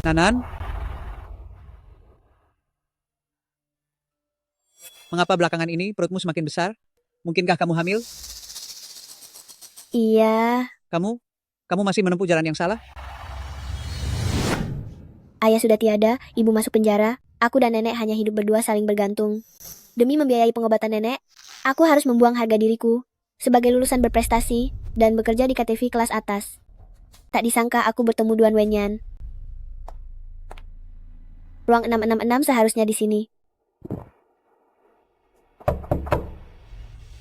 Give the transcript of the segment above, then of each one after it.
Nanan, mengapa belakangan ini perutmu semakin besar? Mungkinkah kamu hamil? Iya, Kamu? Kamu masih menempuh jalan yang salah? ayah sudah tiada, ibu masuk penjara, aku dan nenek hanya hidup berdua saling bergantung. Demi membiayai pengobatan nenek, aku harus membuang harga diriku sebagai lulusan berprestasi dan bekerja di KTV kelas atas. Tak disangka aku bertemu Duan Wenyan. Ruang 666 seharusnya di sini.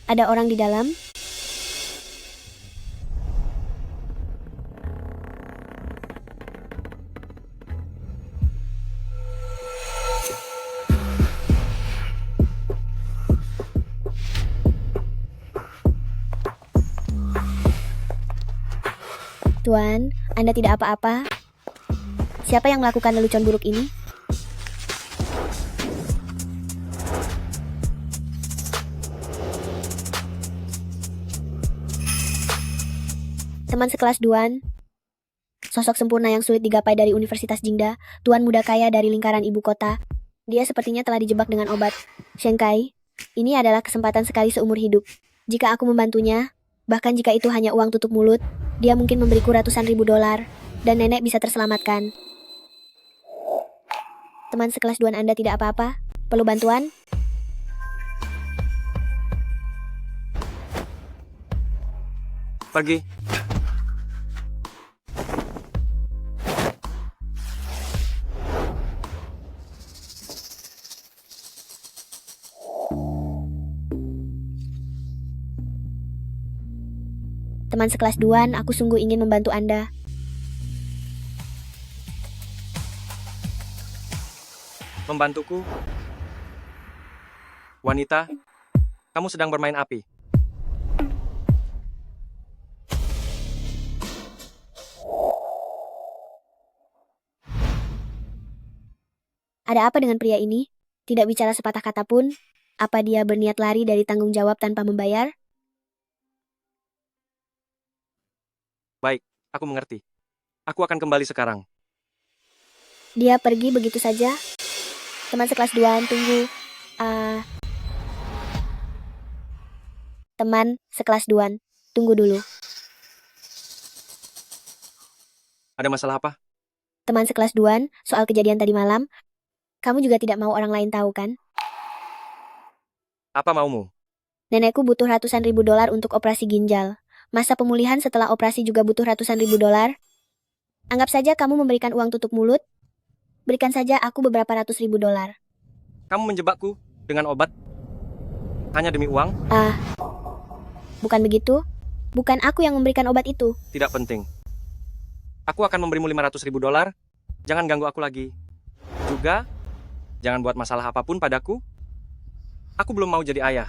Ada orang di dalam? Tuan, Anda tidak apa-apa? Siapa yang melakukan lelucon buruk ini? Teman sekelas Duan, sosok sempurna yang sulit digapai dari Universitas Jingda, tuan muda kaya dari lingkaran ibu kota. Dia sepertinya telah dijebak dengan obat. Shenkai, ini adalah kesempatan sekali seumur hidup. Jika aku membantunya, bahkan jika itu hanya uang tutup mulut, dia mungkin memberiku ratusan ribu dolar, dan nenek bisa terselamatkan. Teman sekelas Duan Anda tidak apa-apa? Perlu bantuan? Pergi. Teman sekelas Duan, aku sungguh ingin membantu Anda. Membantuku? Wanita, kamu sedang bermain api. Ada apa dengan pria ini? Tidak bicara sepatah kata pun. Apa dia berniat lari dari tanggung jawab tanpa membayar? Baik, aku mengerti. Aku akan kembali sekarang. Dia pergi begitu saja? Teman sekelas Duan, tunggu. Teman sekelas Duan, tunggu dulu. Ada masalah apa? Teman sekelas Duan, soal kejadian tadi malam, kamu juga tidak mau orang lain tahu kan? Apa maumu? Nenekku butuh ratusan ribu dolar untuk operasi ginjal. Masa pemulihan setelah operasi juga butuh ratusan ribu dolar. Anggap saja kamu memberikan uang tutup mulut. Berikan saja aku beberapa ratus ribu dolar. Kamu menjebakku dengan obat? Hanya demi uang? Bukan begitu? Bukan aku yang memberikan obat itu. Tidak penting. Aku akan memberimu 500 ribu dolar. Jangan ganggu aku lagi. Juga, jangan buat masalah apapun padaku. Aku belum mau jadi ayah.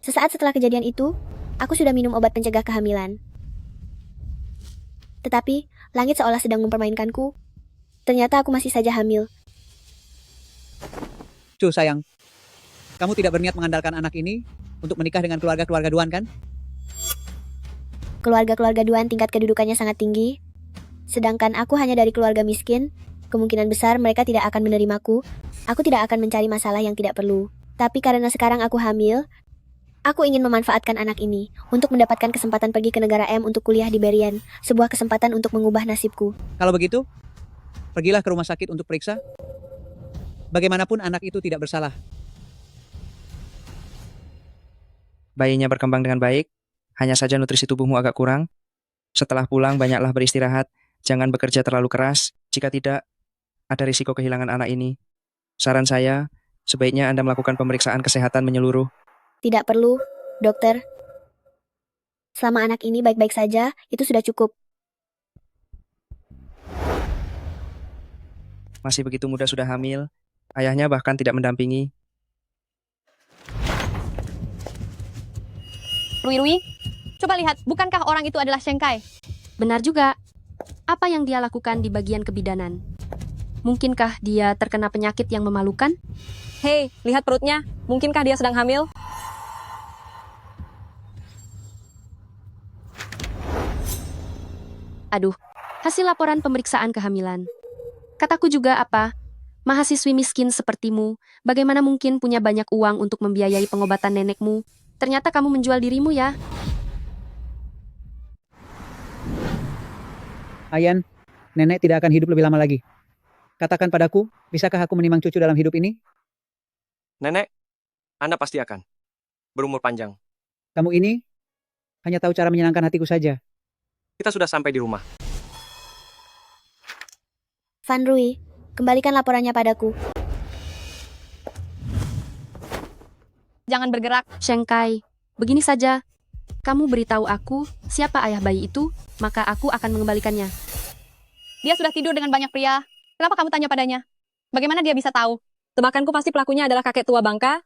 Sesaat setelah kejadian itu, aku sudah minum obat pencegah kehamilan. Tetapi, langit seolah sedang mempermainkanku. Ternyata aku masih saja hamil. Cu, sayang. Kamu tidak berniat mengandalkan anak ini untuk menikah dengan keluarga-keluarga Duan, kan? Keluarga-keluarga Duan tingkat kedudukannya sangat tinggi. Sedangkan aku hanya dari keluarga miskin. Kemungkinan besar mereka tidak akan menerimaku. Aku tidak akan mencari masalah yang tidak perlu. Tapi karena sekarang aku hamil, aku ingin memanfaatkan anak ini untuk mendapatkan kesempatan pergi ke negara M untuk kuliah di Berlin. Sebuah kesempatan untuk mengubah nasibku. Kalau begitu, pergilah ke rumah sakit untuk periksa. Bagaimanapun anak itu tidak bersalah. Bayinya berkembang dengan baik, hanya saja nutrisi tubuhmu agak kurang. Setelah pulang, banyaklah beristirahat. Jangan bekerja terlalu keras. Jika tidak, ada risiko kehilangan anak ini. Saran saya, sebaiknya Anda melakukan pemeriksaan kesehatan menyeluruh. Tidak perlu, dokter. Selama anak ini baik-baik saja, itu sudah cukup. Masih begitu muda sudah hamil. Ayahnya bahkan tidak mendampingi. Rui, coba lihat, bukankah orang itu adalah Shenkai? Benar juga. Apa yang dia lakukan di bagian kebidanan? Mungkinkah dia terkena penyakit yang memalukan? Hei, lihat perutnya. Mungkinkah dia sedang hamil? Aduh, hasil laporan pemeriksaan kehamilan. Kataku juga apa? Mahasiswi miskin sepertimu, bagaimana mungkin punya banyak uang untuk membiayai pengobatan nenekmu? Ternyata kamu menjual dirimu ya. Ayan, nenek tidak akan hidup lebih lama lagi. Katakan padaku, bisakah aku menimang cucu dalam hidup ini? Nenek, Anda pasti akan berumur panjang. Kamu ini hanya tahu cara menyenangkan hatiku saja. Kita sudah sampai di rumah. Van Rui, kembalikan laporannya padaku. Jangan bergerak. Sheng Kai, begini saja. Kamu beritahu aku siapa ayah bayi itu, maka aku akan mengembalikannya. Dia sudah tidur dengan banyak pria. Kenapa kamu tanya padanya? Bagaimana dia bisa tahu? Tebakanku pasti pelakunya adalah kakek tua bangka.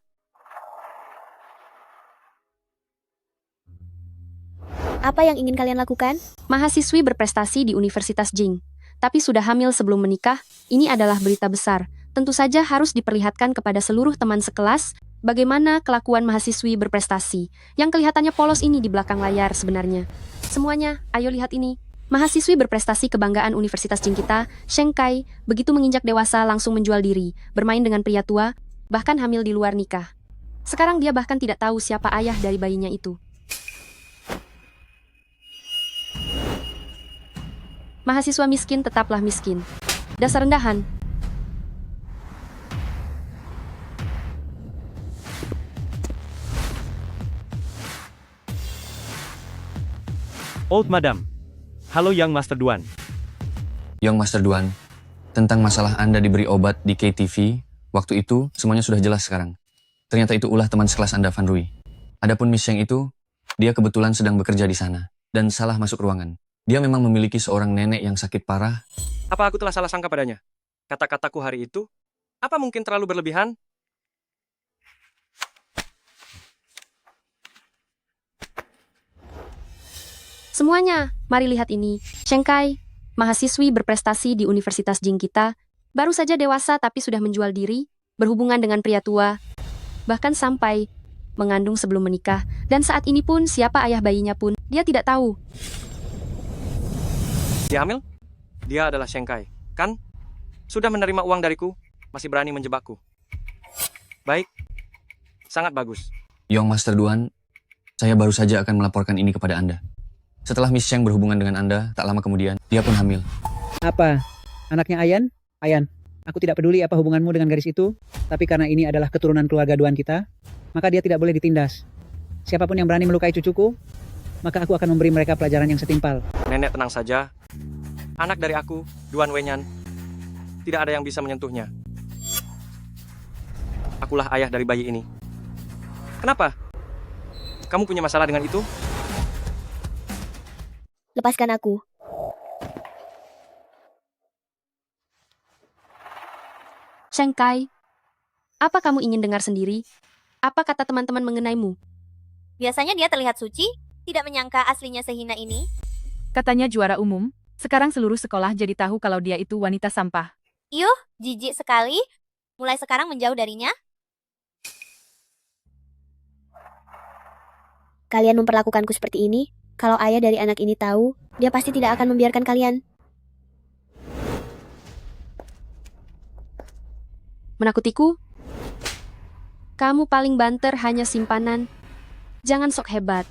Apa yang ingin kalian lakukan? Mahasiswi berprestasi di Universitas Jing, tapi sudah hamil sebelum menikah. Ini adalah berita besar. Tentu saja harus diperlihatkan kepada seluruh teman sekelas bagaimana kelakuan mahasiswi berprestasi yang kelihatannya polos ini di belakang layar sebenarnya. Semuanya, ayo lihat ini. Mahasiswi berprestasi kebanggaan Universitas Jing kita, Sheng Kai, begitu menginjak dewasa langsung menjual diri, bermain dengan pria tua, bahkan hamil di luar nikah. Sekarang dia bahkan tidak tahu siapa ayah dari bayinya itu. Mahasiswa miskin tetaplah miskin. Dasar rendahan. Old Madam. Halo Young Master Duan. Young Master Duan, tentang masalah Anda diberi obat di KTV, waktu itu semuanya sudah jelas sekarang. Ternyata itu ulah teman sekelas Anda, Van Rui. Adapun Miss Sheng itu, dia kebetulan sedang bekerja di sana, dan salah masuk ruangan. Dia memang memiliki seorang nenek yang sakit parah. Apa aku telah salah sangka padanya? Kata-kataku hari itu, apa mungkin terlalu berlebihan? Semuanya, mari lihat ini. Sheng Kai, mahasiswi berprestasi di Universitas Jing kita, baru saja dewasa tapi sudah menjual diri, berhubungan dengan pria tua, bahkan sampai mengandung sebelum menikah, dan saat ini pun siapa ayah bayinya pun, dia tidak tahu. Dia hamil? Dia adalah Sheng Kai, kan? Sudah menerima uang dariku, masih berani menjebakku. Baik, sangat bagus. Young Master Duan, saya baru saja akan melaporkan ini kepada Anda. Setelah Miss Sheng berhubungan dengan Anda, tak lama kemudian, dia pun hamil. Apa? Anaknya Ayan? Ayan, aku tidak peduli apa hubunganmu dengan gadis itu, tapi karena ini adalah keturunan keluarga Duan kita, maka dia tidak boleh ditindas. Siapapun yang berani melukai cucuku, maka aku akan memberi mereka pelajaran yang setimpal. Nenek tenang saja. Anak dari aku, Duan Wenyan, tidak ada yang bisa menyentuhnya. Akulah ayah dari bayi ini. Kenapa? Kamu punya masalah dengan itu? Lepaskan aku. Sheng Kai, apa kamu ingin dengar sendiri? Apa kata teman-teman mengenaimu? Biasanya dia terlihat suci, tidak menyangka aslinya sehina ini. Katanya juara umum, sekarang seluruh sekolah jadi tahu kalau dia itu wanita sampah. Yuh, jijik sekali. Mulai sekarang menjauh darinya. Kalian memperlakukanku seperti ini? Kalau ayah dari anak ini tahu, dia pasti tidak akan membiarkan kalian. Menakutiku? Kamu paling banter hanya simpanan. Jangan sok hebat.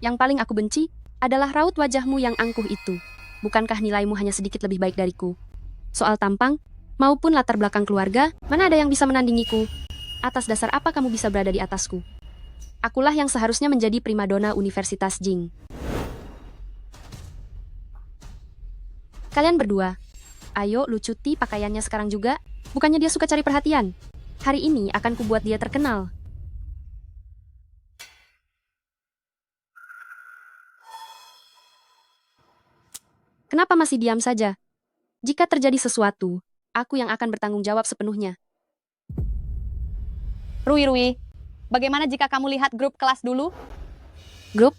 Yang paling aku benci adalah raut wajahmu yang angkuh itu. Bukankah nilaimu hanya sedikit lebih baik dariku? Soal tampang, maupun latar belakang keluarga, mana ada yang bisa menandingiku? Atas dasar apa kamu bisa berada di atasku? Akulah yang seharusnya menjadi primadona Universitas Jing. Kalian berdua, ayo lucuti pakaiannya sekarang juga. Bukannya dia suka cari perhatian? Hari ini akan kubuat dia terkenal. Kenapa masih diam saja? Jika terjadi sesuatu, aku yang akan bertanggung jawab sepenuhnya. Rui, bagaimana jika kamu lihat grup kelas dulu? Grup?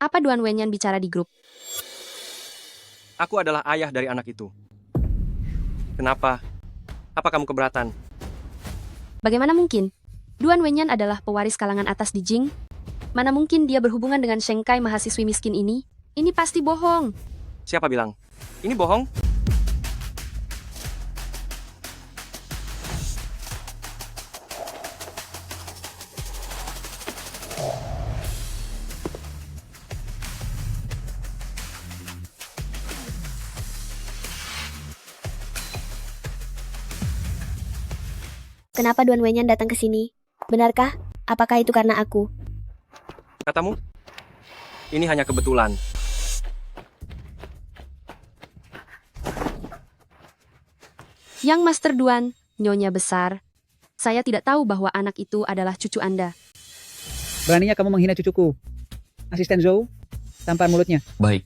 Apa Duan Wenyan bicara di grup? Aku adalah ayah dari anak itu. Kenapa? Apa kamu keberatan? Bagaimana mungkin? Duan Wenyan adalah pewaris kalangan atas di Jing. Mana mungkin dia berhubungan dengan Shengkai mahasiswi miskin ini? Ini pasti bohong. Siapa bilang? Ini bohong? Kenapa Duan Wenyan datang ke sini? Benarkah? Apakah itu karena aku? Katamu? Ini hanya kebetulan. Yang Master Duan, Nyonya besar. Saya tidak tahu bahwa anak itu adalah cucu Anda. Beraninya kamu menghina cucuku. Asisten Zhou, tampar mulutnya. Baik,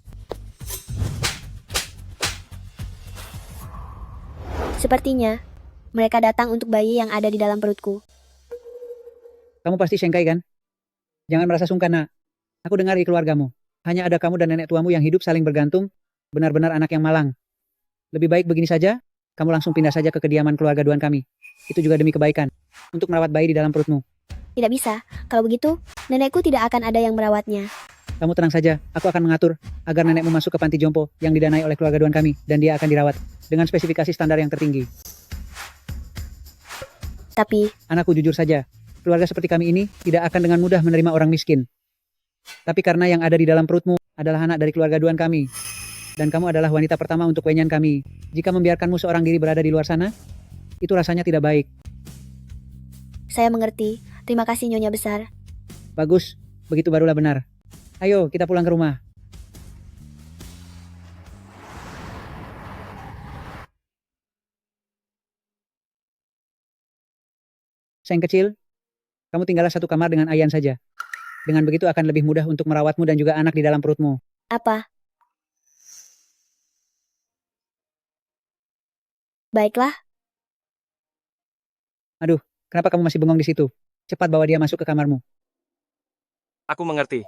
Sepertinya, mereka datang untuk bayi yang ada di dalam perutku. Kamu pasti Shengkai kan? Jangan merasa sungkan, nak. Aku dengar di keluargamu. Hanya ada kamu dan nenek tuamu yang hidup saling bergantung. Benar-benar anak yang malang. Lebih baik begini saja, kamu langsung pindah saja ke kediaman keluarga Duan kami. Itu juga demi kebaikan. Untuk merawat bayi di dalam perutmu. Tidak bisa. Kalau begitu, nenekku tidak akan ada yang merawatnya. Kamu tenang saja, aku akan mengatur agar nenekmu masuk ke panti jompo yang didanai oleh keluarga Duan kami. Dan dia akan dirawat dengan spesifikasi standar yang tertinggi. Tapi, Anakku, jujur saja, keluarga seperti kami ini tidak akan dengan mudah menerima orang miskin. Tapi karena yang ada di dalam perutmu adalah anak dari keluarga Duan kami. Dan kamu adalah wanita pertama untuk Wenyan kami. Jika membiarkanmu seorang diri berada di luar sana, itu rasanya tidak baik. saya mengerti. Terima kasih Nyonya besar. Bagus, begitu barulah benar. Ayo, kita pulang ke rumah. Sayang kecil, kamu tinggallah satu kamar dengan Ayan saja. Dengan begitu akan lebih mudah untuk merawatmu dan juga anak di dalam perutmu. Apa? Baiklah, Kenapa kamu masih bengong di situ? Cepat bawa dia masuk ke kamarmu. Aku mengerti.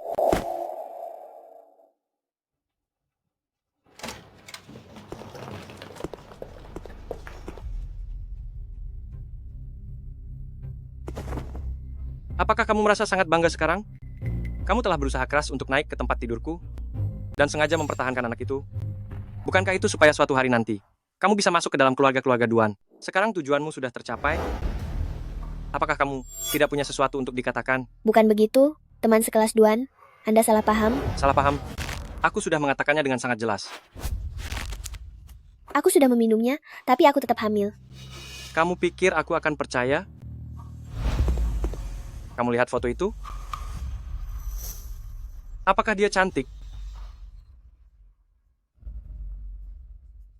Apakah kamu merasa sangat bangga sekarang? Kamu telah berusaha keras untuk naik ke tempat tidurku dan sengaja mempertahankan anak itu. Bukankah itu supaya suatu hari nanti kamu bisa masuk ke dalam keluarga-keluarga Duan? Sekarang tujuanmu sudah tercapai. Apakah kamu tidak punya sesuatu untuk dikatakan? bukan begitu, teman sekelas Duan. Anda salah paham. Salah paham? Aku sudah mengatakannya dengan sangat jelas. Aku sudah meminumnya, tapi aku tetap hamil. Kamu pikir aku akan percaya? Kamu lihat foto itu? Apakah dia cantik?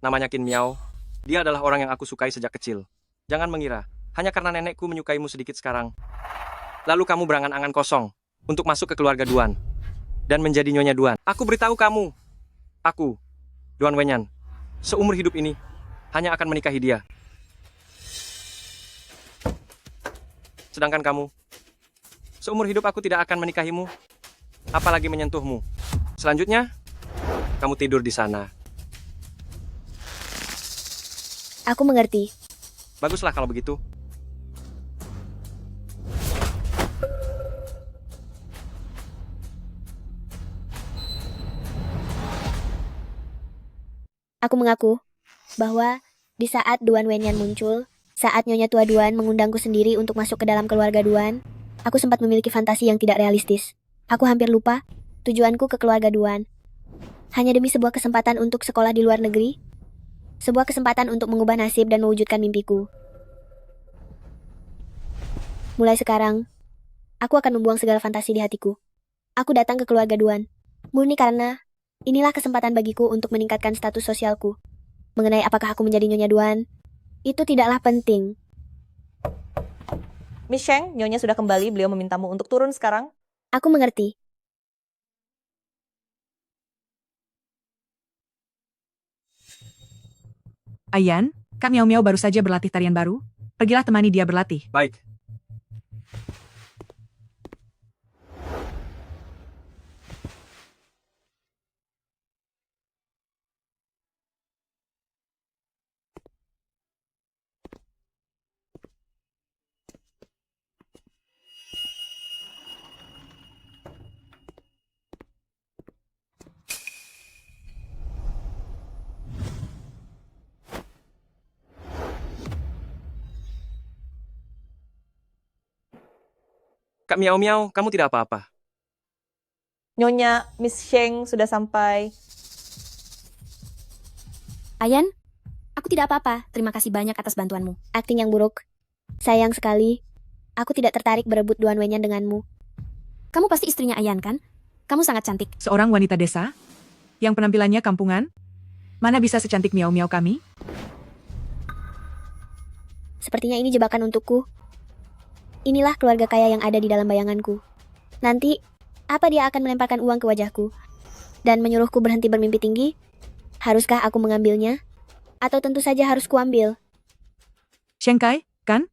Namanya Qin Miao. Dia adalah orang yang aku sukai sejak kecil. Jangan mengira, hanya karena nenekku menyukaimu sedikit sekarang. Lalu kamu berangan-angan kosong untuk masuk ke keluarga Duan dan menjadi Nyonya Duan. Aku beritahu kamu, aku, Duan Wenyan, seumur hidup ini hanya akan menikahi dia. Sedangkan kamu, seumur hidup aku tidak akan menikahimu, apalagi menyentuhmu. Selanjutnya, kamu tidur di sana. Aku mengerti. Baguslah kalau begitu. Aku mengaku bahwa di saat Duan Wenyan muncul, saat Nyonya Tua Duan mengundangku sendiri untuk masuk ke dalam keluarga Duan, aku sempat memiliki fantasi yang tidak realistis. Aku hampir lupa tujuanku ke keluarga Duan. Hanya demi sebuah kesempatan untuk sekolah di luar negeri, sebuah kesempatan untuk mengubah nasib dan mewujudkan mimpiku. Mulai sekarang, aku akan membuang segala fantasi di hatiku. Aku datang ke keluarga Duan, murni karena inilah kesempatan bagiku untuk meningkatkan status sosialku. Mengenai apakah aku menjadi Nyonya Duan, itu tidaklah penting. Miss Sheng, Nyonya sudah kembali. Beliau memintamu untuk turun sekarang. Aku mengerti. Ayan, Kak Miao Miao baru saja berlatih tarian baru. Pergilah temani dia berlatih. Baik. Kak Miao Miao, kamu tidak apa-apa. Nyonya Miss Sheng sudah sampai. Ayan, aku tidak apa-apa. Terima kasih banyak atas bantuanmu. Akting yang buruk. Sayang sekali. Aku tidak tertarik berebut Duan Wenyan denganmu. Kamu pasti istrinya Ayan, kan? Kamu sangat cantik. Seorang wanita desa yang penampilannya kampungan, mana bisa secantik Miao Miao kami? Sepertinya ini jebakan untukku. Inilah keluarga kaya yang ada di dalam bayanganku. Nanti, apa dia akan melemparkan uang ke wajahku dan menyuruhku berhenti bermimpi tinggi? Haruskah aku mengambilnya? Atau tentu saja harus kuambil? Shengkai, kan?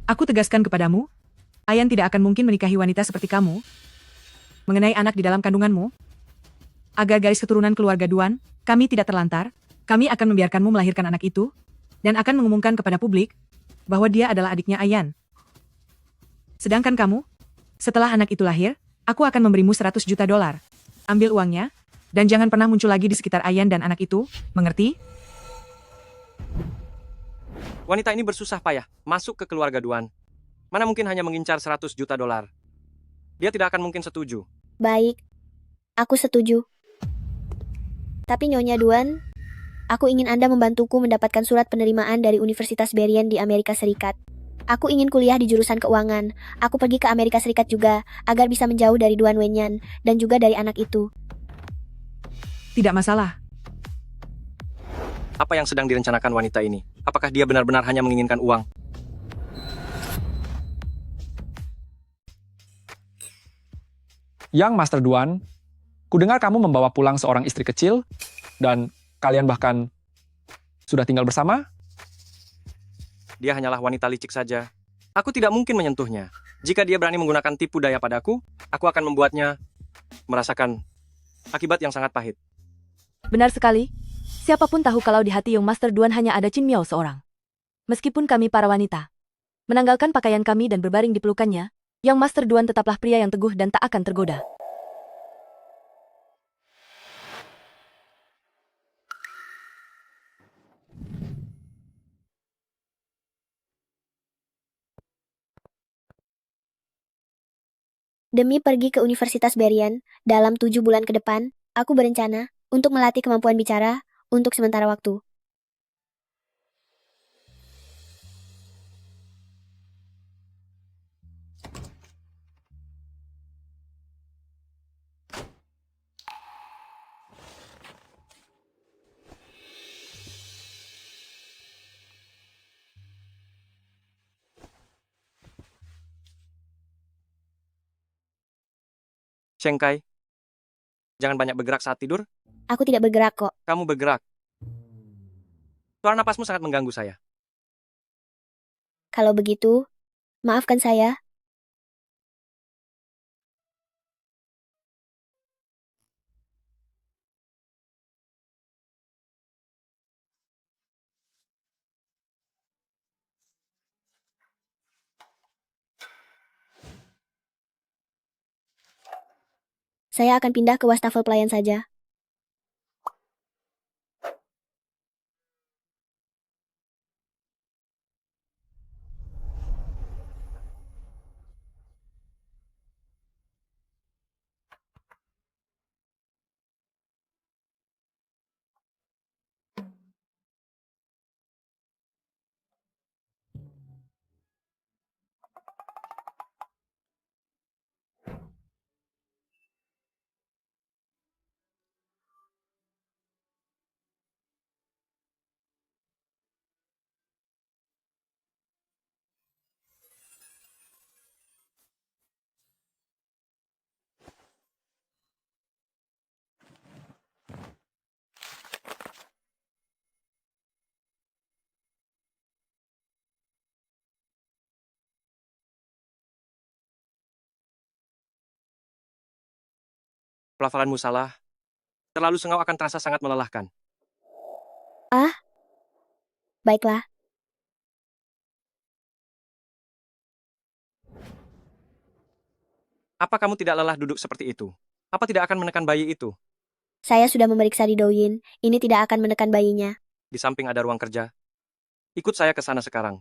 Aku tegaskan kepadamu, Ayan tidak akan mungkin menikahi wanita seperti kamu. Mengenai anak di dalam kandunganmu, agar garis keturunan keluarga Duan, kami tidak terlantar, kami akan membiarkanmu melahirkan anak itu, dan akan mengumumkan kepada publik bahwa dia adalah adiknya Ayan. Sedangkan kamu, setelah anak itu lahir, aku akan memberimu 100 juta dolar. Ambil uangnya, dan jangan pernah muncul lagi di sekitar Ayan dan anak itu, mengerti? Wanita ini bersusah payah masuk ke keluarga Duan. Mana mungkin hanya mengincar 100 juta dolar. Dia tidak akan mungkin setuju. Baik, aku setuju. Tapi Nyonya Duan, aku ingin Anda membantuku mendapatkan surat penerimaan dari Universitas Berrien di Amerika Serikat. Aku ingin kuliah di jurusan keuangan. Aku pergi ke Amerika Serikat juga, agar bisa menjauh dari Duan Wenyan, dan juga dari anak itu. Tidak masalah. Apa yang sedang direncanakan wanita ini? Apakah dia benar-benar hanya menginginkan uang? Yang Master Duan, kudengar kamu membawa pulang seorang istri kecil, dan kalian bahkan sudah tinggal bersama? Dia hanyalah wanita licik saja. Aku tidak mungkin menyentuhnya. Jika dia berani menggunakan tipu daya padaku, aku akan membuatnya merasakan akibat yang sangat pahit. Benar sekali. Siapapun tahu kalau di hati Young Master Duan hanya ada Chin Miao seorang. Meskipun kami para wanita menanggalkan pakaian kami dan berbaring di pelukannya, Young Master Duan tetaplah pria yang teguh dan tak akan tergoda. Demi pergi ke Universitas Berrien, dalam 7 bulan ke depan, aku berencana untuk melatih kemampuan bicara untuk sementara waktu. Shengkai, jangan banyak bergerak saat tidur. Aku tidak bergerak kok. Kamu bergerak. Suara napasmu sangat mengganggu saya. Kalau begitu, maafkan saya. Saya akan pindah ke wastafel pelayan saja. Pelafalanmu salah. Terlalu sengau akan terasa sangat melelahkan. Ah, baiklah. Apa kamu tidak lelah duduk seperti itu? Apa tidak akan menekan bayi itu? Saya sudah memeriksa di Douyin. Ini tidak akan menekan bayinya. Di samping ada ruang kerja. Ikut saya ke sana sekarang.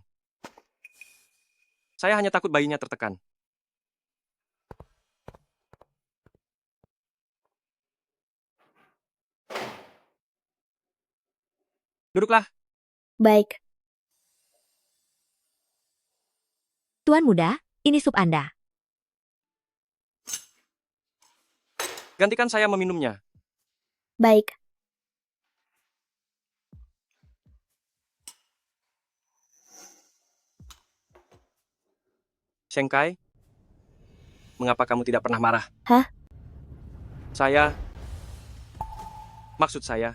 Saya hanya takut bayinya tertekan. Duduklah. Baik. Tuan muda, ini sup Anda. Gantikan saya meminumnya. Baik. Shengkai, mengapa kamu tidak pernah marah? Hah? Maksud saya,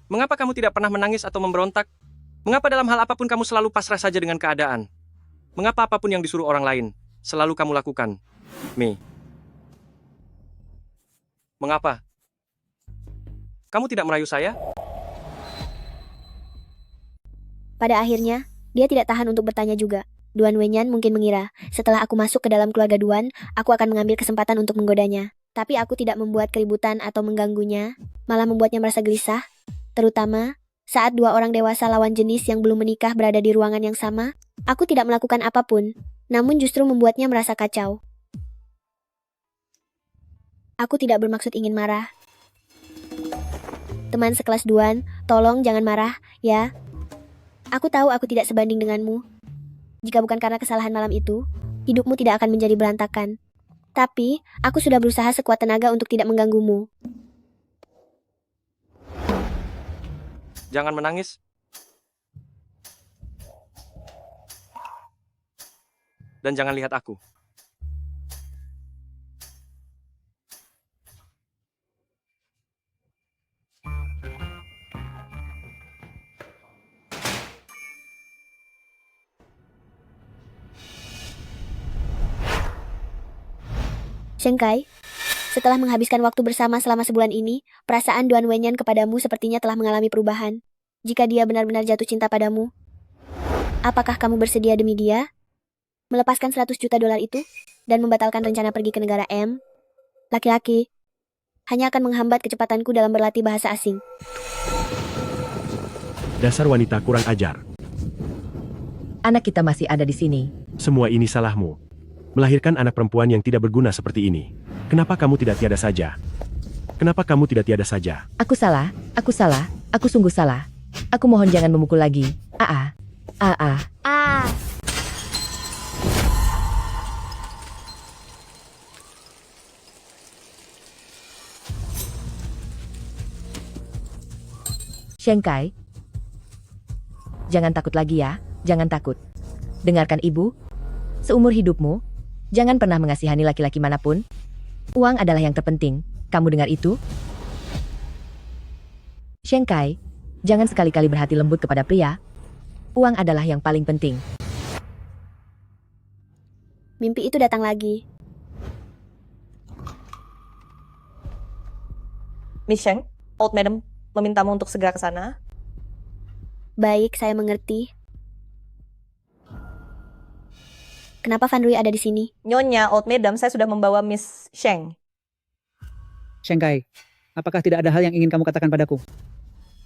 mengapa kamu tidak pernah menangis atau memberontak? Mengapa dalam hal apapun kamu selalu pasrah saja dengan keadaan? Mengapa apapun yang disuruh orang lain, selalu kamu lakukan? Mei. Mengapa? Kamu tidak merayu saya? Pada akhirnya, dia tidak tahan untuk bertanya juga. Duan Wenyan mungkin mengira, setelah aku masuk ke dalam keluarga Duan, aku akan mengambil kesempatan untuk menggodanya. Tapi aku tidak membuat keributan atau mengganggunya, malah membuatnya merasa gelisah. Terutama, saat dua orang dewasa lawan jenis yang belum menikah berada di ruangan yang sama, aku tidak melakukan apapun, namun justru membuatnya merasa kacau. Aku tidak bermaksud ingin marah. Teman sekelas Duan, tolong jangan marah, ya. Aku tahu aku tidak sebanding denganmu. Jika bukan karena kesalahan malam itu, hidupmu tidak akan menjadi berantakan. Tapi, aku sudah berusaha sekuat tenaga untuk tidak mengganggumu. Jangan menangis. Dan jangan lihat aku. Shengkai, setelah menghabiskan waktu bersama selama sebulan ini, perasaan Duan Wenyan kepadamu sepertinya telah mengalami perubahan. Jika dia benar-benar jatuh cinta padamu, apakah kamu bersedia demi dia? Melepaskan 100 juta dolar itu, dan membatalkan rencana pergi ke negara M? Laki-laki, hanya akan menghambat kecepatanku dalam berlatih bahasa asing. Dasar wanita kurang ajar. Anak kita masih ada di sini. Semua ini salahmu. Melahirkan anak perempuan yang tidak berguna seperti ini. Kenapa kamu tidak tiada saja? Kenapa kamu tidak tiada saja? Aku salah, aku sungguh salah. Aku mohon jangan memukul lagi. Shengkai, jangan takut lagi ya, jangan takut. Dengarkan ibu, seumur hidupmu, jangan pernah mengasihani laki-laki manapun. Uang adalah yang terpenting. Kamu dengar itu? Shengkai, jangan sekali-kali berhati lembut kepada pria. Uang adalah yang paling penting. Mimpi itu datang lagi. Miss Sheng, Old Madam memintamu untuk segera ke sana. Baik, saya mengerti. Kenapa Van Rui ada di sini? Nyonya, Old Madam, saya sudah membawa Miss Sheng. Shengkai, apakah tidak ada hal yang ingin kamu katakan padaku?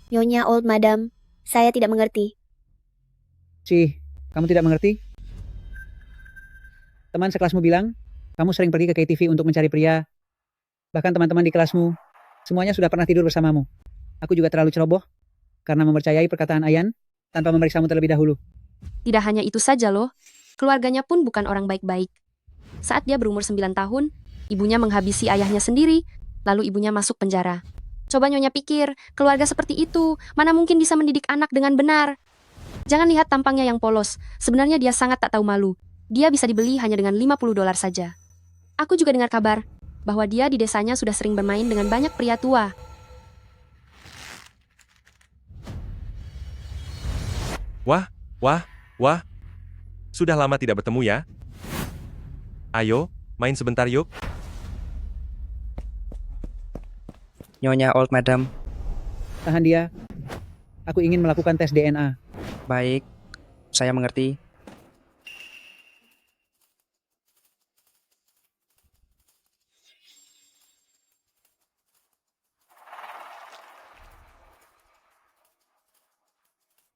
Nyonya Old Madam, saya tidak mengerti. Kamu tidak mengerti? Teman sekelasmu bilang, kamu sering pergi ke KTV untuk mencari pria. Bahkan teman-teman di kelasmu, semuanya sudah pernah tidur bersamamu. Aku juga terlalu ceroboh, karena mempercayai perkataan Ayan, tanpa memeriksamu terlebih dahulu. Tidak hanya itu saja loh, keluarganya pun bukan orang baik-baik. Saat dia berumur 9 tahun, ibunya menghabisi ayahnya sendiri, lalu ibunya masuk penjara. Coba Nyonya pikir, keluarga seperti itu, mana mungkin bisa mendidik anak dengan benar? Jangan lihat tampangnya yang polos, sebenarnya dia sangat tak tahu malu. Dia bisa dibeli hanya dengan 50 dolar saja. Aku juga dengar kabar, bahwa dia di desanya sudah sering bermain dengan banyak pria tua. Wah, sudah lama tidak bertemu ya? Ayo, main sebentar yuk. Nyonya Old Madam. Tahan dia. Aku ingin melakukan tes DNA. Baik, saya mengerti.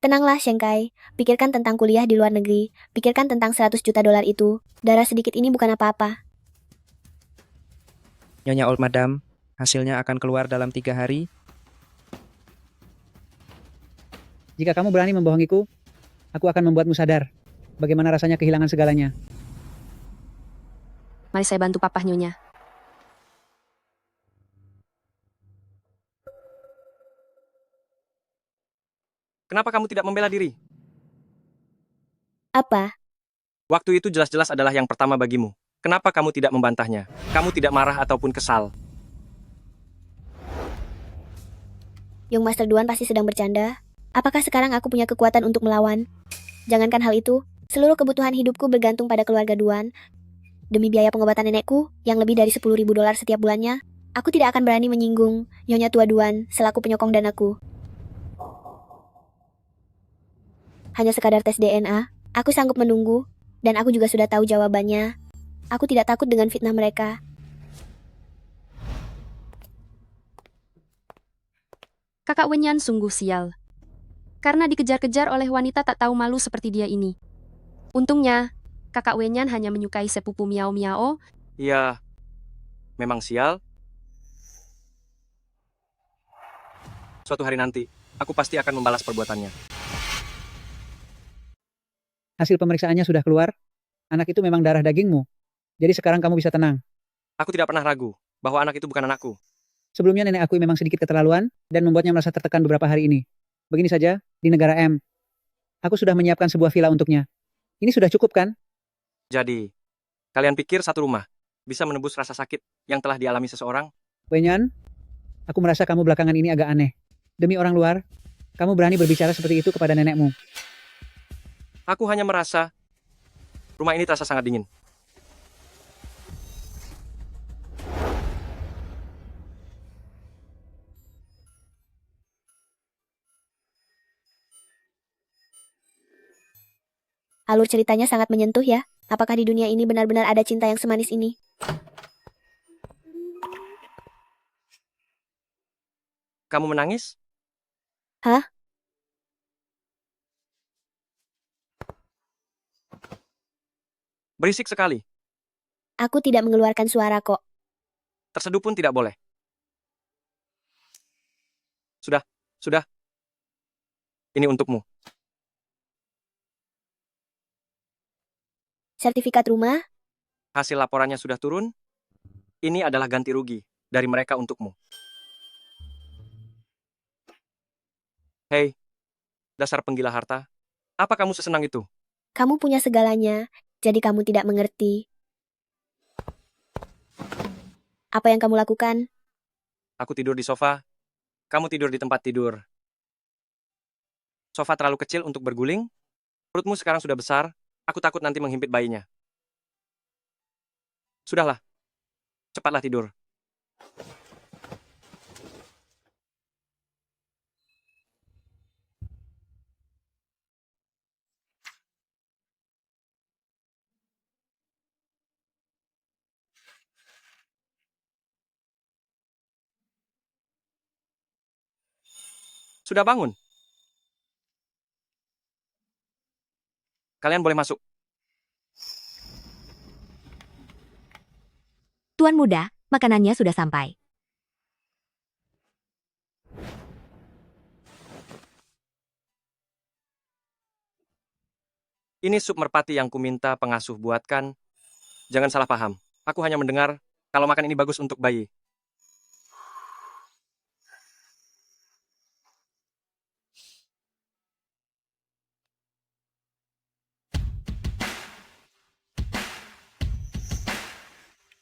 Tenanglah, Shengkai. Pikirkan tentang kuliah di luar negeri. Pikirkan tentang 100 juta dolar itu. Darah sedikit ini bukan apa-apa. Nyonya Old Madam, hasilnya akan keluar dalam 3 hari. Jika kamu berani membohongiku, aku akan membuatmu sadar bagaimana rasanya kehilangan segalanya. Mari saya bantu papa Nyonya. Kenapa kamu tidak membela diri? Apa? Waktu itu jelas-jelas adalah yang pertama bagimu. Kenapa kamu tidak membantahnya? Kamu tidak marah ataupun kesal. Young Master Duan pasti sedang bercanda. Apakah sekarang aku punya kekuatan untuk melawan? Jangankan hal itu, seluruh kebutuhan hidupku bergantung pada keluarga Duan. Demi biaya pengobatan nenekku, yang lebih dari 10.000 dolar setiap bulannya, aku tidak akan berani menyinggung Nyonya Tua Duan selaku penyokong danaku. Hanya sekadar tes DNA, aku sanggup menunggu, dan aku juga sudah tahu jawabannya. Aku tidak takut dengan fitnah mereka. Kakak Wenyan sungguh sial. Karena dikejar-kejar oleh wanita tak tahu malu seperti dia ini. Untungnya, kakak Wenyan hanya menyukai sepupu Miao Miao. Iya, memang sial. Suatu hari nanti, aku pasti akan membalas perbuatannya. Hasil pemeriksaannya sudah keluar. Anak itu memang darah dagingmu. Jadi sekarang kamu bisa tenang. Aku tidak pernah ragu bahwa anak itu bukan anakku. Sebelumnya nenek aku memang sedikit keterlaluan dan membuatnya merasa tertekan beberapa hari ini. Begini saja, di negara M. Aku sudah menyiapkan sebuah villa untuknya. Ini sudah cukup kan? Jadi, kalian pikir satu rumah bisa menebus rasa sakit yang telah dialami seseorang? Wenyan, aku merasa kamu belakangan ini agak aneh. Demi orang luar, kamu berani berbicara seperti itu kepada nenekmu. Aku hanya merasa rumah ini terasa sangat dingin. Alur ceritanya sangat menyentuh ya. Apakah di dunia ini benar-benar ada cinta yang semanis ini? Kamu menangis? Hah? Berisik sekali. Aku tidak mengeluarkan suara kok. Terseduh pun tidak boleh. Sudah. Ini untukmu. Sertifikat rumah? Hasil laporannya sudah turun. Ini adalah ganti rugi dari mereka untukmu. Hei, dasar penggila harta. Apa kamu sesenang itu? Kamu punya segalanya, jadi kamu tidak mengerti. Apa yang kamu lakukan? Aku tidur di sofa. Kamu tidur di tempat tidur. Sofa terlalu kecil untuk berguling. Perutmu sekarang sudah besar. Aku takut nanti menghimpit bayinya. Sudahlah. Cepatlah tidur. Sudah bangun? Kalian boleh masuk. Tuan muda, makanannya sudah sampai. Ini sup merpati yang kuminta pengasuh buatkan. Jangan salah paham. Aku hanya mendengar kalau makan ini bagus untuk bayi.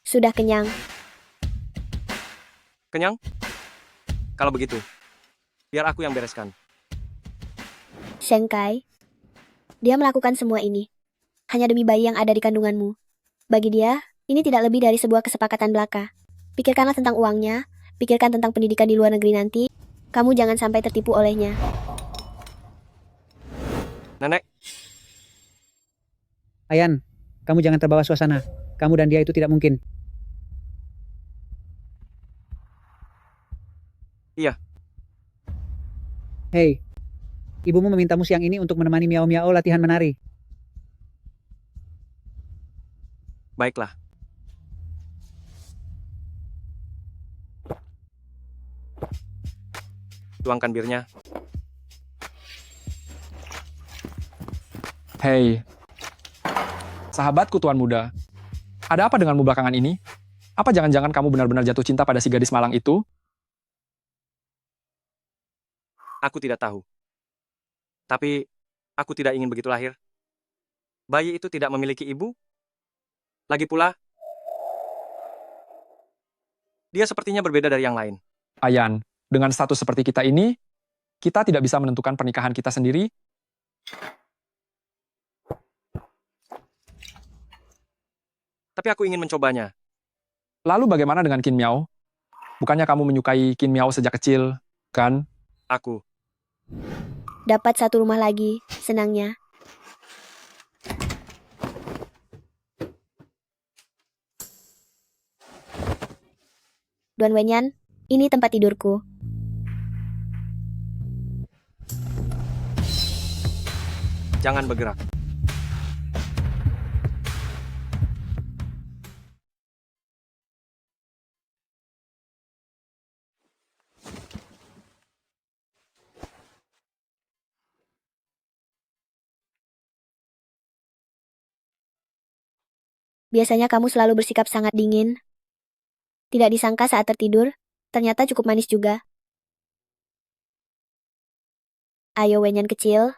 Sudah kenyang. Kenyang? Kalau begitu, biar aku yang bereskan. Shengkai. Dia melakukan semua ini hanya demi bayi yang ada di kandunganmu. Bagi dia, ini tidak lebih dari sebuah kesepakatan belaka. Pikirkanlah tentang uangnya, pikirkan tentang pendidikan di luar negeri nanti. Kamu jangan sampai tertipu olehnya. Nenek, Ayan, kamu jangan terbawa suasana. Kamu dan dia itu tidak mungkin. Iya. Hei, ibumu memintamu siang ini untuk menemani Miao Miao latihan menari. Baiklah. Tuangkan birnya. Hei, sahabatku Tuan Muda. Ada apa denganmu belakangan ini? Apa jangan-jangan kamu benar-benar jatuh cinta pada si gadis malang itu? Aku tidak tahu. Tapi, aku tidak ingin begitu lahir. Bayi itu tidak memiliki ibu. Lagi pula, dia sepertinya berbeda dari yang lain. Ayan, dengan status seperti kita ini, kita tidak bisa menentukan pernikahan kita sendiri. Tapi aku ingin mencobanya. Lalu bagaimana dengan Qin Miao? Bukannya kamu menyukai Qin Miao sejak kecil, kan? Aku. Dapat satu rumah lagi, senangnya. Duan Wenyan, ini tempat tidurku. Jangan bergerak. Biasanya kamu selalu bersikap sangat dingin. Tidak disangka saat tertidur, ternyata cukup manis juga. Ayo Wenyan kecil,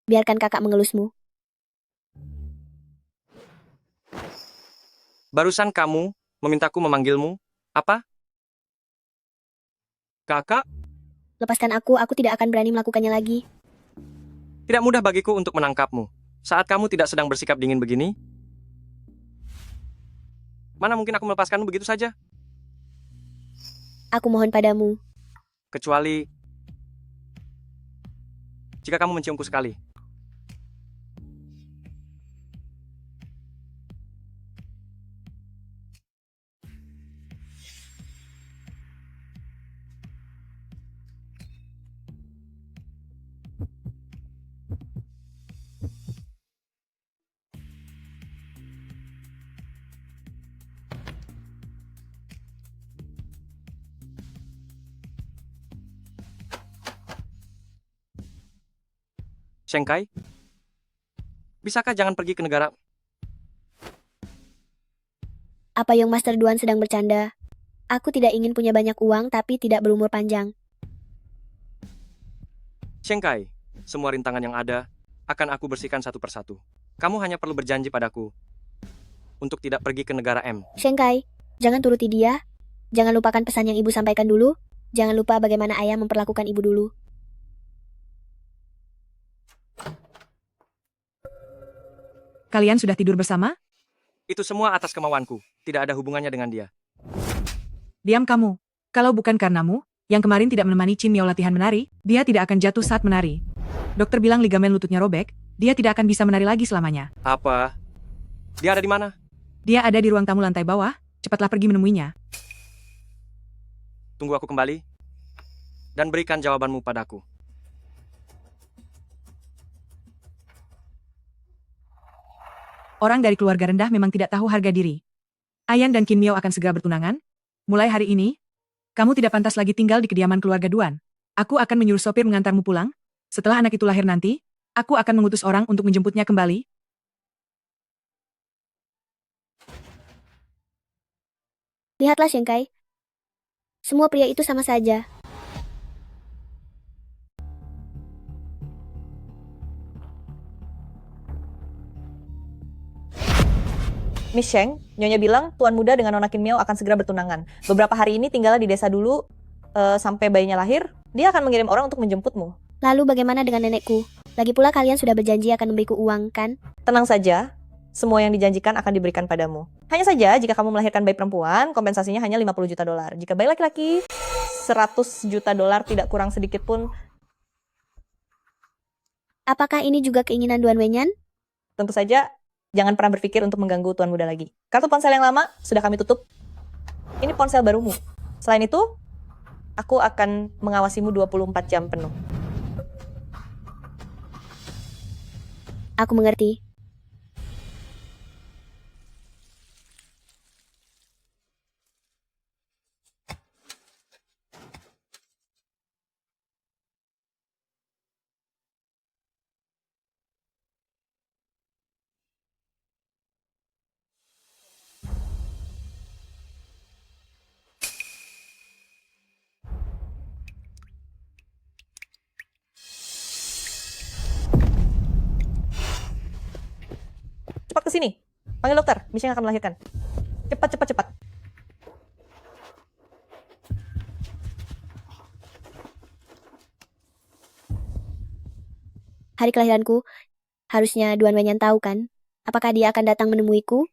biarkan kakak mengelusmu. Barusan kamu memintaku memanggilmu, apa? Kakak, Lepaskan aku tidak akan berani melakukannya lagi. tidak mudah bagiku untuk menangkapmu. Saat kamu tidak sedang bersikap dingin begini, mana mungkin aku melepaskanmu begitu saja? Aku mohon padamu. Kecuali jika kamu menciumku sekali. Shengkai, bisakah jangan pergi ke negara? Apa yang Master Duan sedang bercanda? Aku tidak ingin punya banyak uang tapi tidak berumur panjang. Shengkai, semua rintangan yang ada akan aku bersihkan satu persatu. Kamu hanya perlu berjanji padaku untuk tidak pergi ke negara M. Shengkai, jangan turuti dia. Jangan lupakan pesan yang ibu sampaikan dulu. Jangan lupa bagaimana ayah memperlakukan ibu dulu. Kalian sudah tidur bersama? Itu semua atas kemauanku. Tidak ada hubungannya dengan dia. Diam kamu. Kalau bukan karenamu, yang kemarin tidak menemani Qin Miao latihan menari, dia tidak akan jatuh saat menari. Dokter bilang ligamen lututnya robek, dia tidak akan bisa menari lagi selamanya. Apa? Dia ada di mana? Dia ada di ruang tamu lantai bawah, cepatlah pergi menemuinya. Tunggu aku kembali dan berikan jawabanmu padaku. Orang dari keluarga rendah memang tidak tahu harga diri. Ayan dan Qin Miao akan segera bertunangan. Mulai hari ini, kamu tidak pantas lagi tinggal di kediaman keluarga Duan. Aku akan menyuruh sopir mengantarmu pulang. Setelah anak itu lahir nanti, aku akan mengutus orang untuk menjemputnya kembali. Lihatlah Shengkai. Semua pria itu sama saja. Miss Sheng, Nyonya bilang Tuan Muda dengan Nona Qin Miao akan segera bertunangan. Beberapa hari ini tinggallah di desa dulu, sampai bayinya lahir. Dia akan mengirim orang untuk menjemputmu. Lalu bagaimana dengan nenekku? Lagi pula kalian sudah berjanji akan memberiku uang, kan? Tenang saja, semua yang dijanjikan akan diberikan padamu. Hanya saja, jika kamu melahirkan bayi perempuan, kompensasinya hanya 50 juta dolar. Jika bayi laki-laki, 100 juta dolar, tidak kurang sedikit pun. Apakah ini juga keinginan Duan Wenyan? Tentu saja, jangan pernah berpikir untuk mengganggu Tuan Muda lagi. Kartu ponsel yang lama sudah kami tutup. Ini ponsel barumu. Selain itu, aku akan mengawasimu 24 jam penuh. Aku mengerti. ke sini. Panggil dokter, Michelle akan melahirkan. Cepat, cepat, cepat. Hari kelahiranku, harusnya Duan Wenyan tahu kan? Apakah dia akan datang menemuiku?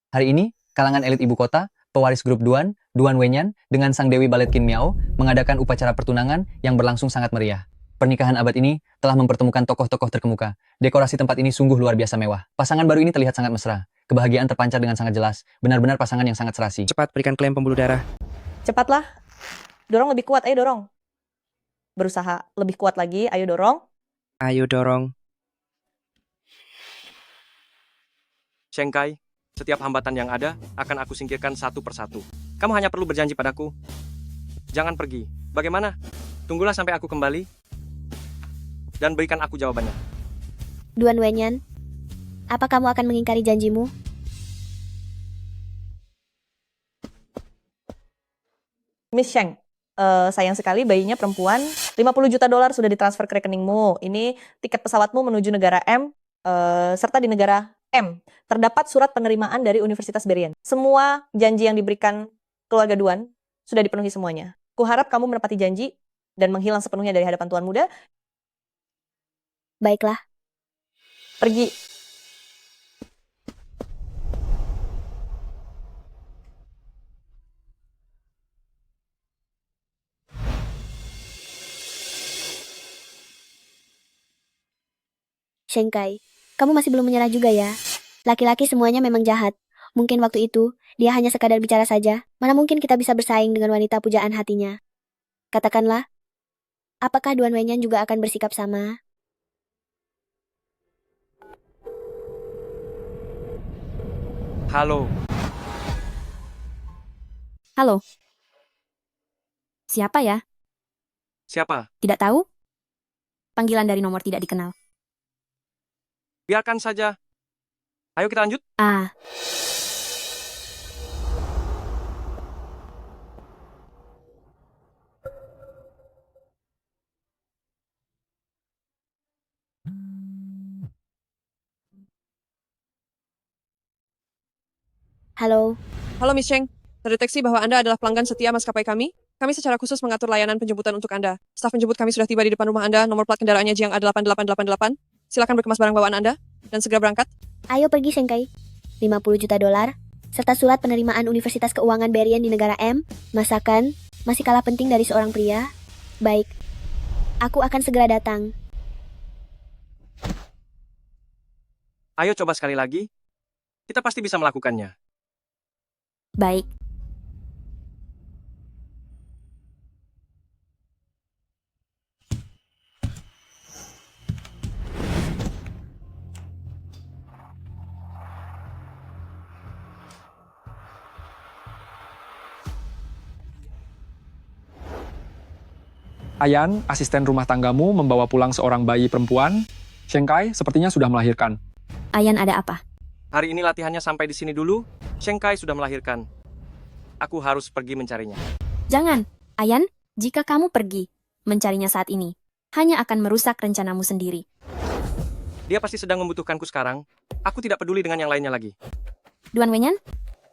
Hari ini, kalangan elit ibu kota, pewaris grup Duan, Duan Wenyan, dengan sang Dewi Balet Qin Miao, mengadakan upacara pertunangan yang berlangsung sangat meriah. Pernikahan abad ini telah mempertemukan tokoh-tokoh terkemuka. Dekorasi tempat ini sungguh luar biasa mewah. Pasangan baru ini terlihat sangat mesra. Kebahagiaan terpancar dengan sangat jelas. Benar-benar pasangan yang sangat serasi. Cepat berikan klaim pembuluh darah. Cepatlah. Dorong lebih kuat, ayo dorong. Berusaha lebih kuat lagi, ayo dorong. Ayo dorong. Shengkai, setiap hambatan yang ada akan aku singkirkan satu persatu. Kamu hanya perlu berjanji padaku. Jangan pergi. Bagaimana? Tunggulah sampai aku kembali. Dan berikan aku jawabannya. Duan Wenyan, apa kamu akan mengingkari janjimu? Miss Sheng, sayang sekali bayinya perempuan. 50 juta dolar sudah ditransfer ke rekeningmu. Ini tiket pesawatmu menuju negara M, serta di negara M. Terdapat surat penerimaan dari Universitas Berien. Semua janji yang diberikan keluarga Duan sudah dipenuhi semuanya. Kuharap kamu menepati janji dan menghilang sepenuhnya dari hadapan Tuan Muda. Baiklah. Pergi. Shengkai, kamu masih belum menyerah juga ya? Laki-laki semuanya memang jahat. Mungkin waktu itu, dia hanya sekadar bicara saja. Mana mungkin kita bisa bersaing dengan wanita pujaan hatinya? Katakanlah, apakah Duan Wenyan juga akan bersikap sama? Halo. Halo. Siapa ya? Siapa? Tidak tahu? Panggilan dari nomor tidak dikenal. Biarkan saja. Ayo kita lanjut. Ah. Halo. Halo Miss Cheng, terdeteksi bahwa Anda adalah pelanggan setia maskapai kami. Kami secara khusus mengatur layanan penjemputan untuk Anda. Staf penjemput kami sudah tiba di depan rumah Anda, nomor plat kendaraannya Jiang A8888. Silakan berkemas barang bawaan Anda, dan segera berangkat. Ayo pergi Shengkai. 50 juta dolar, serta surat penerimaan Universitas Keuangan Berien di negara M, masakan, masih kalah penting dari seorang pria. Baik, aku akan segera datang. Ayo coba sekali lagi. Kita pasti bisa melakukannya. Baik. Ayan, asisten rumah tanggamu membawa pulang seorang bayi perempuan. Shengkai sepertinya sudah melahirkan. Ayan, ada apa? Hari ini latihannya sampai di sini dulu. Shengkai sudah melahirkan. Aku harus pergi mencarinya. Jangan, Ayan, jika kamu pergi mencarinya saat ini, hanya akan merusak rencanamu sendiri. Dia pasti sedang membutuhkanku sekarang. Aku tidak peduli dengan yang lainnya lagi. Duan Wenyan,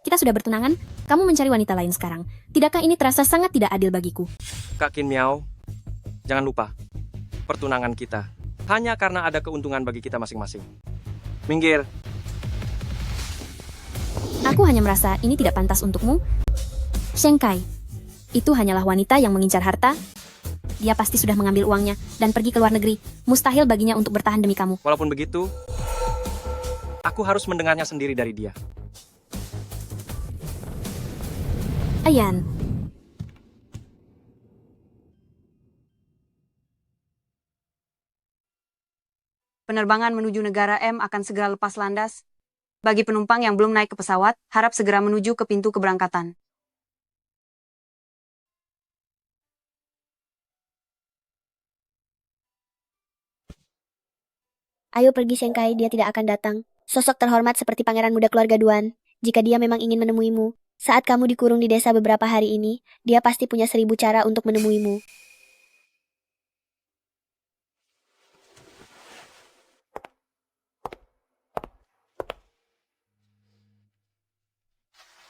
kita sudah bertunangan, kamu mencari wanita lain sekarang. Tidakkah ini terasa sangat tidak adil bagiku? Kak Qin Miao, jangan lupa, pertunangan kita hanya karena ada keuntungan bagi kita masing-masing. Minggir. Aku hanya merasa ini tidak pantas untukmu. Shengkai, itu hanyalah wanita yang mengincar harta. Dia pasti sudah mengambil uangnya dan pergi ke luar negeri. Mustahil baginya untuk bertahan demi kamu. Walaupun begitu, aku harus mendengarnya sendiri dari dia. Ayan. Penerbangan menuju negara M akan segera lepas landas. Bagi penumpang yang belum naik ke pesawat, harap segera menuju ke pintu keberangkatan. Ayo pergi Shengkai, dia tidak akan datang. Sosok terhormat seperti pangeran muda keluarga Duan. Jika dia memang ingin menemuimu, saat kamu dikurung di desa beberapa hari ini, dia pasti punya 1000 cara untuk menemuimu.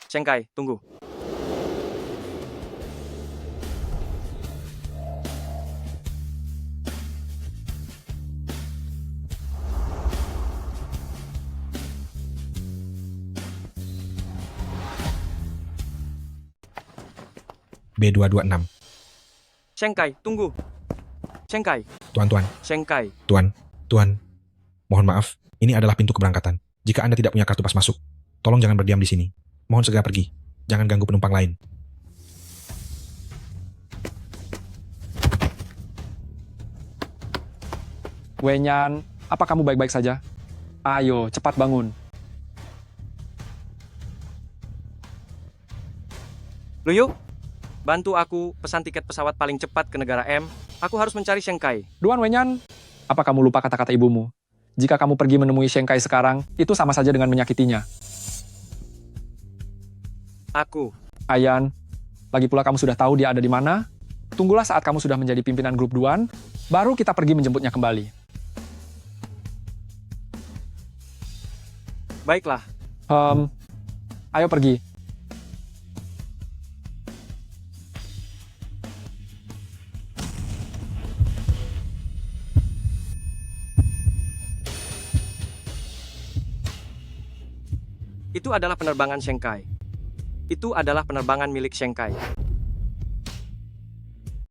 Shengkai, tunggu. B226. Shengkai, tunggu. Shengkai. Tuan. Shengkai. Tuan. Mohon maaf, ini adalah pintu keberangkatan. Jika Anda tidak punya kartu pas masuk, tolong jangan berdiam di sini. Mohon segera pergi. Jangan ganggu penumpang lain. Wenyan, apa kamu baik-baik saja? Ayo, cepat bangun. Luyu, bantu aku pesan tiket pesawat paling cepat ke negara M. Aku harus mencari Shengkai. Duan Wenyan, apa kamu lupa kata-kata ibumu? Jika kamu pergi menemui Shengkai sekarang, itu sama saja dengan menyakitinya. Aku. Ayan, lagi pula kamu sudah tahu dia ada di mana. Tunggulah saat kamu sudah menjadi pimpinan grup Duan, baru kita pergi menjemputnya kembali. Baiklah. Ayo pergi. Itu adalah penerbangan Shengkai. Itu adalah penerbangan milik Shengkai.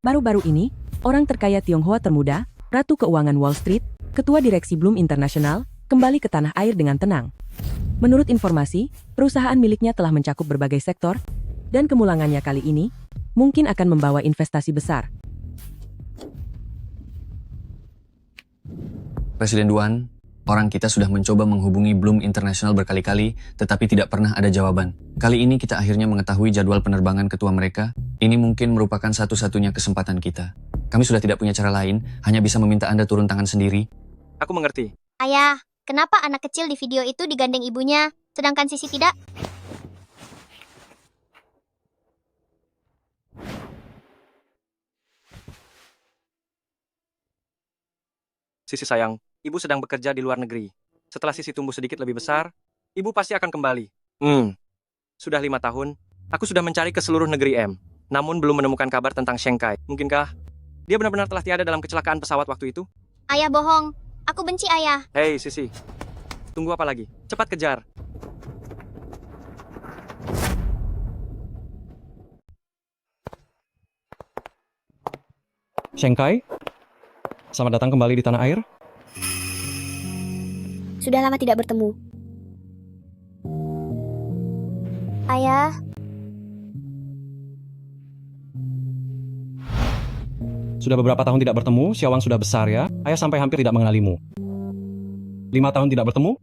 Baru-baru ini, orang terkaya Tionghoa termuda, Ratu Keuangan Wall Street, Ketua Direksi Bloom International, kembali ke tanah air dengan tenang. Menurut informasi, perusahaan miliknya telah mencakup berbagai sektor, dan kemulangannya kali ini mungkin akan membawa investasi besar. Presiden Duan, orang kita sudah mencoba menghubungi Bloom International berkali-kali, tetapi tidak pernah ada jawaban. Kali ini kita akhirnya mengetahui jadwal penerbangan ketua mereka. Ini mungkin merupakan satu-satunya kesempatan kita. Kami sudah tidak punya cara lain, hanya bisa meminta Anda turun tangan sendiri. Aku mengerti. Ayah, kenapa anak kecil di video itu digandeng ibunya, sedangkan Sisi tidak? Sisi sayang, ibu sedang bekerja di luar negeri. Setelah Sisi tumbuh sedikit lebih besar, ibu pasti akan kembali. Sudah 5 tahun, aku sudah mencari ke seluruh negeri M, namun belum menemukan kabar tentang Shengkai. Mungkinkah dia benar-benar telah tiada dalam kecelakaan pesawat waktu itu? Ayah bohong. Aku benci ayah. Hei, Sisi. Tunggu apa lagi? Cepat kejar. Shengkai, selamat datang kembali di tanah air. Sudah lama tidak bertemu. Ayah, Sudah beberapa tahun tidak bertemu, Xiaowang sudah besar ya. Ayah sampai hampir tidak mengenalimu. 5 tahun tidak bertemu,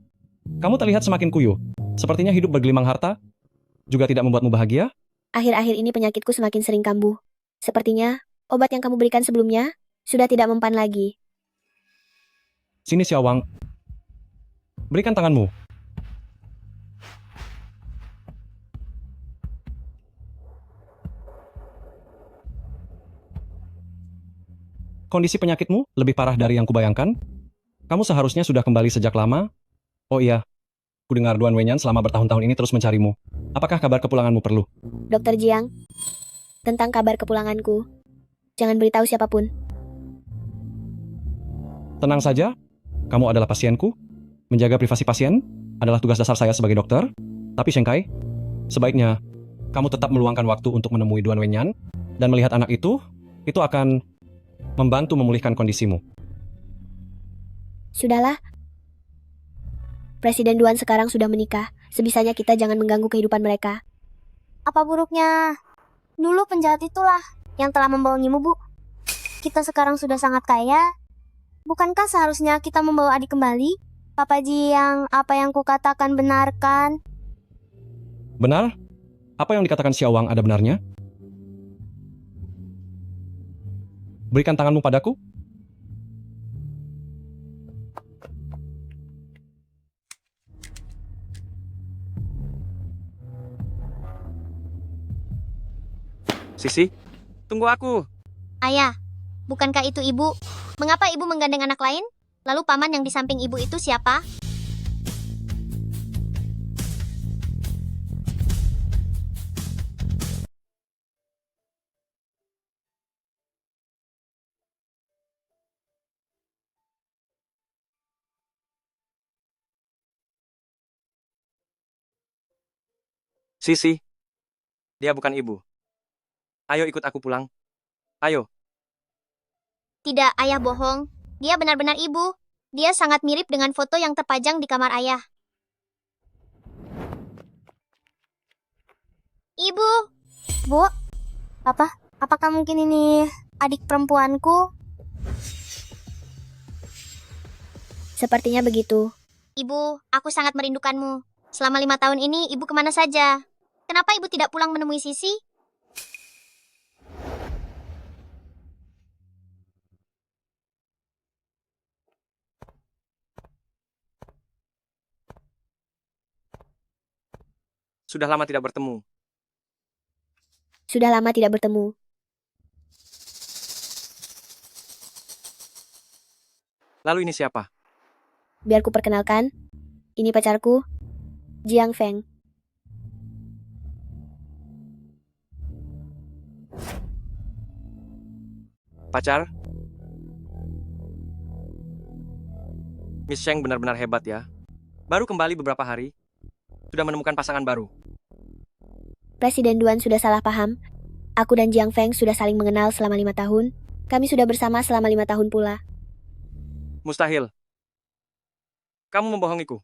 kamu terlihat semakin kuyuh. Sepertinya hidup bergelimang harta juga tidak membuatmu bahagia. Akhir-akhir ini penyakitku semakin sering kambuh. Sepertinya, obat yang kamu berikan sebelumnya sudah tidak mempan lagi. Sini Xiaowang, berikan tanganmu. Kondisi penyakitmu lebih parah dari yang kubayangkan. Kamu seharusnya sudah kembali sejak lama. Oh iya, kudengar Duan Wenyan selama bertahun-tahun ini terus mencarimu. Apakah kabar kepulanganmu perlu? Dokter Jiang, tentang kabar kepulanganku, jangan beritahu siapapun. Tenang saja, kamu adalah pasienku. Menjaga privasi pasien adalah tugas dasar saya sebagai dokter. Tapi Shengkai, sebaiknya kamu tetap meluangkan waktu untuk menemui Duan Wenyan dan melihat anak itu akan membantu memulihkan kondisimu. Sudahlah. Presiden Duan sekarang sudah menikah. Sebisanya kita jangan mengganggu kehidupan mereka. apa buruknya? Dulu penjahat itulah yang telah membohongimu, Bu. Kita sekarang sudah sangat kaya. Bukankah seharusnya kita membawa adik kembali? Papa Jiang, apa yang kukatakan benarkan? Benar? Apa yang dikatakan Xiaowang ada benarnya? Berikan tanganmu padaku. Sisi, tunggu aku. Ayah, bukankah itu ibu? Mengapa ibu menggandeng anak lain? Lalu paman yang di samping ibu itu siapa? Sisi, dia bukan ibu. Ayo ikut aku pulang. Ayo. Tidak, ayah bohong. Dia benar-benar ibu. Dia sangat mirip dengan foto yang terpajang di kamar ayah. Ibu. Bu, apakah mungkin ini adik perempuanku? Sepertinya begitu. Ibu, aku sangat merindukanmu. Selama 5 tahun ini, ibu kemana saja? Kenapa ibu tidak pulang menemui Sisi? Sudah lama tidak bertemu. Sudah lama tidak bertemu. Lalu ini siapa? Biar ku perkenalkan. Ini pacarku, Jiang Feng. Pacar? Miss Sheng benar-benar hebat ya. Baru kembali beberapa hari, sudah menemukan pasangan baru. Presiden Duan sudah salah paham. Aku dan Jiang Feng sudah saling mengenal selama 5 tahun. Kami sudah bersama selama 5 tahun pula. Mustahil. Kamu membohongiku.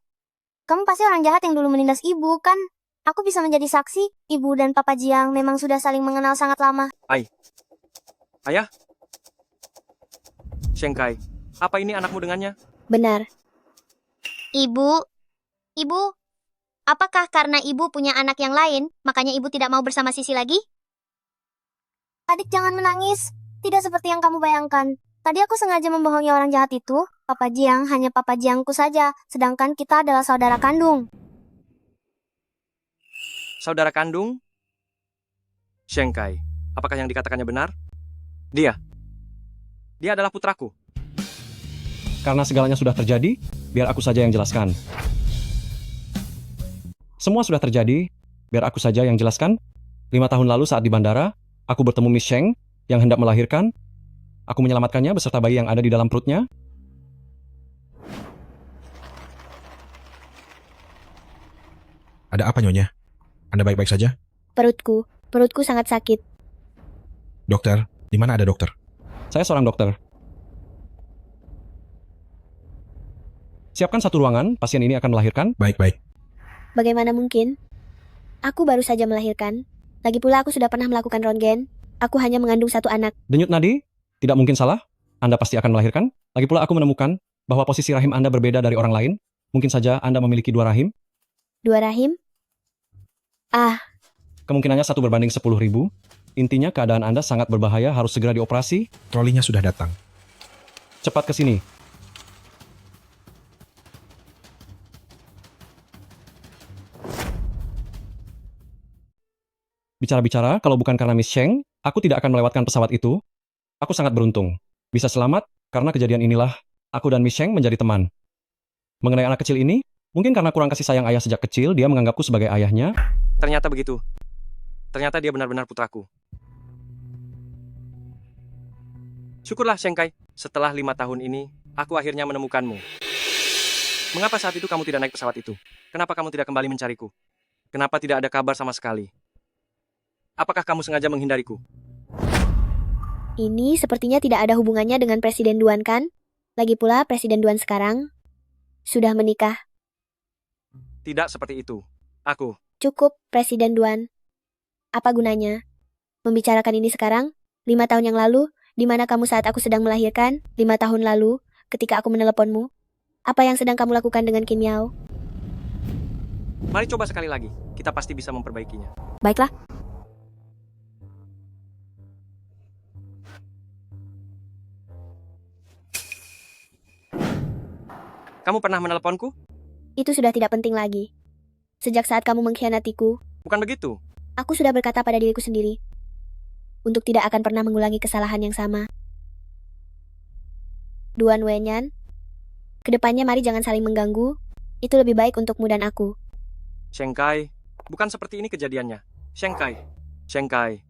Kamu pasti orang jahat yang dulu menindas ibu, kan? Aku bisa menjadi saksi. Ibu dan Papa Jiang memang sudah saling mengenal sangat lama. Ayah? Shengkai, apa ini anakmu dengannya? Benar. Ibu, apakah karena ibu punya anak yang lain, makanya ibu tidak mau bersama Sisi lagi? Adik, jangan menangis. Tidak seperti yang kamu bayangkan. Tadi aku sengaja membohongi orang jahat itu. Papa Jiang hanya Papa Jiangku saja, sedangkan kita adalah saudara kandung. Saudara kandung? Shengkai, apakah yang dikatakannya benar? Dia adalah putraku. Karena segalanya sudah terjadi, biar aku saja yang jelaskan. Semua sudah terjadi, biar aku saja yang jelaskan. 5 tahun lalu saat di bandara, aku bertemu Miss Sheng yang hendak melahirkan. Aku menyelamatkannya beserta bayi yang ada di dalam perutnya. Ada apa, Nyonya? Anda baik-baik saja? Perutku sangat sakit. Dokter, di mana ada dokter? Saya seorang dokter. Siapkan satu ruangan, pasien ini akan melahirkan. Baik-baik. Bagaimana mungkin? Aku baru saja melahirkan. Lagi pula aku sudah pernah melakukan röntgen. Aku hanya mengandung 1 anak. Denyut nadi? Tidak mungkin salah. Anda pasti akan melahirkan. Lagi pula aku menemukan bahwa posisi rahim Anda berbeda dari orang lain. Mungkin saja Anda memiliki 2 rahim. 2 rahim? Kemungkinannya 1 berbanding 10.000. Intinya keadaan Anda sangat berbahaya, harus segera dioperasi. Trolinya sudah datang. Cepat ke sini. Bicara-bicara, kalau bukan karena Miss Sheng, aku tidak akan melewatkan pesawat itu. Aku sangat beruntung. Bisa selamat, karena kejadian inilah, aku dan Miss Sheng menjadi teman. Mengenai anak kecil ini, mungkin karena kurang kasih sayang ayah sejak kecil, dia menganggapku sebagai ayahnya. Ternyata begitu. Ternyata dia benar-benar putraku. Syukurlah, Shengkai. Setelah 5 tahun ini, aku akhirnya menemukanmu. Mengapa saat itu kamu tidak naik pesawat itu? Kenapa kamu tidak kembali mencariku? Kenapa tidak ada kabar sama sekali? Apakah kamu sengaja menghindariku? Ini sepertinya tidak ada hubungannya dengan Presiden Duan, kan? Lagi pula Presiden Duan sekarang sudah menikah. Tidak seperti itu. Aku. Cukup, Presiden Duan. Apa gunanya membicarakan ini sekarang? 5 tahun yang lalu, di mana kamu saat aku sedang melahirkan? 5 tahun lalu, ketika aku meneleponmu. Apa yang sedang kamu lakukan dengan Kim Yao? Mari coba sekali lagi. Kita pasti bisa memperbaikinya. Baiklah. Kamu pernah meneleponku? Itu sudah tidak penting lagi. Sejak saat kamu mengkhianatiku, Bukan begitu. aku sudah berkata pada diriku sendiri untuk tidak akan pernah mengulangi kesalahan yang sama. Duan Wenyan, kedepannya mari jangan saling mengganggu. Itu lebih baik untukmu dan aku. Shengkai, bukan seperti ini kejadiannya. Shengkai. Shengkai.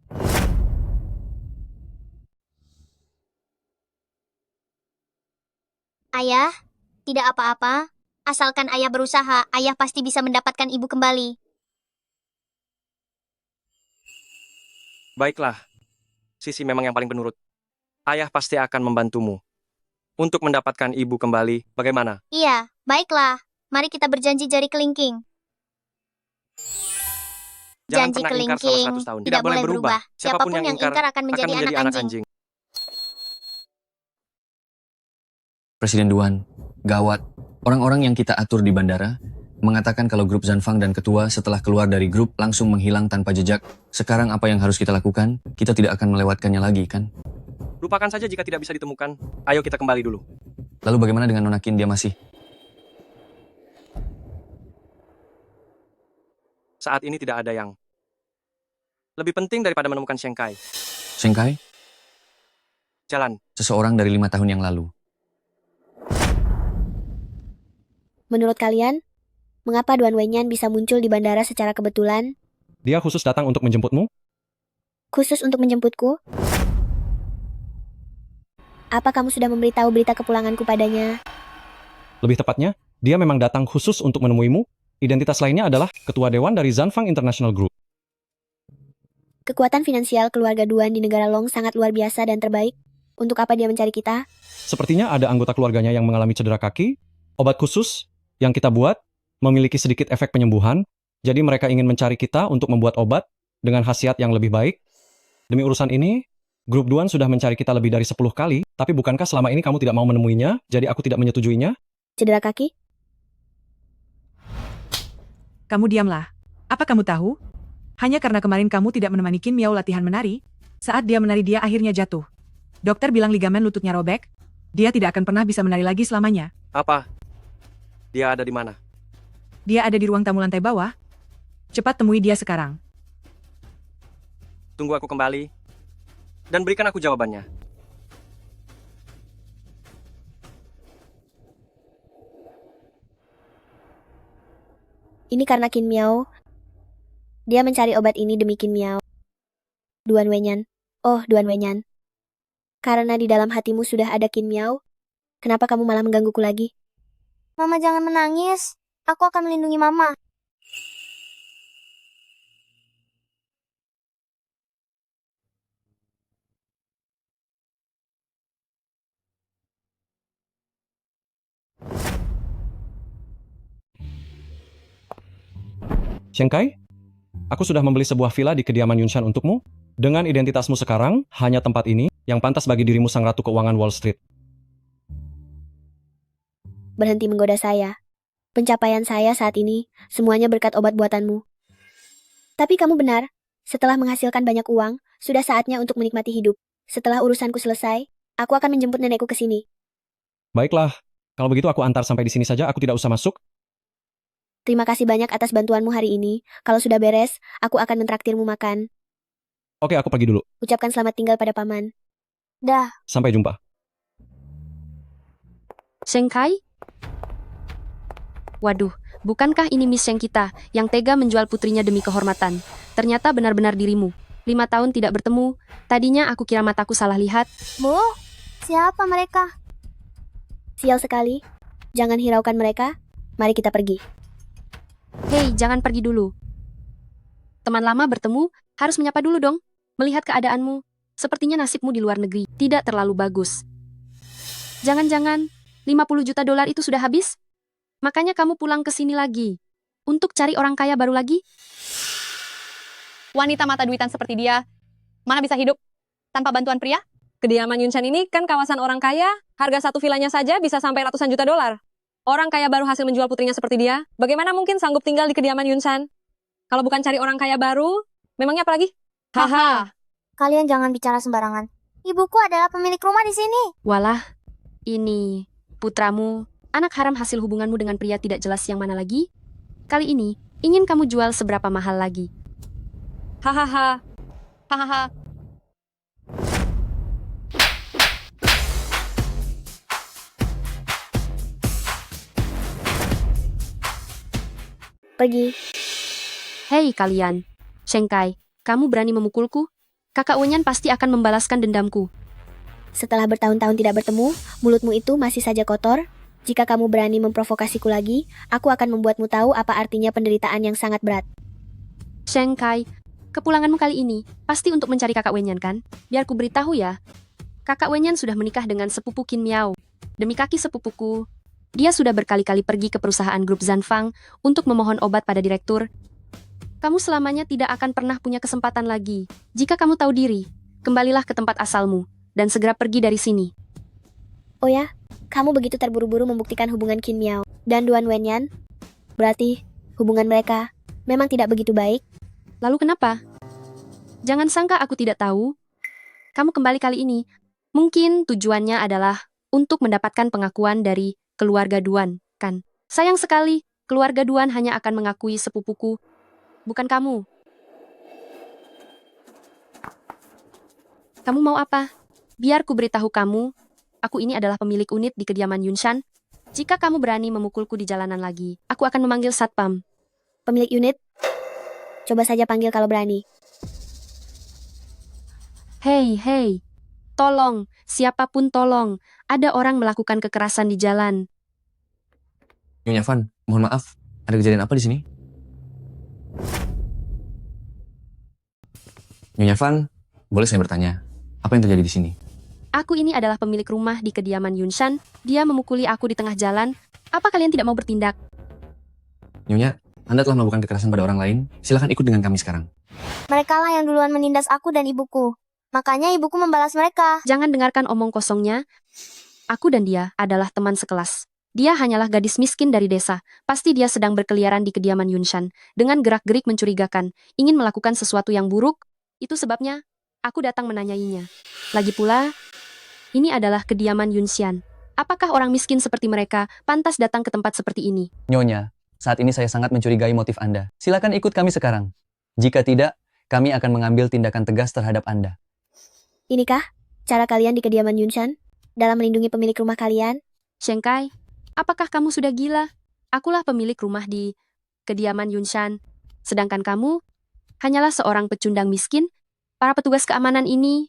Ayah, tidak apa-apa. Asalkan ayah berusaha, ayah pasti bisa mendapatkan ibu kembali. Baiklah, Sisi memang yang paling penurut. Ayah pasti akan membantumu. Untuk mendapatkan ibu kembali, bagaimana? Iya, baiklah. Mari kita berjanji jari kelingking. Jangan Janji pernah ingkar selama kelingking 100 tahun. tidak boleh berubah. Siapapun yang ingkar akan menjadi anak anjing. Presiden Duan, gawat. Orang-orang yang kita atur di bandara mengatakan kalau grup Zanfang dan ketua setelah keluar dari grup langsung menghilang tanpa jejak. Sekarang apa yang harus kita lakukan? Kita tidak akan melewatkannya lagi, kan? Lupakan saja jika tidak bisa ditemukan. Ayo kita kembali dulu. Lalu bagaimana dengan Nona Qin? Dia masih... Saat ini tidak ada yang lebih penting daripada menemukan Sheng Kai. Sheng Kai? Jalan. Seseorang dari 5 tahun yang lalu. Menurut kalian, mengapa Duan Wenyan bisa muncul di bandara secara kebetulan? Dia khusus datang untuk menjemputmu? Khusus untuk menjemputku? Apa kamu sudah memberitahu berita kepulanganku padanya? Lebih tepatnya, dia memang datang khusus untuk menemuimu. Identitas lainnya adalah ketua dewan dari Zanfang International Group. Kekuatan finansial keluarga Duan di negara Long sangat luar biasa dan terbaik. Untuk apa dia mencari kita? Sepertinya ada anggota keluarganya yang mengalami cedera kaki. Obat khusus yang kita buat memiliki sedikit efek penyembuhan. Jadi mereka ingin mencari kita untuk membuat obat dengan khasiat yang lebih baik. Demi urusan ini, grup Duan sudah mencari kita lebih dari 10 kali. Tapi bukankah selama ini kamu tidak mau menemuinya, jadi aku tidak menyetujuinya? Cedera kaki? Kamu diamlah. Apa kamu tahu? Hanya karena kemarin kamu tidak menemani Qin Miao latihan menari, saat dia menari dia akhirnya jatuh. Dokter bilang ligamen lututnya robek. Dia tidak akan pernah bisa menari lagi selamanya. Apa? Dia ada di mana? Dia ada di ruang tamu lantai bawah. Cepat temui dia sekarang. Tunggu aku kembali. Dan berikan aku jawabannya. Ini karena Qin Miao. Dia mencari obat ini demi Qin Miao. Duan Wenyan. Oh, Duan Wenyan. Karena di dalam hatimu sudah ada Qin Miao, kenapa kamu malah menggangguku lagi? Mama jangan menangis. Aku akan melindungi Mama. Sheng Kai, aku sudah membeli sebuah villa di kediaman Yunshan untukmu. Dengan identitasmu sekarang, hanya tempat ini yang pantas bagi dirimu sang ratu keuangan Wall Street. Berhenti menggoda saya. Pencapaian saya saat ini, semuanya berkat obat buatanmu. Tapi kamu benar, setelah menghasilkan banyak uang, sudah saatnya untuk menikmati hidup. Setelah urusanku selesai, aku akan menjemput nenekku ke sini. Baiklah, kalau begitu aku antar sampai di sini saja, aku tidak usah masuk. Terima kasih banyak atas bantuanmu hari ini. Kalau sudah beres, aku akan mentraktirmu makan. Oke, aku pergi dulu. Ucapkan selamat tinggal pada paman. Dah. Sampai jumpa. Sheng Kai? Waduh, bukankah ini Miss Sheng kita yang tega menjual putrinya demi kehormatan? Ternyata benar-benar dirimu. 5 tahun tidak bertemu, tadinya aku kira mataku salah lihat. Bu, siapa mereka? Sial sekali. Jangan hiraukan mereka. Mari kita pergi. Hei, jangan pergi dulu. Teman lama bertemu, harus menyapa dulu dong. Melihat keadaanmu, sepertinya nasibmu di luar negeri tidak terlalu bagus. Jangan-jangan 50 juta dolar itu sudah habis? Makanya kamu pulang ke sini lagi. Untuk cari orang kaya baru lagi? Wanita mata duitan seperti dia, mana bisa hidup tanpa bantuan pria? Kediaman Yunshan ini kan kawasan orang kaya, harga satu vilanya saja bisa sampai ratusan juta dolar. Orang kaya baru hasil menjual putrinya seperti dia, bagaimana mungkin sanggup tinggal di kediaman Yunshan? Kalau bukan cari orang kaya baru, memangnya apa lagi? Haha. Kalian jangan bicara sembarangan. Ibuku adalah pemilik rumah di sini. Walah, ini putramu, anak haram hasil hubunganmu dengan pria tidak jelas yang mana lagi? Kali ini, ingin kamu jual seberapa mahal lagi? Hahaha. Hahaha. Pergi. Hei kalian, Sheng Kai, kamu berani memukulku? Kakak Wenyan pasti akan membalaskan dendamku. Setelah bertahun-tahun tidak bertemu, mulutmu itu masih saja kotor. Jika kamu berani memprovokasiku lagi, aku akan membuatmu tahu apa artinya penderitaan yang sangat berat. Sheng Kai, Kepulanganmu kali ini pasti untuk mencari kakak Wenyan kan? Biar ku beritahu ya. Kakak Wenyan sudah menikah dengan sepupu Qin Miao. Demi kaki sepupuku, dia sudah berkali-kali pergi ke perusahaan grup Zanfang untuk memohon obat pada direktur. Kamu selamanya tidak akan pernah punya kesempatan lagi. Jika kamu tahu diri, kembalilah ke tempat asalmu dan segera pergi dari sini. Oh ya, kamu begitu terburu-buru membuktikan hubungan Qin Miao dan Duan Wenyan? Berarti hubungan mereka memang tidak begitu baik? Lalu kenapa? Jangan sangka aku tidak tahu. Kamu kembali kali ini, mungkin tujuannya adalah untuk mendapatkan pengakuan dari keluarga Duan, kan? Sayang sekali, keluarga Duan hanya akan mengakui sepupuku, bukan kamu. Kamu mau apa? Biar ku beritahu kamu, aku ini adalah pemilik unit di kediaman Yunshan. Jika kamu berani memukulku di jalanan lagi, aku akan memanggil satpam. Pemilik unit? Coba saja panggil kalau berani. Hei, tolong, siapapun tolong, ada orang melakukan kekerasan di jalan. Nyonya Van, mohon maaf, ada kejadian apa di sini? Nyonya Van, boleh saya bertanya, apa yang terjadi di sini? Aku ini adalah pemilik rumah di kediaman Yunshan, dia memukuli aku di tengah jalan, apa kalian tidak mau bertindak? Nyonya, Anda telah melakukan kekerasan pada orang lain, silakan ikut dengan kami sekarang. Merekalah yang duluan menindas aku dan ibuku. Makanya ibuku membalas mereka. Jangan dengarkan omong kosongnya. Aku dan dia adalah teman sekelas. Dia hanyalah gadis miskin dari desa. Pasti dia sedang berkeliaran di kediaman Yunshan. Dengan gerak-gerik mencurigakan. Ingin melakukan sesuatu yang buruk. Itu sebabnya aku datang menanyainya. Lagi pula, ini adalah kediaman Yunshan. Apakah orang miskin seperti mereka pantas datang ke tempat seperti ini? Nyonya, saat ini saya sangat mencurigai motif Anda. Silakan ikut kami sekarang. Jika tidak, kami akan mengambil tindakan tegas terhadap Anda. Inikah cara kalian di kediaman Yunshan dalam melindungi pemilik rumah kalian? Shenkai, apakah kamu sudah gila? Akulah pemilik rumah di kediaman Yunshan. Sedangkan kamu hanyalah seorang pecundang miskin. Para petugas keamanan ini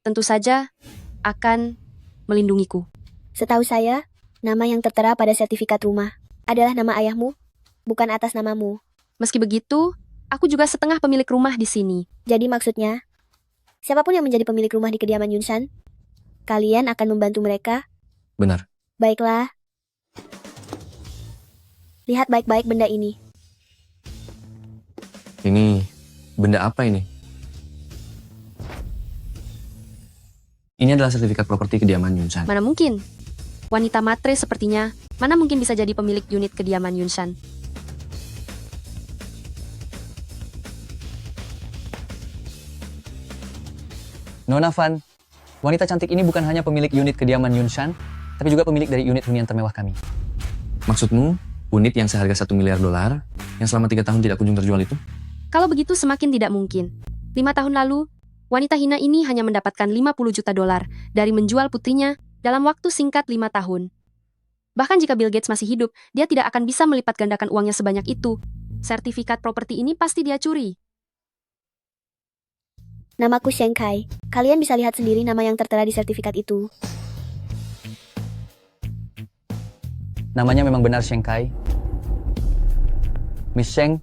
tentu saja akan melindungiku. Setahu saya, nama yang tertera pada sertifikat rumah adalah nama ayahmu, bukan atas namamu. Meski begitu, aku juga setengah pemilik rumah di sini. Jadi maksudnya, siapapun yang menjadi pemilik rumah di kediaman Yunshan, kalian akan membantu mereka? Benar. Baiklah. Lihat baik-baik benda ini. Ini, benda apa ini? Ini adalah sertifikat properti kediaman Yunshan. Mana mungkin? Wanita matre sepertinya, mana mungkin bisa jadi pemilik unit kediaman Yunshan? Nona Van, wanita cantik ini bukan hanya pemilik unit kediaman Yunshan, tapi juga pemilik dari unit hunian termewah kami. Maksudmu, unit yang seharga $1 miliar, yang selama 3 tahun tidak kunjung terjual itu? Kalau begitu semakin tidak mungkin. 5 tahun lalu, wanita hina ini hanya mendapatkan $50 juta dari menjual putrinya dalam waktu singkat 5 tahun. Bahkan jika Bill Gates masih hidup, dia tidak akan bisa melipat gandakan uangnya sebanyak itu. Sertifikat properti ini pasti dia curi. Namaku Shenkai. Kalian bisa lihat sendiri nama yang tertera di sertifikat itu. Namanya memang benar Shenkai. Miss Sheng.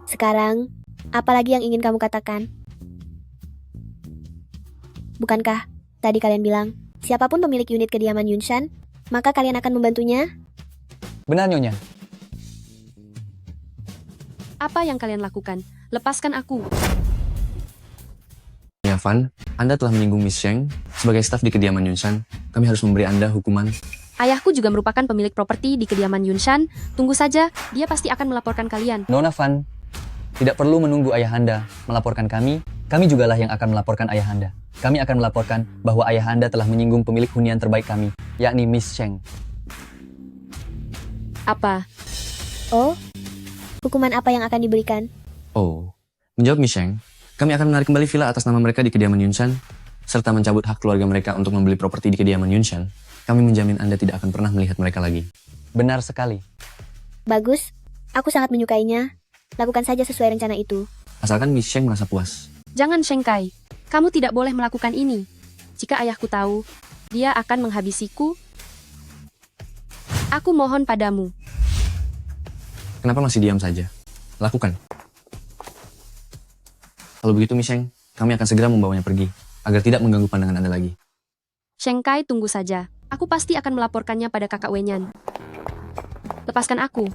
Sekarang, apa lagi yang ingin kamu katakan? Bukankah tadi kalian bilang, siapapun pemilik unit kediaman Yunshan, maka kalian akan membantunya? Benar, Nyonya. Apa yang kalian lakukan? Lepaskan aku. Ya, Van, Anda telah menyinggung Miss Sheng. Sebagai staf di kediaman Yunshan, kami harus memberi Anda hukuman. Ayahku juga merupakan pemilik properti di kediaman Yunshan. Tunggu saja, dia pasti akan melaporkan kalian. Nona Van, tidak perlu menunggu ayahanda melaporkan kami jugalah yang akan melaporkan ayahanda. Kami akan melaporkan bahwa ayahanda telah menyinggung pemilik hunian terbaik kami, yakni Miss Sheng. Apa? Oh, hukuman apa yang akan diberikan? Oh, menjawab Miss Sheng, kami akan menarik kembali villa atas nama mereka di kediaman Yunshan, serta mencabut hak keluarga mereka untuk membeli properti di kediaman Yunshan. Kami menjamin Anda tidak akan pernah melihat mereka lagi. Benar sekali. Bagus, aku sangat menyukainya. Lakukan saja sesuai rencana itu. Asalkan Miss Sheng merasa puas. Jangan Shenkai, kamu tidak boleh melakukan ini. Jika ayahku tahu, dia akan menghabisiku. Aku mohon padamu. Kenapa masih diam saja? Lakukan. Kalau begitu, Misheng, kami akan segera membawanya pergi, agar tidak mengganggu pandangan Anda lagi. Sheng Kai, tunggu saja. Aku pasti akan melaporkannya pada kakak Wenyan. Lepaskan aku.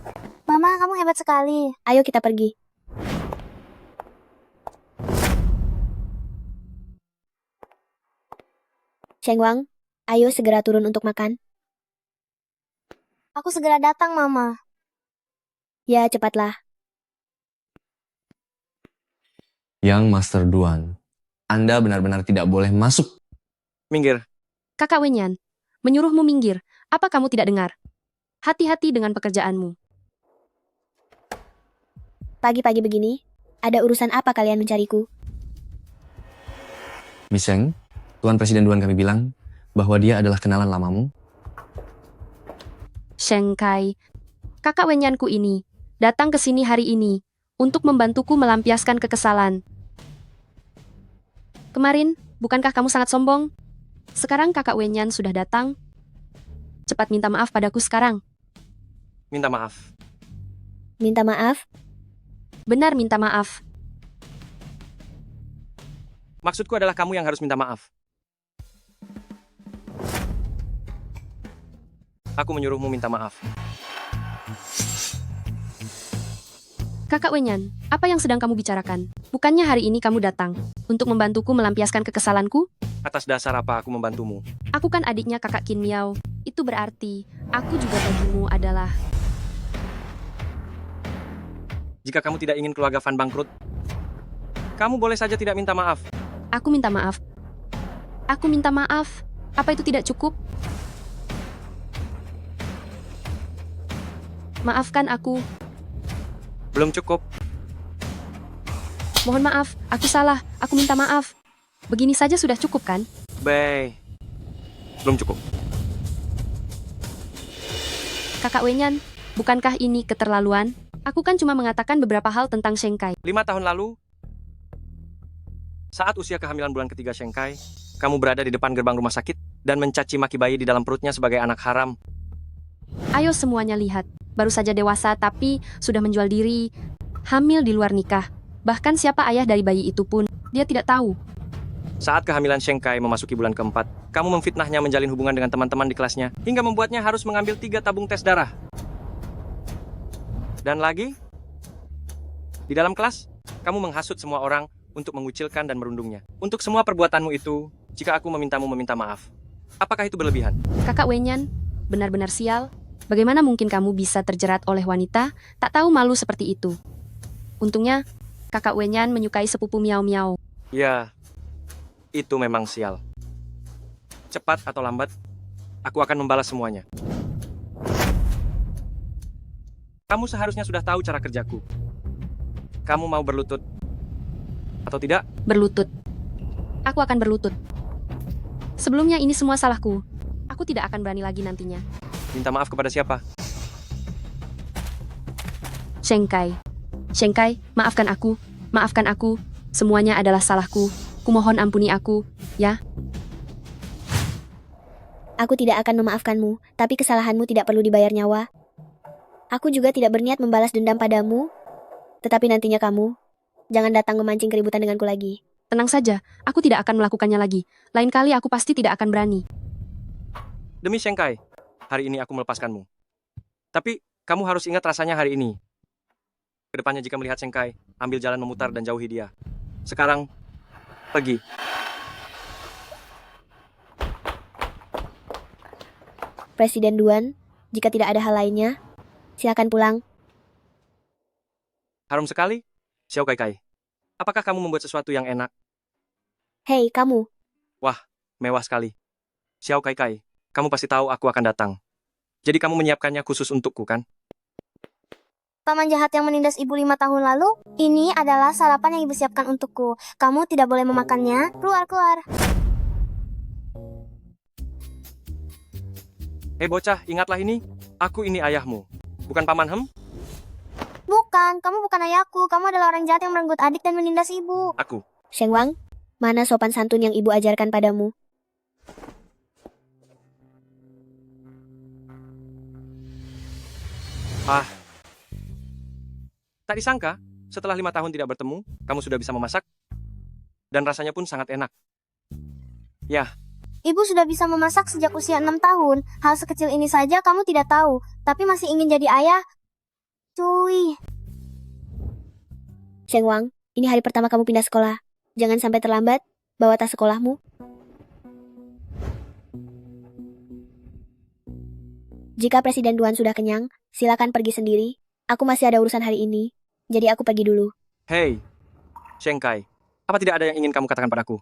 Mama, kamu hebat sekali. Ayo kita pergi. Sheng Wang, ayo segera turun untuk makan. Aku segera datang, Mama. Ya, cepatlah. Yang Master Duan, Anda benar-benar tidak boleh masuk. Minggir. Kakak Wenyan, menyuruhmu minggir. Apa kamu tidak dengar? Hati-hati dengan pekerjaanmu. Pagi-pagi begini, ada urusan apa kalian mencariku? Misheng, Tuan Presiden Duan kami bilang bahwa dia adalah kenalan lamamu. Sheng Kai, kakak Wenyanku ini datang ke sini hari ini untuk membantuku melampiaskan kekesalan. Kemarin, bukankah kamu sangat sombong? Sekarang kakak Wenyan sudah datang. Cepat minta maaf padaku sekarang. Minta maaf. Minta maaf? Benar, minta maaf. Maksudku adalah kamu yang harus minta maaf. Aku menyuruhmu minta maaf. Kakak Wenyan, apa yang sedang kamu bicarakan? Bukannya hari ini kamu datang untuk membantuku melampiaskan kekesalanku? Atas dasar apa aku membantumu? Aku kan adiknya kakak Qin Miao. Itu berarti, aku juga bagimu adalah... Jika kamu tidak ingin keluarga Fan bangkrut, kamu boleh saja tidak minta maaf. Aku minta maaf. Aku minta maaf. Apa itu tidak cukup? Maafkan aku. Belum cukup. Mohon maaf, aku salah. Aku minta maaf. Begini saja sudah cukup kan? Bei. Belum cukup. Kakak Wenyan, bukankah ini keterlaluan? Aku kan cuma mengatakan beberapa hal tentang Sheng Kai. 5 tahun lalu, saat usia kehamilan bulan ketiga Sheng Kai, kamu berada di depan gerbang rumah sakit dan mencaci maki bayi di dalam perutnya sebagai anak haram. Ayo semuanya lihat. Baru saja dewasa tapi sudah menjual diri, hamil di luar nikah. Bahkan siapa ayah dari bayi itu pun, dia tidak tahu. Saat kehamilan Sheng Kai memasuki bulan keempat, kamu memfitnahnya menjalin hubungan dengan teman-teman di kelasnya, hingga membuatnya harus mengambil 3 tabung tes darah. Dan lagi, di dalam kelas, kamu menghasut semua orang untuk mengucilkan dan merundungnya. Untuk semua perbuatanmu itu, jika aku memintamu meminta maaf, apakah itu berlebihan? Kakak Wenyan, benar-benar sial. Bagaimana mungkin kamu bisa terjerat oleh wanita tak tahu malu seperti itu? Untungnya, kakak Wenyan menyukai sepupu Miao-Miao. Ya, itu memang sial. Cepat atau lambat, aku akan membalas semuanya. Kamu seharusnya sudah tahu cara kerjaku. Kamu mau berlutut atau tidak? Berlutut. Aku akan berlutut. Sebelumnya ini semua salahku. Aku tidak akan berani lagi nantinya. Minta maaf kepada siapa? Sheng Kai. Sheng Kai, maafkan aku. Maafkan aku. Semuanya adalah salahku. Kumohon ampuni aku, ya. Aku tidak akan memaafkanmu, tapi kesalahanmu tidak perlu dibayar nyawa. Aku juga tidak berniat membalas dendam padamu, tetapi nantinya kamu, jangan datang memancing keributan denganku lagi. Tenang saja, aku tidak akan melakukannya lagi. Lain kali aku pasti tidak akan berani. Demi Sheng Kai, hari ini aku melepaskanmu. Tapi, kamu harus ingat rasanya hari ini. Kedepannya jika melihat Sheng Kai, ambil jalan memutar dan jauhi dia. Sekarang, pergi. Presiden Duan, jika tidak ada hal lainnya, silakan pulang. Harum sekali, Xiao Kai Kai. Apakah kamu membuat sesuatu yang enak? Hei, kamu. Wah, mewah sekali. Xiao Kai Kai, kamu pasti tahu aku akan datang. Jadi kamu menyiapkannya khusus untukku, kan? Paman jahat yang menindas ibu 5 tahun lalu, ini adalah sarapan yang ibu siapkan untukku. Kamu tidak boleh memakannya. Keluar. Hei bocah, ingatlah ini. Aku ini ayahmu. Bukan Paman Hem? Bukan, kamu bukan ayahku. Kamu adalah orang jahat yang merenggut adik dan menindas ibu. Aku. Sheng Wang, mana sopan santun yang ibu ajarkan padamu? Tak disangka, setelah 5 tahun tidak bertemu, kamu sudah bisa memasak. Dan rasanya pun sangat enak. Yah, Ibu sudah bisa memasak sejak usia 6 tahun. Hal sekecil ini saja kamu tidak tahu, tapi masih ingin jadi ayah. Cuy. Sheng Wang, ini hari pertama kamu pindah sekolah. Jangan sampai terlambat, bawa tas sekolahmu. Jika Presiden Duan sudah kenyang, silakan pergi sendiri. Aku masih ada urusan hari ini, jadi aku pergi dulu. hei, Sheng Kai, apa tidak ada yang ingin kamu katakan padaku?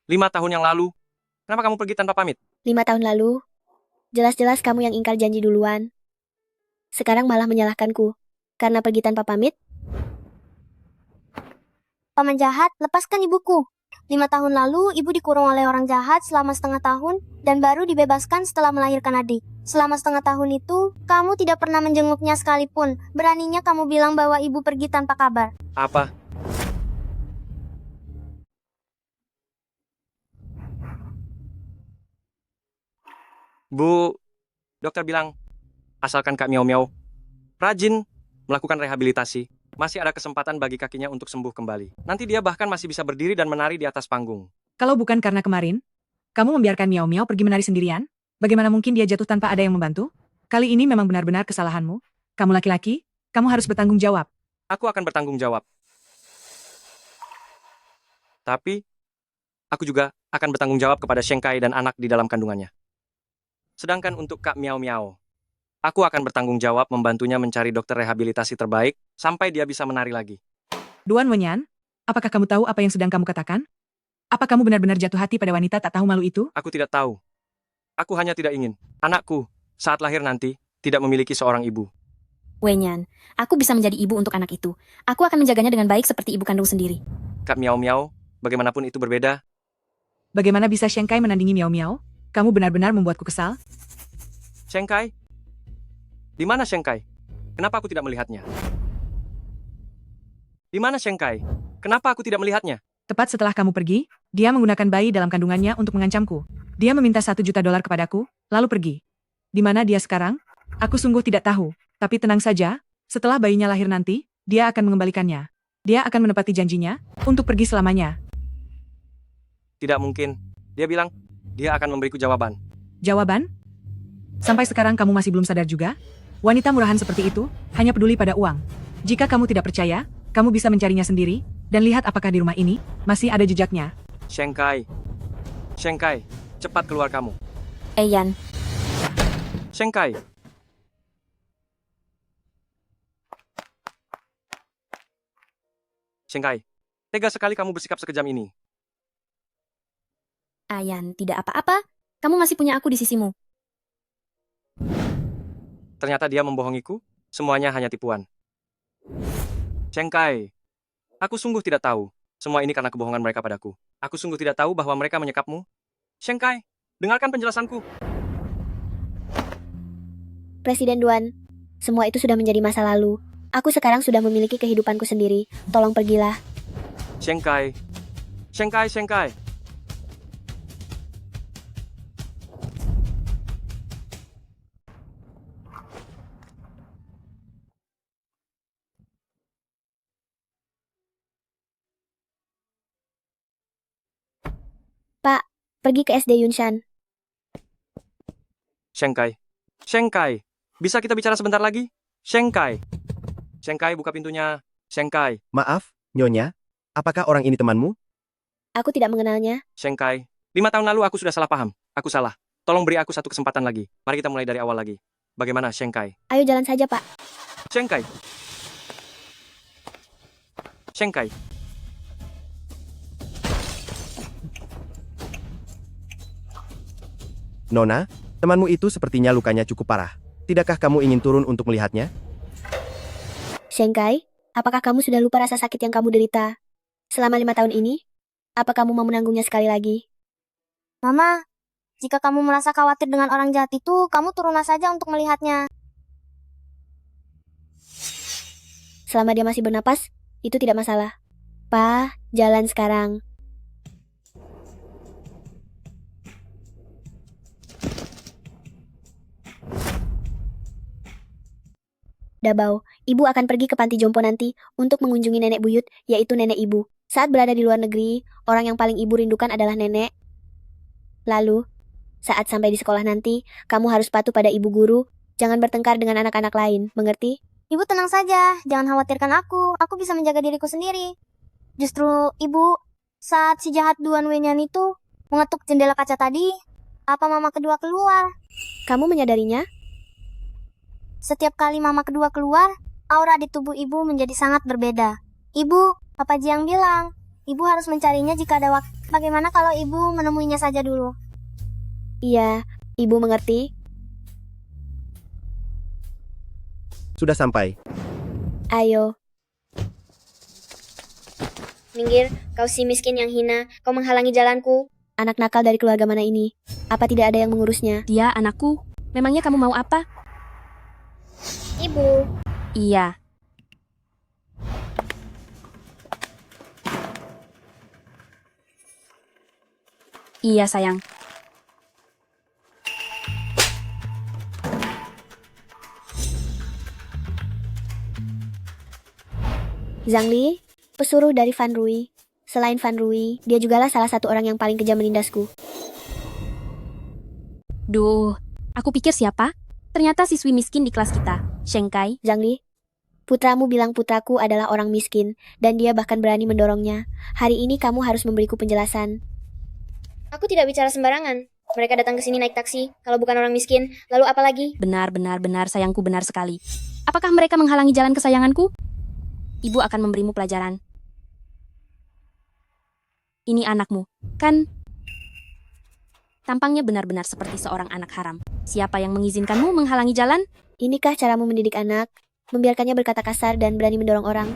5 tahun yang lalu, kenapa kamu pergi tanpa pamit? 5 tahun lalu, jelas-jelas kamu yang ingkar janji duluan. Sekarang malah menyalahkanku, karena pergi tanpa pamit. Paman jahat, lepaskan ibuku. 5 tahun lalu, ibu dikurung oleh orang jahat selama setengah tahun dan baru dibebaskan setelah melahirkan adik. Selama setengah tahun itu, kamu tidak pernah menjenguknya sekalipun. Beraninya kamu bilang bahwa ibu pergi tanpa kabar. Apa? Bu, dokter bilang, asalkan Kak Miao Miao rajin melakukan rehabilitasi, masih ada kesempatan bagi kakinya untuk sembuh kembali. Nanti dia bahkan masih bisa berdiri dan menari di atas panggung. Kalau bukan karena kemarin, kamu membiarkan Miao Miao pergi menari sendirian, bagaimana mungkin dia jatuh tanpa ada yang membantu? Kali ini memang benar-benar kesalahanmu. Kamu laki-laki, kamu harus bertanggung jawab. Aku akan bertanggung jawab. Tapi, aku juga akan bertanggung jawab kepada Sheng Kai dan anak di dalam kandungannya. Sedangkan untuk Kak Miao Miao, aku akan bertanggung jawab membantunya mencari dokter rehabilitasi terbaik sampai dia bisa menari lagi. Duan Wenyan, apakah kamu tahu apa yang sedang kamu katakan? Apa kamu benar-benar jatuh hati pada wanita tak tahu malu itu? Aku tidak tahu. Aku hanya tidak ingin anakku saat lahir nanti tidak memiliki seorang ibu. Wenyan, aku bisa menjadi ibu untuk anak itu. Aku akan menjaganya dengan baik seperti ibu kandung sendiri. Kak Miao Miao, bagaimanapun itu berbeda. Bagaimana bisa Sheng Kai menandingi Miao Miao? Kamu benar-benar membuatku kesal. Sheng Kai? Di mana Sheng Kai? Kenapa aku tidak melihatnya? Di mana Sheng Kai? Kenapa aku tidak melihatnya? Tepat setelah kamu pergi, dia menggunakan bayi dalam kandungannya untuk mengancamku. Dia meminta $1 juta kepadaku, lalu pergi. Di mana dia sekarang? Aku sungguh tidak tahu. Tapi tenang saja, setelah bayinya lahir nanti, dia akan mengembalikannya. Dia akan menepati janjinya untuk pergi selamanya. Tidak mungkin. Dia bilang, dia akan memberiku jawaban. Jawaban? Sampai sekarang kamu masih belum sadar juga? Wanita murahan seperti itu hanya peduli pada uang. Jika kamu tidak percaya, kamu bisa mencarinya sendiri dan lihat apakah di rumah ini masih ada jejaknya. Sheng Kai. Sheng Kai, cepat keluar kamu. Yan. Sheng Kai. Sheng Kai, tega sekali kamu bersikap sekejam ini. Ayan, tidak apa-apa. Kamu masih punya aku di sisimu. Ternyata dia membohongiku. Semuanya hanya tipuan. Sheng Kai, aku sungguh tidak tahu. Semua ini karena kebohongan mereka padaku. Aku sungguh tidak tahu bahwa mereka menyekapmu. Sheng Kai, dengarkan penjelasanku. Presiden Duan, semua itu sudah menjadi masa lalu. Aku sekarang sudah memiliki kehidupanku sendiri. Tolong pergilah. Sheng Kai. Sheng Kai, Sheng Kai. Pak, pergi ke SD Yunshan. Sheng Kai. Sheng Kai, bisa kita bicara sebentar lagi? Sheng Kai. Sheng Kai, buka pintunya. Sheng Kai. Maaf, Nyonya. Apakah orang ini temanmu? Aku tidak mengenalnya. Sheng Kai, 5 tahun lalu aku sudah salah paham. Aku salah. Tolong beri aku satu kesempatan lagi. Mari kita mulai dari awal lagi. Bagaimana, Sheng Kai? Ayo jalan saja, Pak. Sheng Kai. Sheng Kai. Nona, temanmu itu sepertinya lukanya cukup parah. Tidakkah kamu ingin turun untuk melihatnya? Sheng Kai, apakah kamu sudah lupa rasa sakit yang kamu derita selama 5 tahun ini? Apa kamu mau menanggungnya sekali lagi? Mama, jika kamu merasa khawatir dengan orang jahat itu, kamu turunlah saja untuk melihatnya. Selama dia masih bernapas, itu tidak masalah. Pa, jalan sekarang. Dabao, Ibu akan pergi ke panti jompo nanti untuk mengunjungi nenek buyut, yaitu nenek ibu. Saat berada di luar negeri, orang yang paling ibu rindukan adalah nenek. Lalu, saat sampai di sekolah nanti, kamu harus patuh pada ibu guru, jangan bertengkar dengan anak-anak lain, mengerti? Ibu tenang saja, jangan khawatirkan aku bisa menjaga diriku sendiri. Justru ibu, saat si jahat Duan Wenyan itu mengetuk jendela kaca tadi, apa mama kedua keluar? Kamu menyadarinya? Setiap kali mama kedua keluar, aura di tubuh ibu menjadi sangat berbeda. Ibu, Papa Jiang bilang, ibu harus mencarinya jika ada waktu. Bagaimana kalau ibu menemuinya saja dulu? Iya, ibu mengerti. Sudah sampai. Ayo. Minggir, kau si miskin yang hina, kau menghalangi jalanku. Anak nakal dari keluarga mana ini? Apa tidak ada yang mengurusnya? Dia anakku. Memangnya kamu mau apa? Ibu. Iya. Iya, sayang. Zhang Li, pesuruh dari Fan Rui. Selain Fan Rui, dia jugalah salah satu orang yang paling kejam menindasku. Duh, aku pikir siapa? Ternyata siswi miskin di kelas kita, Sheng Kai. Zhang Li, putramu bilang putraku adalah orang miskin, dan dia bahkan berani mendorongnya. Hari ini kamu harus memberiku penjelasan. Aku tidak bicara sembarangan. Mereka datang ke sini naik taksi, kalau bukan orang miskin, lalu apa lagi? Benar, sayangku benar sekali. Apakah mereka menghalangi jalan kesayanganku? Ibu akan memberimu pelajaran. Ini anakmu, kan? Tampangnya benar-benar seperti seorang anak haram. Siapa yang mengizinkanmu menghalangi jalan? Inikah caramu mendidik anak? Membiarkannya berkata kasar dan berani mendorong orang?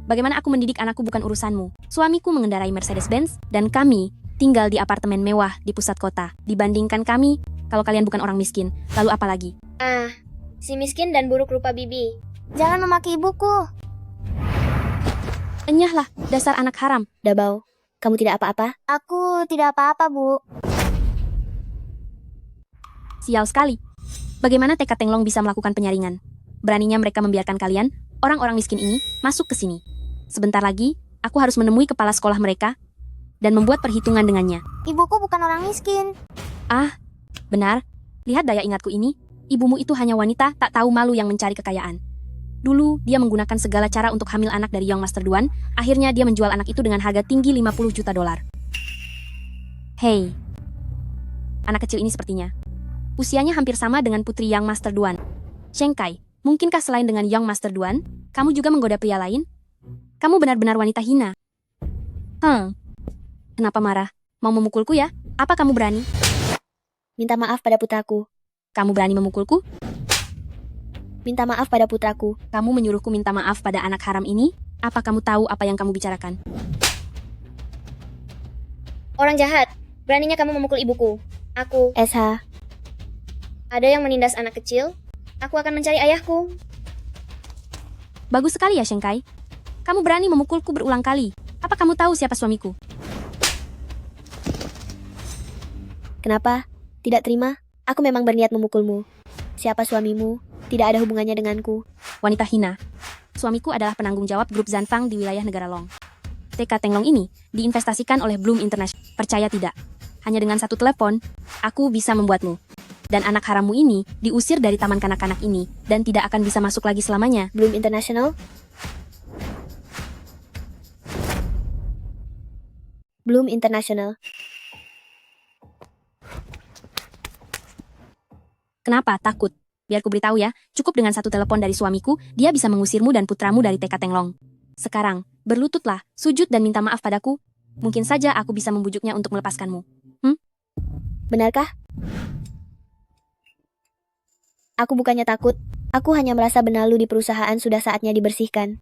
Bagaimana aku mendidik anakku bukan urusanmu. Suamiku mengendarai Mercedes-Benz, dan kami tinggal di apartemen mewah di pusat kota. Dibandingkan kami, kalau kalian bukan orang miskin, lalu apa lagi? Ah, si miskin dan buruk rupa bibi. Jangan memaki ibuku. Enyahlah, dasar anak haram. Dabao, kamu tidak apa-apa? Aku tidak apa-apa, Bu. Sial sekali. Bagaimana TK Tenglong bisa melakukan penyaringan? Beraninya mereka membiarkan kalian, orang-orang miskin ini, masuk ke sini. Sebentar lagi, aku harus menemui kepala sekolah mereka dan membuat perhitungan dengannya. Ibuku bukan orang miskin. Ah, benar. Lihat daya ingatku ini. Ibumu itu hanya wanita tak tahu malu yang mencari kekayaan. Dulu, dia menggunakan segala cara untuk hamil anak dari Young Master Duan. Akhirnya dia menjual anak itu dengan harga tinggi 50 juta dolar. Hei, anak kecil ini sepertinya. Usianya hampir sama dengan putri Young Master Duan. Sheng Kai, mungkinkah selain dengan Young Master Duan, kamu juga menggoda pria lain? Kamu benar-benar wanita hina. Kenapa marah? Mau memukulku ya? Apa kamu berani? Minta maaf pada putraku. Kamu berani memukulku? Minta maaf pada putraku. Kamu menyuruhku minta maaf pada anak haram ini? Apa kamu tahu apa yang kamu bicarakan? Orang jahat. Beraninya kamu memukul ibuku. Aku. SH. Ada yang menindas anak kecil? Aku akan mencari ayahku. Bagus sekali ya, Sheng Kai. Kamu berani memukulku berulang kali. Apa kamu tahu siapa suamiku? Kenapa? Tidak terima? Aku memang berniat memukulmu. Siapa suamimu? Tidak ada hubungannya denganku. Wanita hina. Suamiku adalah penanggung jawab grup Zanfang di wilayah negara Long. TK Tenglong ini diinvestasikan oleh Bloom International. Percaya tidak? Hanya dengan satu telepon, aku bisa membuatmu. Dan anak harammu ini diusir dari taman kanak-kanak ini dan tidak akan bisa masuk lagi selamanya. Bloom International? Bloom International. Kenapa? Takut? Biar ku beritahu ya, cukup dengan satu telepon dari suamiku, dia bisa mengusirmu dan putramu dari TK Tenglong. Sekarang, berlututlah, sujud dan minta maaf padaku. Mungkin saja aku bisa membujuknya untuk melepaskanmu. Benarkah? Aku bukannya takut, aku hanya merasa benalu di perusahaan sudah saatnya dibersihkan.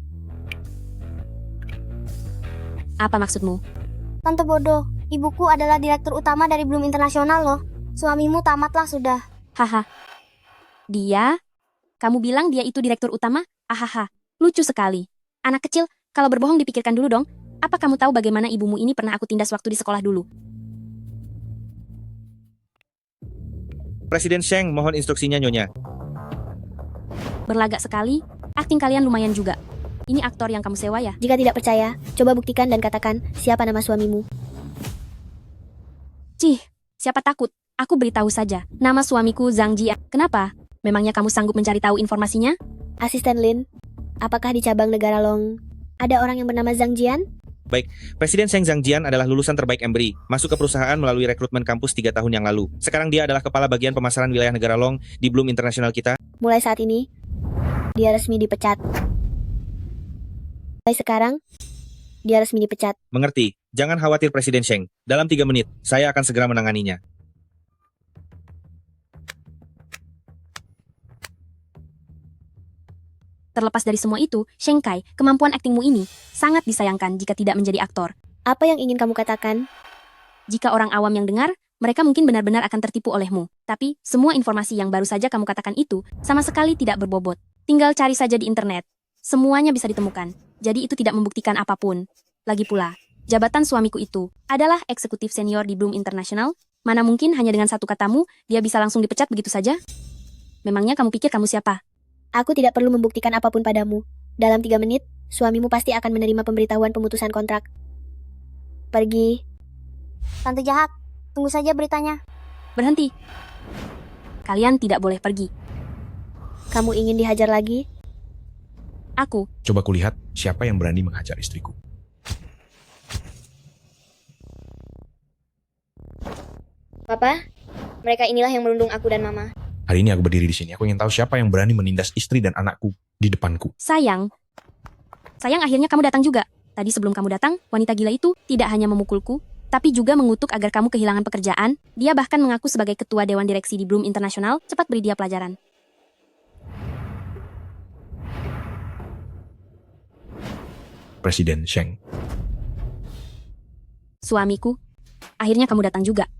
Apa maksudmu? Tante bodoh, ibuku adalah direktur utama dari Bloom International loh. Suamimu tamatlah sudah. Haha. Dia? Kamu bilang dia itu direktur utama? Ahaha, lucu sekali. Anak kecil, kalau berbohong dipikirkan dulu dong. Apa kamu tahu bagaimana ibumu ini pernah aku tindas waktu di sekolah dulu? Presiden Sheng, mohon instruksinya Nyonya. Berlagak sekali, akting kalian lumayan juga. Ini aktor yang kamu sewa ya? Jika tidak percaya, coba buktikan dan katakan siapa nama suamimu. Cih, siapa takut? Aku beritahu saja. Nama suamiku Zhang Jian. Kenapa? Memangnya kamu sanggup mencari tahu informasinya? Asisten Lin, apakah di cabang negara Long ada orang yang bernama Zhang Jian? Baik, Presiden Sheng Zhangjian adalah lulusan terbaik Embry, masuk ke perusahaan melalui rekrutmen kampus 3 tahun yang lalu. Sekarang dia adalah kepala bagian pemasaran wilayah negara Long di Bloom International kita. Mulai saat ini, dia resmi dipecat. Mulai sekarang, dia resmi dipecat. Mengerti, jangan khawatir Presiden Sheng. Dalam 3 menit, saya akan segera menanganinya. Terlepas dari semua itu, Sheng Kai, kemampuan aktingmu ini sangat disayangkan jika tidak menjadi aktor. Apa yang ingin kamu katakan? Jika orang awam yang dengar, mereka mungkin benar-benar akan tertipu olehmu. Tapi, semua informasi yang baru saja kamu katakan itu sama sekali tidak berbobot. Tinggal cari saja di internet. Semuanya bisa ditemukan. Jadi itu tidak membuktikan apapun. Lagi pula, jabatan suamiku itu adalah eksekutif senior di Bloom International. Mana mungkin hanya dengan satu katamu, dia bisa langsung dipecat begitu saja? Memangnya kamu pikir kamu siapa? Aku tidak perlu membuktikan apapun padamu. Dalam 3 menit, suamimu pasti akan menerima pemberitahuan pemutusan kontrak. Pergi. Tante jahat, tunggu saja beritanya. Berhenti. Kalian tidak boleh pergi. Kamu ingin dihajar lagi? Aku. Coba kulihat siapa yang berani menghajar istriku. Papa, mereka inilah yang merundung aku dan Mama. Hari ini aku berdiri di sini. Aku ingin tahu siapa yang berani menindas istri dan anakku di depanku. Sayang, akhirnya kamu datang juga. Tadi sebelum kamu datang, wanita gila itu tidak hanya memukulku, tapi juga mengutuk agar kamu kehilangan pekerjaan. Dia bahkan mengaku sebagai ketua dewan direksi di Bloom International. Cepat beri dia pelajaran. Presiden Sheng. Suamiku, akhirnya kamu datang juga.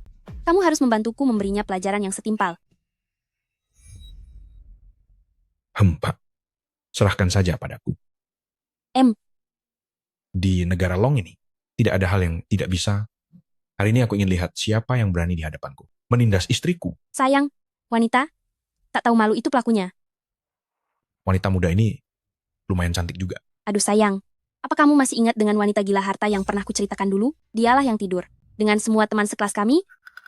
Kamu harus membantuku memberinya pelajaran yang setimpal. Pak. Serahkan saja padaku. Di negara Long ini, tidak ada hal yang tidak bisa. Hari ini aku ingin lihat siapa yang berani di hadapanku. Menindas istriku. Sayang, wanita, tak tahu malu itu pelakunya. Wanita muda ini lumayan cantik juga. Aduh sayang, apa kamu masih ingat dengan wanita gila harta yang pernah kuceritakan dulu? Dialah yang tidur dengan semua teman sekelas kami,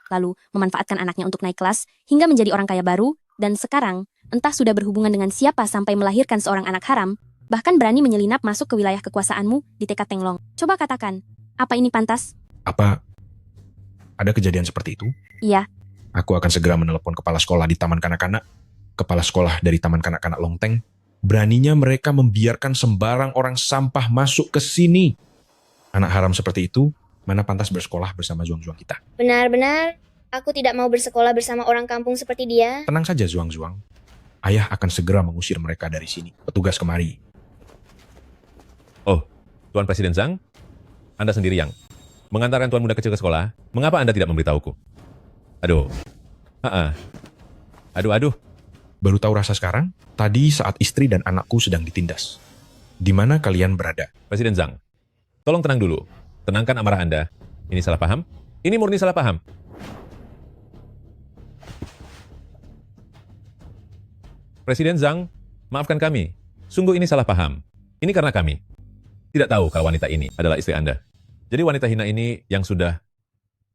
lalu memanfaatkan anaknya untuk naik kelas, hingga menjadi orang kaya baru, dan sekarang, entah sudah berhubungan dengan siapa sampai melahirkan seorang anak haram, bahkan berani menyelinap masuk ke wilayah kekuasaanmu di TK Tenglong. Coba katakan, apa ini pantas? Apa ada kejadian seperti itu? Iya. Aku akan segera menelepon kepala sekolah di Taman Kanak-Kanak, kepala sekolah dari Taman Kanak-Kanak Longteng. Beraninya mereka membiarkan sembarang orang sampah masuk ke sini. Anak haram seperti itu, mana pantas bersekolah bersama Zuang-Zuang kita? Benar-benar, aku tidak mau bersekolah bersama orang kampung seperti dia. Tenang saja Zuang-Zuang. Ayah akan segera mengusir mereka dari sini. Petugas kemari. Oh, Tuan Presiden Zhang? Anda sendiri yang mengantarkan tuan muda kecil ke sekolah? Mengapa Anda tidak memberitahuku? Aduh. Aduh. Baru tahu rasa sekarang? Tadi saat istri dan anakku sedang ditindas. Di mana kalian berada? Presiden Zhang, tolong tenang dulu. Tenangkan amarah Anda. Ini salah paham? Ini murni salah paham. Presiden Zhang, maafkan kami. Sungguh ini salah paham. Ini karena kami tidak tahu kalau wanita ini adalah istri Anda. Jadi wanita hina ini yang sudah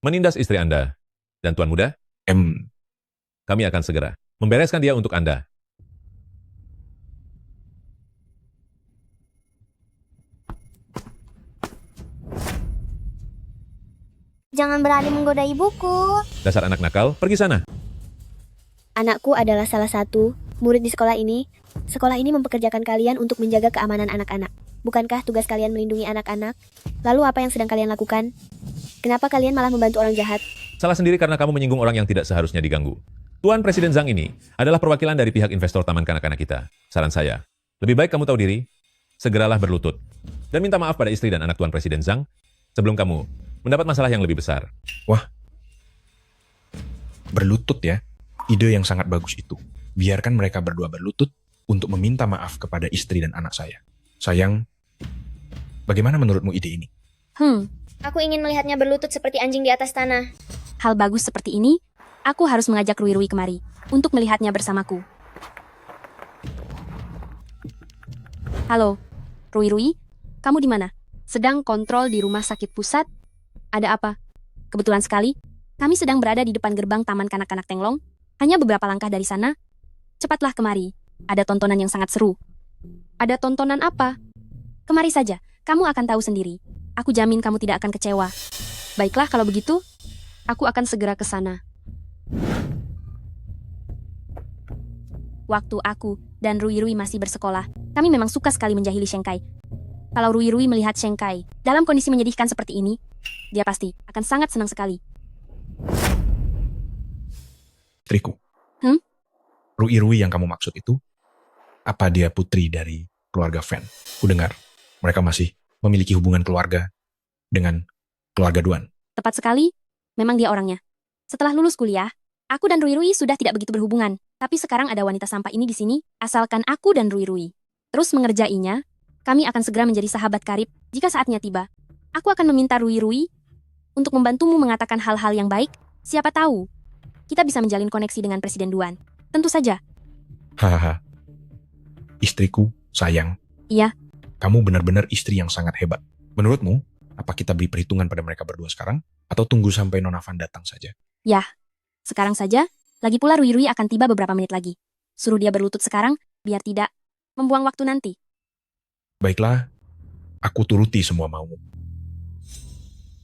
menindas istri Anda. Dan Tuan Muda, kami akan segera membereskan dia untuk Anda. Jangan berani menggoda ibuku. Dasar anak nakal, pergi sana. Anakku adalah salah satu murid di sekolah ini. Sekolah ini mempekerjakan kalian untuk menjaga keamanan anak-anak. Bukankah tugas kalian melindungi anak-anak? Lalu apa yang sedang kalian lakukan? Kenapa kalian malah membantu orang jahat? Salah sendiri karena kamu menyinggung orang yang tidak seharusnya diganggu. Tuan Presiden Zhang ini adalah perwakilan dari pihak investor Taman Kanak-Kanak kita. Saran saya, lebih baik kamu tahu diri, segeralah berlutut, dan minta maaf pada istri dan anak Tuan Presiden Zhang sebelum kamu mendapat masalah yang lebih besar. Wah, berlutut ya. Ide yang sangat bagus itu. Biarkan mereka berdua berlutut untuk meminta maaf kepada istri dan anak saya. Sayang, bagaimana menurutmu ide ini? Aku ingin melihatnya berlutut seperti anjing di atas tanah. Hal bagus seperti ini, aku harus mengajak Rui-Rui kemari untuk melihatnya bersamaku. Halo, Rui, kamu di mana? Sedang kontrol di rumah sakit pusat? Ada apa? Kebetulan sekali, kami sedang berada di depan gerbang Taman Kanak-Kanak Tenglong. Hanya beberapa langkah dari sana. Cepatlah kemari, ada tontonan yang sangat seru. Ada tontonan apa? Kemari saja, kamu akan tahu sendiri. Aku jamin kamu tidak akan kecewa. Baiklah kalau begitu, aku akan segera ke sana. Waktu aku dan Rui masih bersekolah, kami memang suka sekali menjahili Shengkai. Kalau Rui melihat Shengkai dalam kondisi menyedihkan seperti ini, dia pasti akan sangat senang sekali. Istriku. Rui yang kamu maksud itu, apa dia putri dari keluarga Fan? Ku dengar mereka masih memiliki hubungan keluarga dengan keluarga Duan. Tepat sekali, memang dia orangnya. Setelah lulus kuliah, aku dan Rui sudah tidak begitu berhubungan. Tapi sekarang ada wanita sampah ini di sini, asalkan aku dan Rui terus mengerjainya, kami akan segera menjadi sahabat karib. Jika saatnya tiba, aku akan meminta Rui untuk membantumu mengatakan hal-hal yang baik. Siapa tahu, kita bisa menjalin koneksi dengan Presiden Duan. Tentu saja. Hahaha. Istriku, sayang. Iya. Kamu benar-benar istri yang sangat hebat. Menurutmu, apa kita beri perhitungan pada mereka berdua sekarang? Atau tunggu sampai Nona Van datang saja? Ya, sekarang saja. Lagi pula Rui akan tiba beberapa menit lagi. Suruh dia berlutut sekarang, biar tidak membuang waktu nanti. Baiklah, aku turuti semua maumu.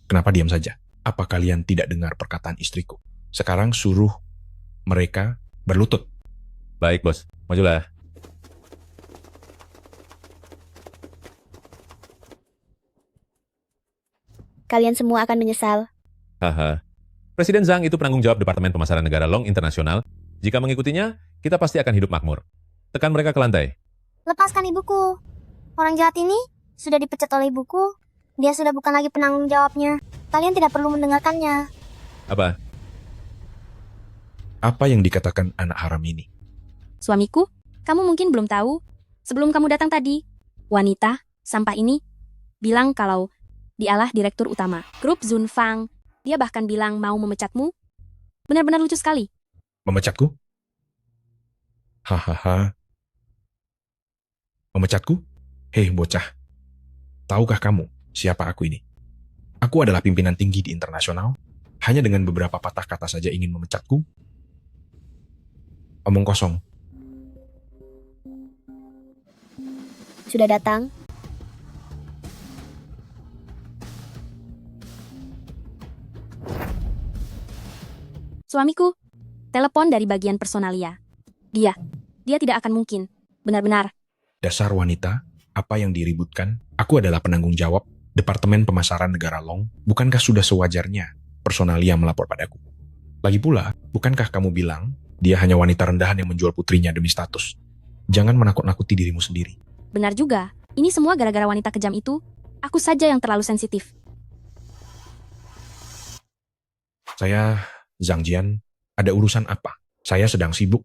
Kenapa diam saja? Apa kalian tidak dengar perkataan istriku? Sekarang suruh mereka berlutut. Baik, bos. Majulah. Kalian semua akan menyesal. Haha. Presiden Zhang itu penanggung jawab Departemen Pemasaran Negara Long Internasional. Jika mengikutinya, kita pasti akan hidup makmur. Tekan mereka ke lantai. Lepaskan ibuku. Orang jahat ini sudah dipecat oleh ibuku. Dia sudah bukan lagi penanggung jawabnya. Kalian tidak perlu mendengarkannya. Apa? Apa yang dikatakan anak haram ini? Suamiku, kamu mungkin belum tahu. Sebelum kamu datang tadi, wanita sampah ini bilang kalau dialah direktur utama grup Zunfang. Dia bahkan bilang mau memecatmu. Benar-benar lucu sekali. Memecatku? Hahaha. Memecatku? Hei bocah. Tahukah kamu siapa aku ini? Aku adalah pimpinan tinggi di internasional. Hanya dengan beberapa patah kata saja ingin memecatku? Omong kosong. Sudah datang. Suamiku, telepon dari bagian personalia. Dia tidak akan mungkin. Benar-benar. Dasar wanita, apa yang diributkan? Aku adalah penanggung jawab Departemen Pemasaran Negara Long. Bukankah sudah sewajarnya personalia melapor padaku? Lagi pula, bukankah kamu bilang dia hanya wanita rendahan yang menjual putrinya demi status? Jangan menakut-nakuti dirimu sendiri. Benar juga. Ini semua gara-gara wanita kejam itu. Aku saja yang terlalu sensitif. Saya, Zhang Jian, ada urusan apa? Saya sedang sibuk.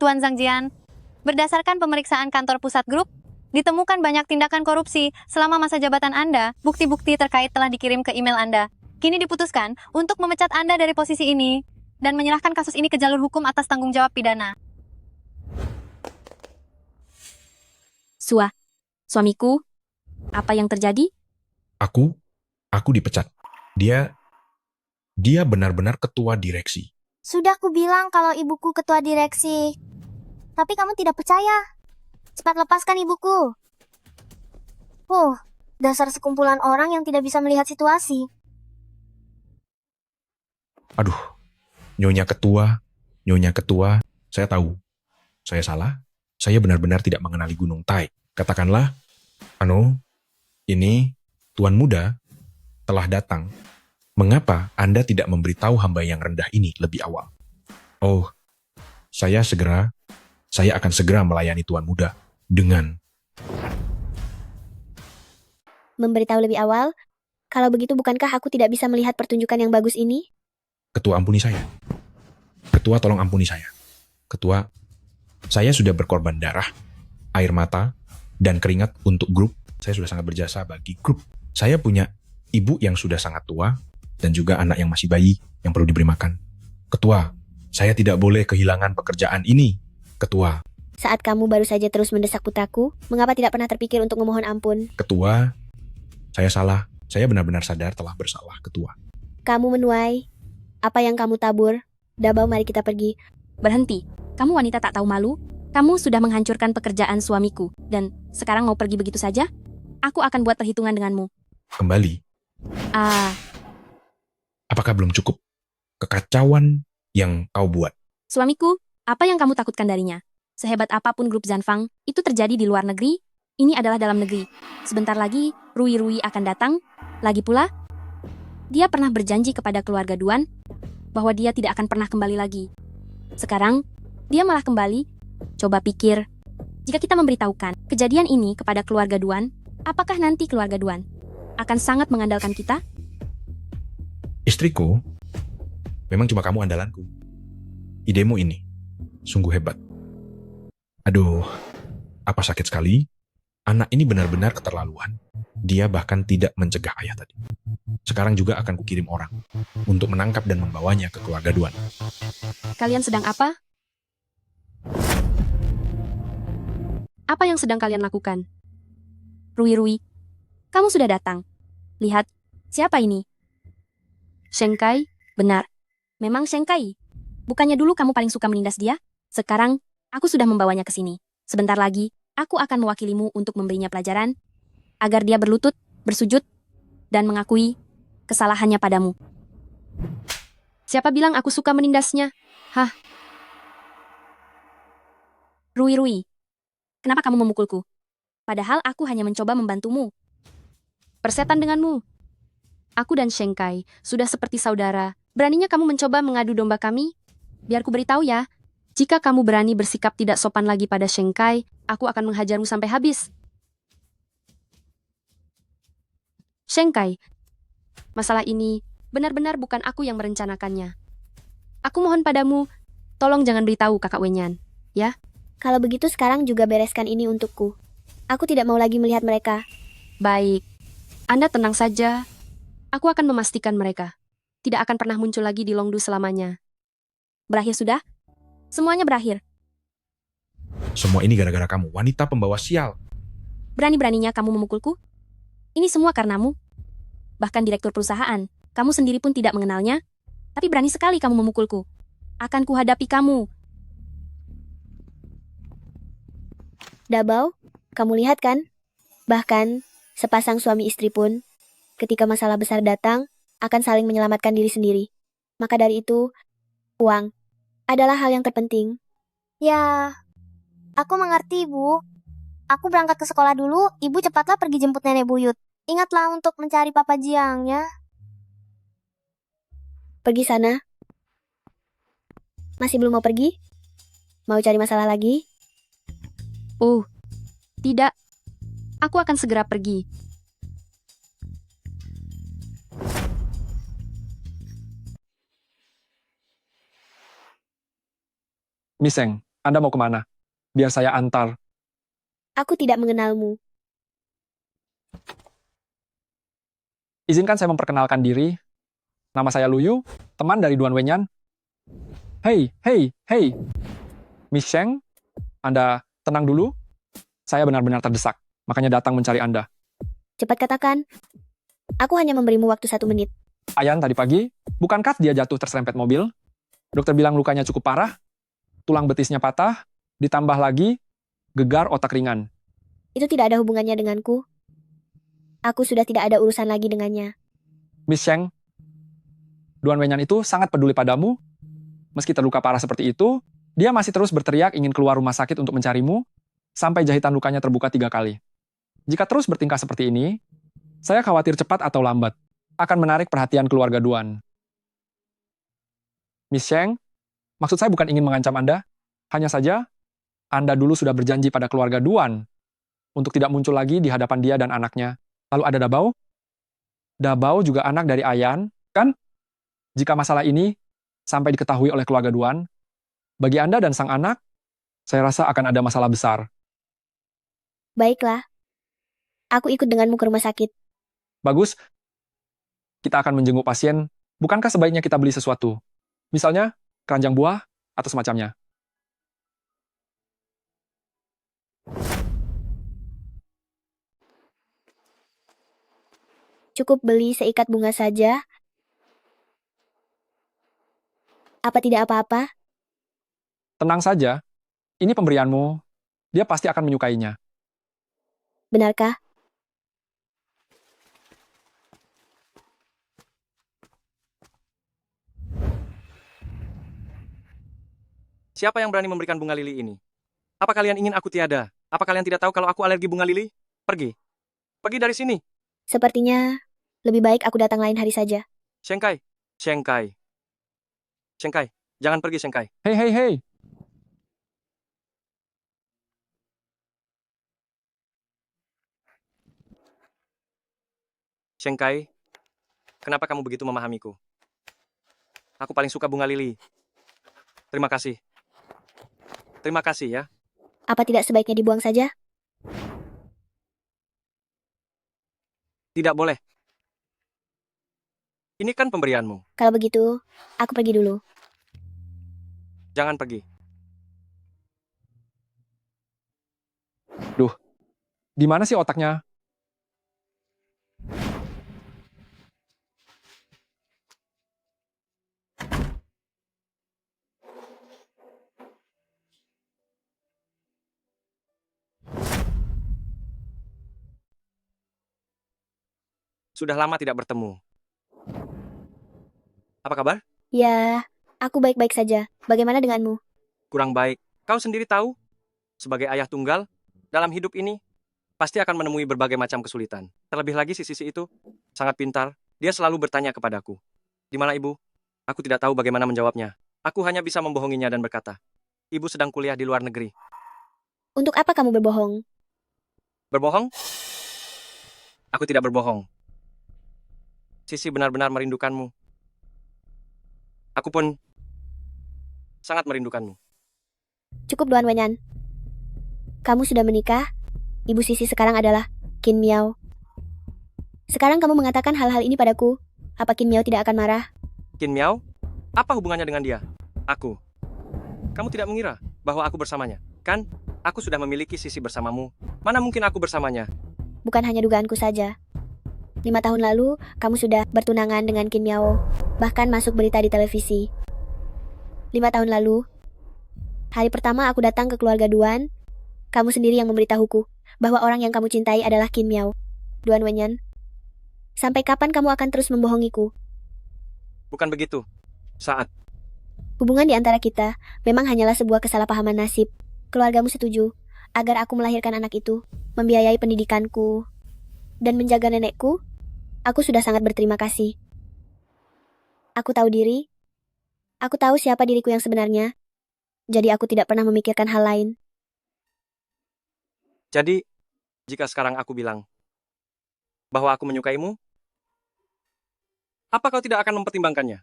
Tuan Zhang Jian, berdasarkan pemeriksaan kantor pusat grup, ditemukan banyak tindakan korupsi selama masa jabatan Anda. Bukti-bukti terkait telah dikirim ke email Anda. Kini diputuskan untuk memecat Anda dari posisi ini dan menyerahkan kasus ini ke jalur hukum atas tanggung jawab pidana. Suamiku, apa yang terjadi? Aku dipecat. Dia benar-benar ketua direksi. Sudah ku bilang kalau ibuku ketua direksi. Tapi kamu tidak percaya. Cepat lepaskan ibuku. Dasar sekumpulan orang yang tidak bisa melihat situasi. Aduh, Nyonya Ketua, saya tahu. Saya salah. Saya benar-benar tidak mengenali Gunung Tai. Katakanlah, ini Tuan Muda telah datang. Mengapa Anda tidak memberitahu hamba yang rendah ini lebih awal? Oh, saya akan segera melayani Tuan Muda dengan... Memberitahu lebih awal? Kalau begitu bukankah aku tidak bisa melihat pertunjukan yang bagus ini? Ketua, ampuni saya. Ketua, tolong ampuni saya. Ketua, saya sudah berkorban darah, air mata, dan keringat untuk grup. Saya sudah sangat berjasa bagi grup. Saya punya ibu yang sudah sangat tua, dan juga anak yang masih bayi yang perlu diberi makan. Ketua, saya tidak boleh kehilangan pekerjaan ini. Ketua, Saat kamu baru saja terus mendesak putraku, mengapa tidak pernah terpikir untuk memohon ampun? Ketua, saya salah. Saya benar-benar sadar telah bersalah, Ketua. Kamu menuai. Apa yang kamu tabur? Dabau, mari kita pergi. Berhenti. Kamu wanita tak tahu malu? Kamu sudah menghancurkan pekerjaan suamiku. Dan sekarang mau pergi begitu saja? Aku akan buat perhitungan denganmu. Kembali, apakah belum cukup kekacauan yang kau buat? Suamiku, apa yang kamu takutkan darinya? Sehebat apapun grup Zanfang, itu terjadi di luar negeri, ini adalah dalam negeri. Sebentar lagi, Rui akan datang. Lagi pula, dia pernah berjanji kepada keluarga Duan bahwa dia tidak akan pernah kembali lagi. Sekarang, dia malah kembali. Coba pikir, jika kita memberitahukan kejadian ini kepada keluarga Duan, apakah nanti keluarga Duan akan sangat mengandalkan kita? Istriku, memang cuma kamu andalanku. Idemu ini sungguh hebat. Aduh, apa sakit sekali. Anak ini benar-benar keterlaluan. Dia bahkan tidak mencegah ayah tadi. Sekarang juga akan kukirim orang untuk menangkap dan membawanya ke keluarga Duan. Kalian sedang apa? Apa yang sedang kalian lakukan? Rui, kamu sudah datang. Lihat, siapa ini? Shengkai, benar. Memang Shengkai. Bukannya dulu kamu paling suka menindas dia? Sekarang, aku sudah membawanya ke sini. Sebentar lagi, aku akan mewakilimu untuk memberinya pelajaran, agar dia berlutut, bersujud, dan mengakui kesalahannya padamu. Siapa bilang aku suka menindasnya? Hah? Rui, kenapa kamu memukulku? Padahal aku hanya mencoba membantumu. Persetan denganmu. Aku dan Shengkai sudah seperti saudara. Beraninya kamu mencoba mengadu domba kami? Biar ku beritahu ya, jika kamu berani bersikap tidak sopan lagi pada Shengkai, aku akan menghajarmu sampai habis. Shengkai, masalah ini benar-benar bukan aku yang merencanakannya. Aku mohon padamu, tolong jangan beritahu kakak Wenyan, ya? Kalau begitu sekarang juga bereskan ini untukku. Aku tidak mau lagi melihat mereka. Baik, Anda tenang saja. Aku akan memastikan mereka tidak akan pernah muncul lagi di Longdu selamanya. Berakhir sudah? Semuanya berakhir. Semua ini gara-gara kamu, wanita pembawa sial. Berani-beraninya kamu memukulku? Ini semua karenamu. Bahkan direktur perusahaan, kamu sendiri pun tidak mengenalnya. Tapi berani sekali kamu memukulku. Akan kuhadapi kamu. Dabau, kamu lihat kan? Bahkan, sepasang suami istri pun, ketika masalah besar datang, akan saling menyelamatkan diri sendiri. Maka dari itu, uang adalah hal yang terpenting. Ya, aku mengerti, Bu. Aku berangkat ke sekolah dulu, Ibu cepatlah pergi jemput Nenek Buyut. Ingatlah untuk mencari Papa Jiang, ya. Pergi sana. Masih belum mau pergi? Mau cari masalah lagi? Oh, tidak. Aku akan segera pergi. Miseng, Anda mau kemana? Biar saya antar. Aku tidak mengenalmu. Izinkan saya memperkenalkan diri. Nama saya Luyu, teman dari Duan Wenyan. Hei. Miss Sheng, Anda tenang dulu. Saya benar-benar terdesak, makanya datang mencari Anda. Cepat katakan. Aku hanya memberimu waktu 1 menit. Ayan tadi pagi, bukankah dia jatuh terserempet mobil? Dokter bilang lukanya cukup parah. Tulang betisnya patah, ditambah lagi gegar otak ringan. Itu tidak ada hubungannya denganku. Aku sudah tidak ada urusan lagi dengannya. Miss Sheng, Duan Wenyan itu sangat peduli padamu. Meski terluka parah seperti itu, dia masih terus berteriak ingin keluar rumah sakit untuk mencarimu, sampai jahitan lukanya terbuka 3 kali. Jika terus bertingkah seperti ini, saya khawatir cepat atau lambat akan menarik perhatian keluarga Duan. Miss Sheng, maksud saya bukan ingin mengancam Anda, hanya saja Anda dulu sudah berjanji pada keluarga Duan untuk tidak muncul lagi di hadapan dia dan anaknya. Lalu ada Dabau. Dabau juga anak dari Ayan, kan? Jika masalah ini sampai diketahui oleh keluarga Duan, bagi Anda dan sang anak, saya rasa akan ada masalah besar. Baiklah. Aku ikut denganmu ke rumah sakit. Bagus. Kita akan menjenguk pasien. Bukankah sebaiknya kita beli sesuatu? Misalnya, keranjang buah atau semacamnya. Cukup beli seikat bunga saja. Apa tidak apa-apa? Tenang saja, ini pemberianmu. Dia pasti akan menyukainya. Benarkah? Siapa yang berani memberikan bunga lili ini? Apa kalian ingin aku tiada? Apa kalian tidak tahu kalau aku alergi bunga lili? Pergi. Pergi dari sini. Sepertinya lebih baik aku datang lain hari saja. Shengkai. Shengkai. Shengkai. Jangan pergi, Shengkai. Hei, hei, hei. Shengkai. Kenapa kamu begitu memahamiku? Aku paling suka bunga lili. Terima kasih. Terima kasih ya. Apa tidak sebaiknya dibuang saja? Tidak boleh. Ini kan pemberianmu. Kalau begitu, aku pergi dulu. Jangan pergi. Duh, di mana sih otaknya? Sudah lama tidak bertemu. Apa kabar? Ya, aku baik-baik saja. Bagaimana denganmu? Kurang baik. Kau sendiri tahu, sebagai ayah tunggal, dalam hidup ini, pasti akan menemui berbagai macam kesulitan. Terlebih lagi si Sisi itu, sangat pintar. Dia selalu bertanya kepadaku, "Di mana ibu?" Aku tidak tahu bagaimana menjawabnya. Aku hanya bisa membohonginya dan berkata, "Ibu sedang kuliah di luar negeri." Untuk apa kamu berbohong? Berbohong? Aku tidak berbohong. Sisi benar-benar merindukanmu. Aku pun sangat merindukanmu. Cukup, Duan Wenyan. Kamu sudah menikah. Ibu Sisi sekarang adalah Qin Miao. Sekarang kamu mengatakan hal-hal ini padaku. Apa Qin Miao tidak akan marah? Qin Miao? Apa hubungannya dengan dia? Aku. Kamu tidak mengira bahwa aku bersamanya, kan? Aku sudah memiliki Sisi bersamamu. Mana mungkin aku bersamanya? Bukan hanya dugaanku saja. 5 tahun lalu, kamu sudah bertunangan dengan Qin Miao. Bahkan masuk berita di televisi. 5 tahun lalu, hari pertama aku datang ke keluarga Duan, kamu sendiri yang memberitahuku bahwa orang yang kamu cintai adalah Qin Miao. Duan Wenyan, sampai kapan kamu akan terus membohongiku? Bukan begitu. Saat. Hubungan di antara kita memang hanyalah sebuah kesalahpahaman nasib. Keluargamu setuju agar aku melahirkan anak itu, membiayai pendidikanku, dan menjaga nenekku. Aku sudah sangat berterima kasih. Aku tahu diri. Aku tahu siapa diriku yang sebenarnya. Jadi aku tidak pernah memikirkan hal lain. Jadi, jika sekarang aku bilang bahwa aku menyukaimu, apa kau tidak akan mempertimbangkannya?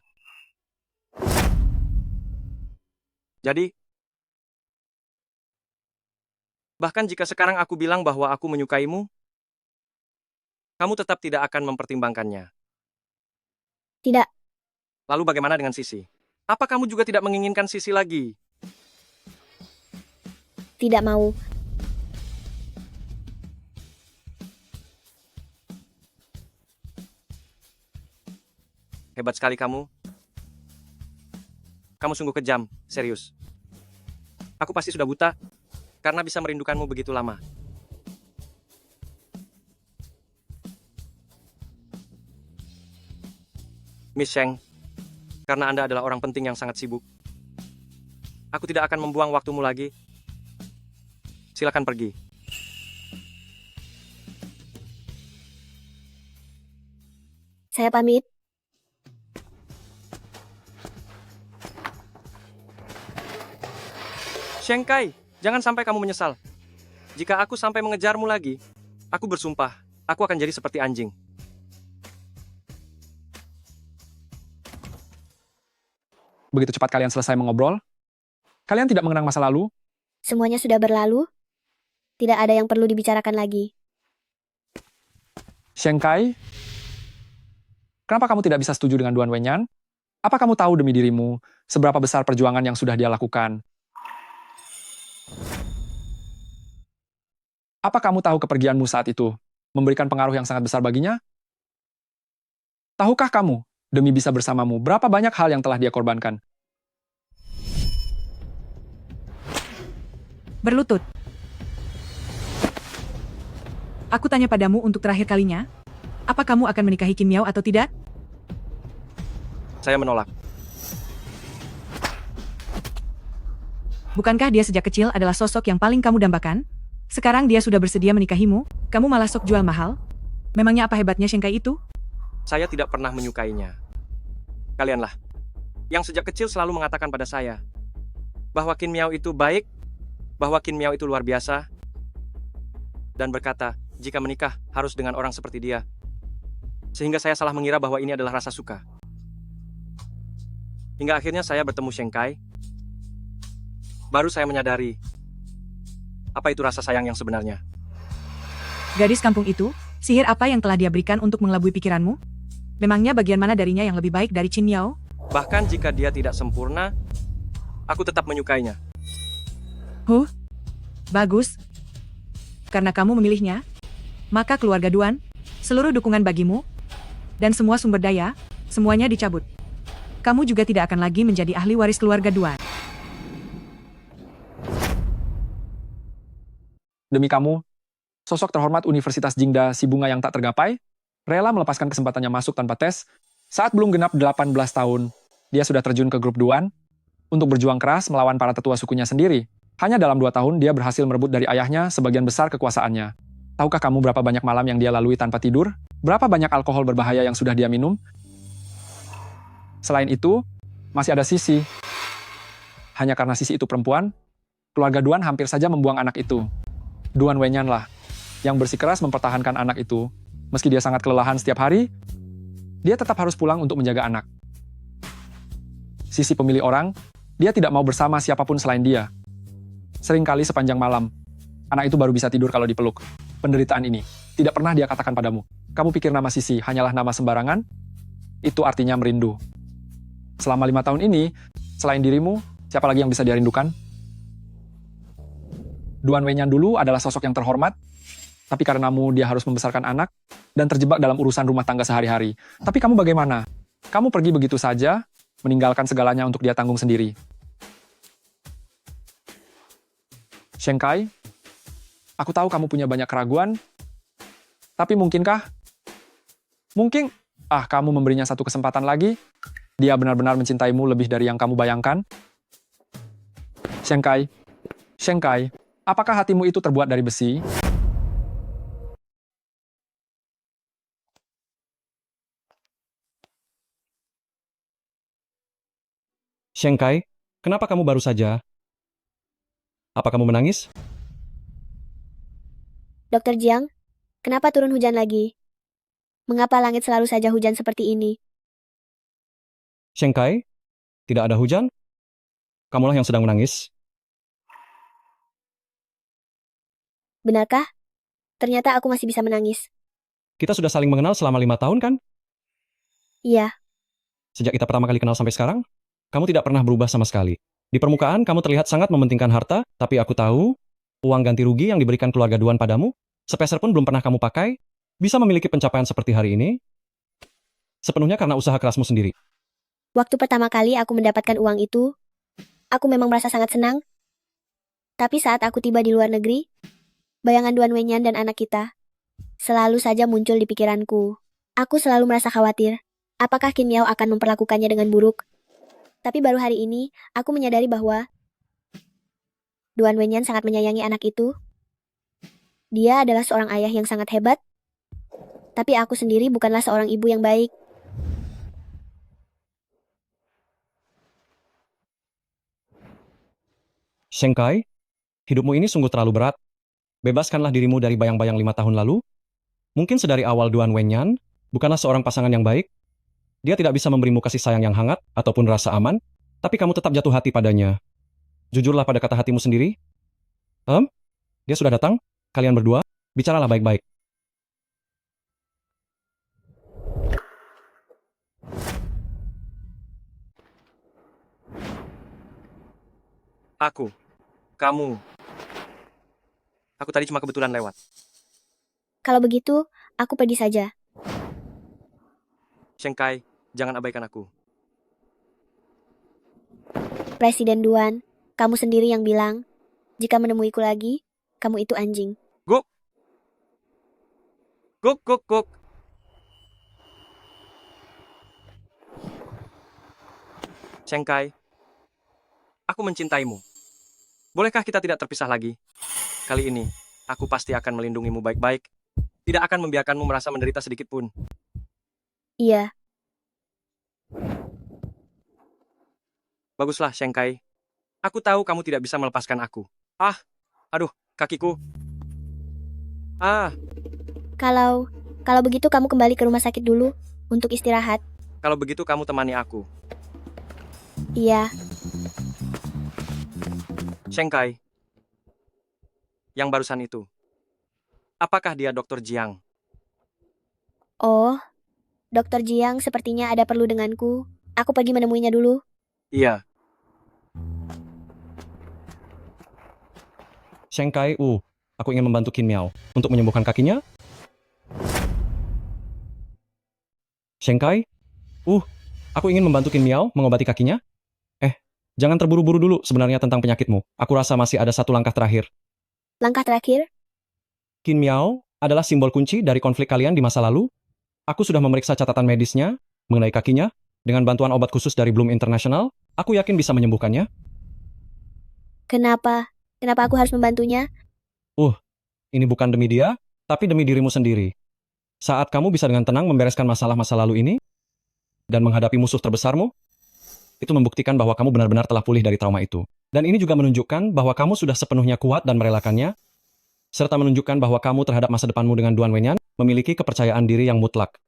Jadi, bahkan jika sekarang aku bilang bahwa aku menyukaimu, kamu tetap tidak akan mempertimbangkannya. Tidak. Lalu bagaimana dengan Sisi? Apa kamu juga tidak menginginkan Sisi lagi? Tidak mau. Hebat sekali kamu. Kamu sungguh kejam, serius. Aku pasti sudah buta, karena bisa merindukanmu begitu lama. Miss Sheng, karena Anda adalah orang penting yang sangat sibuk. Aku tidak akan membuang waktumu lagi. Silakan pergi. Saya pamit. Shengkai, jangan sampai kamu menyesal. Jika aku sampai mengejarmu lagi, aku bersumpah, aku akan jadi seperti anjing. Begitu cepat kalian selesai mengobrol, kalian tidak mengenang masa lalu? Semuanya sudah berlalu. Tidak ada yang perlu dibicarakan lagi. Shengkai, kenapa kamu tidak bisa setuju dengan Duan Wenyan? Apa kamu tahu demi dirimu seberapa besar perjuangan yang sudah dia lakukan? Apa kamu tahu kepergianmu saat itu memberikan pengaruh yang sangat besar baginya? Tahukah kamu, demi bisa bersamamu, berapa banyak hal yang telah dia korbankan? Berlutut. Aku tanya padamu untuk terakhir kalinya, apa kamu akan menikahi Qin Miao atau tidak? Saya menolak. Bukankah dia sejak kecil adalah sosok yang paling kamu dambakan? Sekarang dia sudah bersedia menikahimu, kamu malah sok jual mahal? Memangnya apa hebatnya Sheng Kai itu? Saya tidak pernah menyukainya. Kalianlah yang sejak kecil selalu mengatakan pada saya bahwa Qin Miao itu baik, bahwa Qin Miao itu luar biasa, dan berkata jika menikah harus dengan orang seperti dia. Sehingga saya salah mengira bahwa ini adalah rasa suka. Hingga akhirnya saya bertemu Sheng Kai. Baru saya menyadari apa itu rasa sayang yang sebenarnya. Gadis kampung itu, sihir apa yang telah dia berikan untuk mengelabui pikiranmu? Memangnya bagian mana darinya yang lebih baik dari Qin Miao? Bahkan jika dia tidak sempurna, aku tetap menyukainya. Bagus. Karena kamu memilihnya, maka keluarga Duan, seluruh dukungan bagimu, dan semua sumber daya, semuanya dicabut. Kamu juga tidak akan lagi menjadi ahli waris keluarga Duan. Demi kamu, sosok terhormat Universitas Jingda si bunga yang tak tergapai, rela melepaskan kesempatannya masuk tanpa tes. Saat belum genap 18 tahun, dia sudah terjun ke grup Duan untuk berjuang keras melawan para tetua sukunya sendiri. Hanya dalam 2 tahun, dia berhasil merebut dari ayahnya sebagian besar kekuasaannya. Tahukah kamu berapa banyak malam yang dia lalui tanpa tidur? Berapa banyak alkohol berbahaya yang sudah dia minum? Selain itu, masih ada Sisi. Hanya karena Sisi itu perempuan, keluarga Duan hampir saja membuang anak itu. Duan Wenyan lah yang bersikeras mempertahankan anak itu. Meski dia sangat kelelahan setiap hari, dia tetap harus pulang untuk menjaga anak. Sisi pemilih orang, dia tidak mau bersama siapapun selain dia. Seringkali sepanjang malam, anak itu baru bisa tidur kalau dipeluk. Penderitaan ini tidak pernah dia katakan padamu. Kamu pikir nama Sisi hanyalah nama sembarangan? Itu artinya merindu. Selama 5 tahun ini, selain dirimu, siapa lagi yang bisa dia rindukan? Duan Wenyan dulu adalah sosok yang terhormat, tapi karenamu dia harus membesarkan anak dan terjebak dalam urusan rumah tangga sehari-hari. Tapi kamu bagaimana? Kamu pergi begitu saja, meninggalkan segalanya untuk dia tanggung sendiri. Sheng Kai, aku tahu kamu punya banyak keraguan, tapi mungkinkah? Mungkin, kamu memberinya satu kesempatan lagi? Dia benar-benar mencintaimu lebih dari yang kamu bayangkan? Sheng Kai, apakah hatimu itu terbuat dari besi? Sheng Kai, kenapa kamu baru saja? Apa kamu menangis? Dokter Jiang, kenapa turun hujan lagi? Mengapa langit selalu saja hujan seperti ini? Sheng Kai, tidak ada hujan? Kamulah yang sedang menangis. Benarkah? Ternyata aku masih bisa menangis. Kita sudah saling mengenal selama 5 tahun kan? Iya. Sejak kita pertama kali kenal sampai sekarang, kamu tidak pernah berubah sama sekali. Di permukaan, kamu terlihat sangat mementingkan harta, tapi aku tahu, uang ganti rugi yang diberikan keluarga Duan padamu, sepeser pun belum pernah kamu pakai, bisa memiliki pencapaian seperti hari ini, sepenuhnya karena usaha kerasmu sendiri. Waktu pertama kali aku mendapatkan uang itu, aku memang merasa sangat senang. Tapi saat aku tiba di luar negeri, bayangan Duan Wenyan dan anak kita selalu saja muncul di pikiranku. Aku selalu merasa khawatir, apakah Qin Miao akan memperlakukannya dengan buruk. Tapi baru hari ini, aku menyadari bahwa Duan Wenyan sangat menyayangi anak itu. Dia adalah seorang ayah yang sangat hebat, tapi aku sendiri bukanlah seorang ibu yang baik. Sheng Kai, hidupmu ini sungguh terlalu berat. Bebaskanlah dirimu dari bayang-bayang 5 tahun lalu. Mungkin sedari awal Duan Wenyan bukanlah seorang pasangan yang baik. Dia tidak bisa memberimu kasih sayang yang hangat ataupun rasa aman, tapi kamu tetap jatuh hati padanya. Jujurlah pada kata hatimu sendiri. Dia sudah datang? Kalian berdua, bicaralah baik-baik. Aku, kamu, Aku tadi cuma kebetulan lewat. Kalau begitu, aku pergi saja. Shengkai, jangan abaikan aku. Presiden Duan, kamu sendiri yang bilang, jika menemuiku lagi, kamu itu anjing. Guk! Guk, guk, guk. Shengkai, aku mencintaimu. Bolehkah kita tidak terpisah lagi? Kali ini, aku pasti akan melindungimu baik-baik. Tidak akan membiarkanmu merasa menderita sedikit pun. Iya. Baguslah, Shengkai. Aku tahu kamu tidak bisa melepaskan aku. Aduh, kakiku. Kalau begitu kamu kembali ke rumah sakit dulu untuk istirahat. Kalau begitu kamu temani aku. Iya. Shengkai, yang barusan itu. Apakah dia Dr. Jiang? Oh, Dokter Jiang sepertinya ada perlu denganku. Aku pergi menemuinya dulu. Iya. Shengkai, aku ingin membantu Qin Miao untuk menyembuhkan kakinya. Shengkai, aku ingin membantu Qin Miao mengobati kakinya. Jangan terburu-buru dulu sebenarnya tentang penyakitmu. Aku rasa masih ada satu langkah terakhir. Langkah terakhir? Qin Miao adalah simbol kunci dari konflik kalian di masa lalu. Aku sudah memeriksa catatan medisnya mengenai kakinya. Dengan bantuan obat khusus dari Bloom International, aku yakin bisa menyembuhkannya. Kenapa? Kenapa aku harus membantunya? Ini bukan demi dia, tapi demi dirimu sendiri. Saat kamu bisa dengan tenang membereskan masalah masa lalu ini, dan menghadapi musuh terbesarmu, itu membuktikan bahwa kamu benar-benar telah pulih dari trauma itu. Dan ini juga menunjukkan bahwa kamu sudah sepenuhnya kuat dan merelakannya, serta menunjukkan bahwa kamu terhadap masa depanmu dengan Duan Wenyan memiliki kepercayaan diri yang mutlak.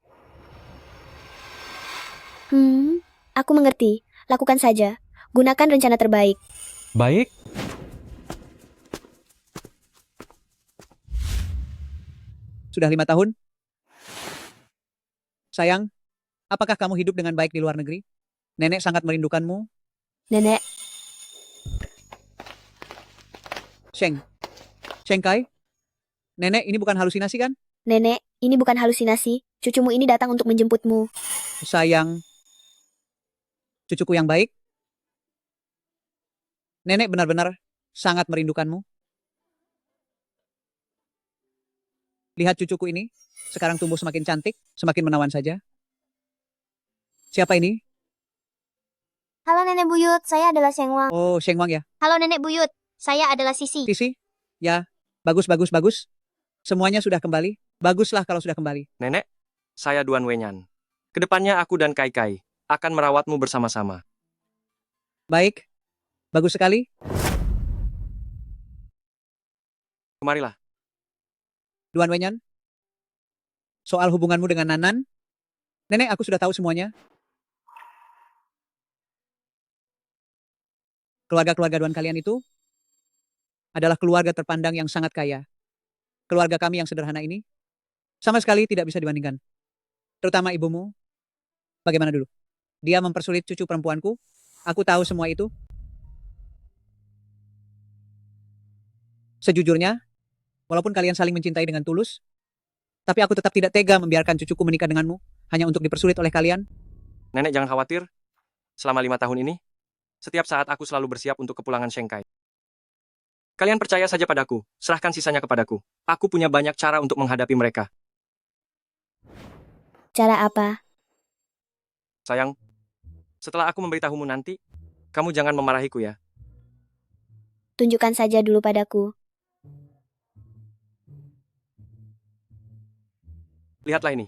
Aku mengerti. Lakukan saja. Gunakan rencana terbaik. Baik. Sudah 5 tahun? Sayang, apakah kamu hidup dengan baik di luar negeri? Nenek sangat merindukanmu. Nenek, Shengkai? Nenek, ini bukan halusinasi kan? Nenek, ini bukan halusinasi. Cucumu ini datang untuk menjemputmu. Sayang, cucuku yang baik. Nenek benar-benar sangat merindukanmu. Lihat cucuku ini, sekarang tumbuh semakin cantik, semakin menawan saja. Siapa ini? Halo Nenek Buyut, saya adalah Shengwang. Oh, Shengwang ya? Halo Nenek Buyut, saya adalah Sisi. Sisi? Ya, bagus. Semuanya sudah kembali. Baguslah kalau sudah kembali. Nenek, saya Duan Wenyan. Kedepannya aku dan Kai Kai akan merawatmu bersama-sama. Baik, bagus sekali. Kemarilah. Duan Wenyan, soal hubunganmu dengan Nanan, Nenek aku sudah tahu semuanya. Keluarga-keluarga Duan kalian itu adalah keluarga terpandang yang sangat kaya. Keluarga kami yang sederhana ini sama sekali tidak bisa dibandingkan. Terutama ibumu. Bagaimana dulu? Dia mempersulit cucu perempuanku. Aku tahu semua itu. Sejujurnya, walaupun kalian saling mencintai dengan tulus, tapi aku tetap tidak tega membiarkan cucuku menikah denganmu hanya untuk dipersulit oleh kalian. Nenek jangan khawatir. Selama 5 tahun ini, setiap saat aku selalu bersiap untuk kepulangan Shengkai. Kalian percaya saja padaku, serahkan sisanya kepadaku. Aku punya banyak cara untuk menghadapi mereka. Cara apa? Sayang, setelah aku memberitahumu nanti, kamu jangan memarahiku ya. Tunjukkan saja dulu padaku. Lihatlah ini.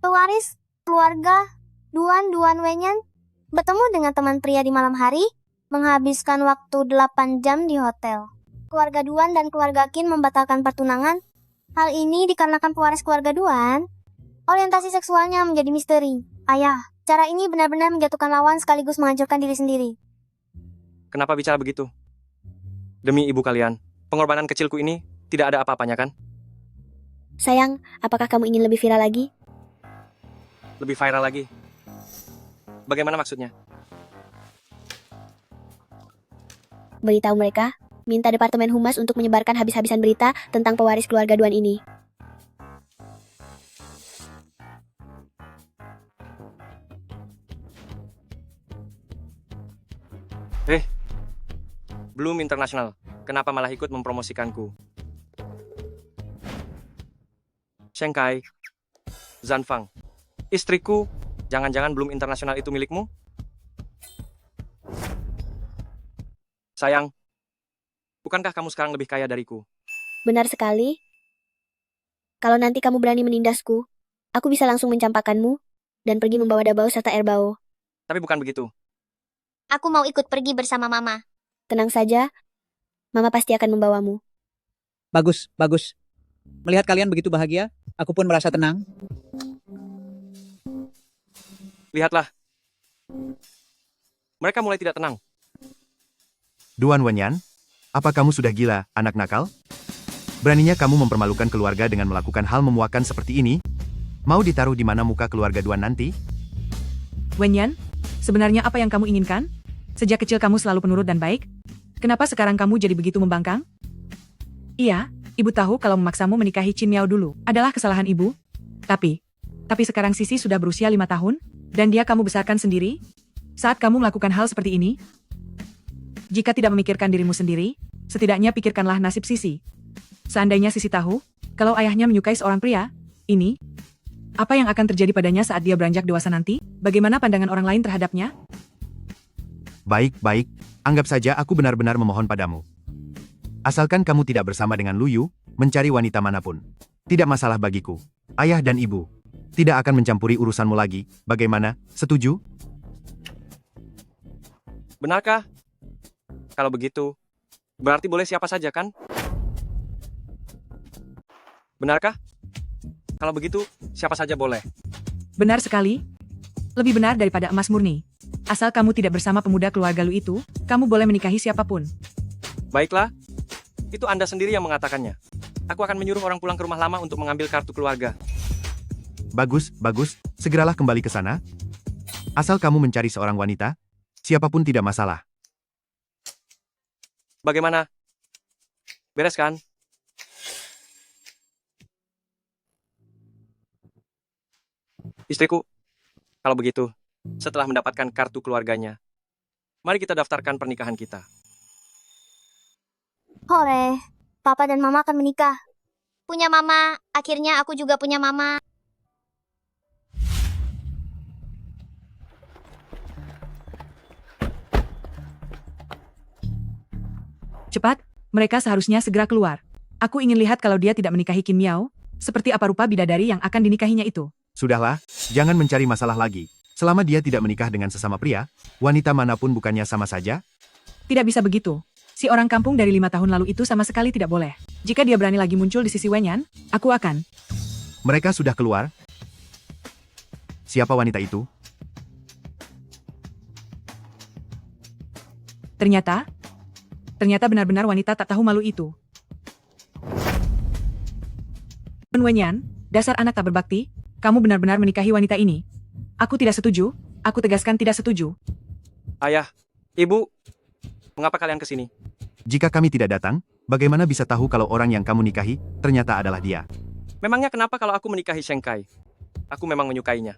Pewaris keluarga Duan Wenyan bertemu dengan teman pria di malam hari, menghabiskan waktu 8 jam di hotel. Keluarga Duan dan keluarga Qin membatalkan pertunangan. Hal ini dikarenakan pewaris keluarga Duan, orientasi seksualnya menjadi misteri. Ayah, cara ini benar-benar menjatuhkan lawan sekaligus menghancurkan diri sendiri. Kenapa bicara begitu? Demi ibu kalian, pengorbanan kecilku ini tidak ada apa-apanya kan? Sayang, apakah kamu ingin lebih viral lagi? Lebih viral lagi. Bagaimana maksudnya? Beritahu mereka, minta Departemen Humas untuk menyebarkan habis-habisan berita tentang pewaris keluarga Duan ini. Bloom International, kenapa malah ikut mempromosikanku? Shengkai, Zanfang, istriku, jangan-jangan Bloom International itu milikmu? Sayang, bukankah kamu sekarang lebih kaya dariku? Benar sekali. Kalau nanti kamu berani menindasku, aku bisa langsung mencampakkanmu dan pergi membawa Dabao serta Erbao. Tapi bukan begitu. Aku mau ikut pergi bersama Mama. Tenang saja, Mama pasti akan membawamu. Bagus, bagus. Melihat kalian begitu bahagia, aku pun merasa tenang. Lihatlah. Mereka mulai tidak tenang. Duan Wenyan, apa kamu sudah gila, anak nakal? Beraninya kamu mempermalukan keluarga dengan melakukan hal memuakan seperti ini? Mau ditaruh di mana muka keluarga Duan nanti? Wenyan, sebenarnya apa yang kamu inginkan? Sejak kecil kamu selalu penurut dan baik. Kenapa sekarang kamu jadi begitu membangkang? Iya, ibu tahu kalau memaksamu menikahi Chin Miao dulu adalah kesalahan ibu. Tapi sekarang Sisi sudah berusia 5 tahun, dan dia kamu besarkan sendiri. Saat kamu melakukan hal seperti ini, jika tidak memikirkan dirimu sendiri, setidaknya pikirkanlah nasib Sisi. Seandainya Sisi tahu, kalau ayahnya menyukai seorang pria, ini, apa yang akan terjadi padanya saat dia beranjak dewasa nanti? Bagaimana pandangan orang lain terhadapnya? Baik, anggap saja aku benar-benar memohon padamu. Asalkan kamu tidak bersama dengan Lu Yu, mencari wanita manapun. Tidak masalah bagiku. Ayah dan ibu tidak akan mencampuri urusanmu lagi. Bagaimana? Setuju? Benarkah? Kalau begitu, berarti boleh siapa saja kan? Benarkah? Kalau begitu, siapa saja boleh. Benar sekali. Lebih benar daripada emas murni. Asal kamu tidak bersama pemuda keluarga Lu itu, kamu boleh menikahi siapapun. Baiklah, itu Anda sendiri yang mengatakannya. Aku akan menyuruh orang pulang ke rumah lama untuk mengambil kartu keluarga. Bagus, segeralah kembali ke sana. Asal kamu mencari seorang wanita, siapapun tidak masalah. Bagaimana? Beres kan? Istriku, kalau begitu, setelah mendapatkan kartu keluarganya, mari kita daftarkan pernikahan kita. Hore, Papa dan Mama akan menikah. Punya Mama, akhirnya aku juga punya Mama. Cepat, mereka seharusnya segera keluar. Aku ingin lihat kalau dia tidak menikahi Qin Miao, seperti apa rupa bidadari yang akan dinikahinya itu. Sudahlah, jangan mencari masalah lagi. Selama dia tidak menikah dengan sesama pria, wanita manapun bukannya sama saja? Tidak bisa begitu. Si orang kampung dari 5 tahun lalu itu sama sekali tidak boleh. Jika dia berani lagi muncul di sisi Wenyan, aku akan. Mereka sudah keluar. Siapa wanita itu? Ternyata benar-benar wanita tak tahu malu itu. Wenyan, dasar anak tak berbakti, kamu benar-benar menikahi wanita ini. Aku tidak setuju, aku tegaskan tidak setuju. Ayah, Ibu, mengapa kalian ke sini? Jika kami tidak datang, bagaimana bisa tahu kalau orang yang kamu nikahi ternyata adalah dia? Memangnya kenapa kalau aku menikahi Shengkai? Aku memang menyukainya.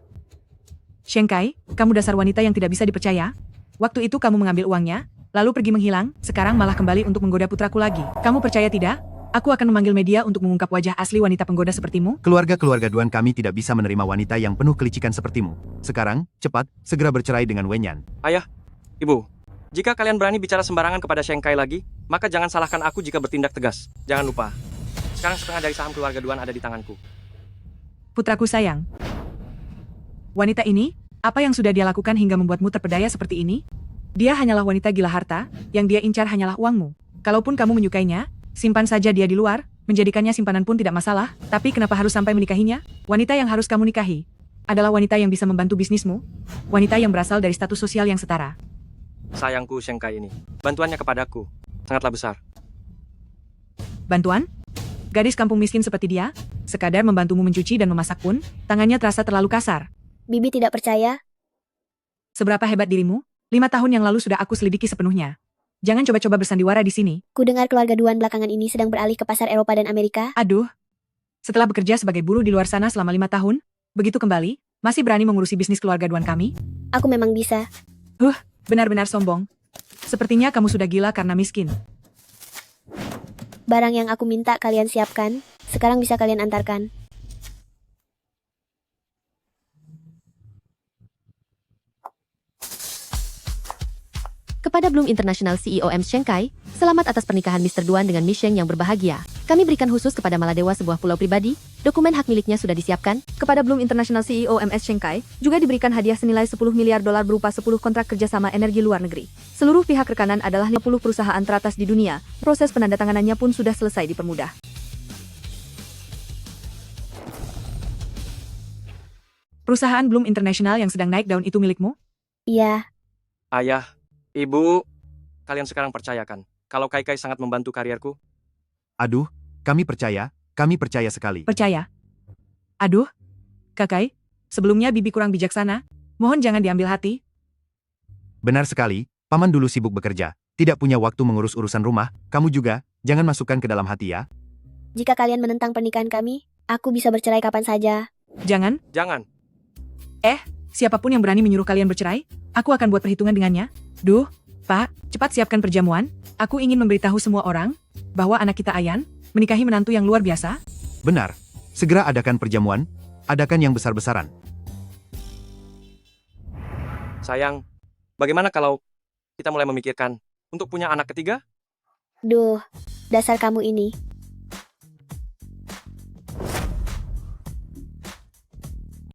Shengkai, kamu dasar wanita yang tidak bisa dipercaya. Waktu itu kamu mengambil uangnya, lalu pergi menghilang, sekarang malah kembali untuk menggoda putraku lagi. Kamu percaya tidak? Aku akan memanggil media untuk mengungkap wajah asli wanita penggoda sepertimu. Keluarga-keluarga Duan kami tidak bisa menerima wanita yang penuh kelicikan sepertimu. Sekarang, cepat, segera bercerai dengan Wenyan. Ayah, Ibu, jika kalian berani bicara sembarangan kepada Shengkai lagi, maka jangan salahkan aku jika bertindak tegas. Jangan lupa, sekarang setengah dari saham keluarga Duan ada di tanganku. Putraku sayang. Wanita ini, apa yang sudah dia lakukan hingga membuatmu terpedaya seperti ini? Dia hanyalah wanita gila harta, yang dia incar hanyalah uangmu. Kalaupun kamu menyukainya, simpan saja dia di luar, menjadikannya simpanan pun tidak masalah, tapi kenapa harus sampai menikahinya? Wanita yang harus kamu nikahi adalah wanita yang bisa membantu bisnismu, wanita yang berasal dari status sosial yang setara. Sayangku Shengkai ini, bantuannya kepadaku sangatlah besar. Bantuan? Gadis kampung miskin seperti dia, sekadar membantumu mencuci dan memasak pun, tangannya terasa terlalu kasar. Bibi tidak percaya. Seberapa hebat dirimu? 5 tahun yang lalu sudah aku selidiki sepenuhnya. Jangan coba-coba bersandiwara di sini. Ku dengar keluarga Duan belakangan ini sedang beralih ke pasar Eropa dan Amerika. Aduh. Setelah bekerja sebagai buruh di luar sana selama 5 tahun, begitu kembali, masih berani mengurusi bisnis keluarga Duan kami? Aku memang bisa. Benar-benar sombong. Sepertinya kamu sudah gila karena miskin. Barang yang aku minta kalian siapkan, sekarang bisa kalian antarkan. Kepada Bloom International CEO M. Sheng Kai, selamat atas pernikahan Mr. Duan dengan Miss Sheng yang berbahagia. Kami berikan khusus kepada Maladewa sebuah pulau pribadi, dokumen hak miliknya sudah disiapkan. Kepada Bloom International CEO MS Sheng Kai, juga diberikan hadiah senilai 10 miliar dolar berupa 10 kontrak kerjasama energi luar negeri. Seluruh pihak rekanan adalah 50 perusahaan teratas di dunia. Proses penandatanganannya pun sudah selesai dipermudah. Perusahaan Bloom International yang sedang naik daun itu milikmu? Iya. Ayah, Ibu, kalian sekarang percayakan kalau Kai sangat membantu karierku. Aduh, kami percaya sekali. Percaya? Aduh, Kakai, sebelumnya Bibi kurang bijaksana. Mohon jangan diambil hati. Benar sekali, Paman dulu sibuk bekerja, tidak punya waktu mengurus urusan rumah. Kamu juga, jangan masukkan ke dalam hati ya. Jika kalian menentang pernikahan kami, aku bisa bercerai kapan saja. Jangan. Siapapun yang berani menyuruh kalian bercerai, aku akan buat perhitungan dengannya. Duh, Pak, cepat siapkan perjamuan. Aku ingin memberitahu semua orang bahwa anak kita Ayan menikahi menantu yang luar biasa. Benar, segera adakan perjamuan, adakan yang besar-besaran. Sayang, bagaimana kalau kita mulai memikirkan untuk punya anak ketiga? Duh, dasar kamu ini.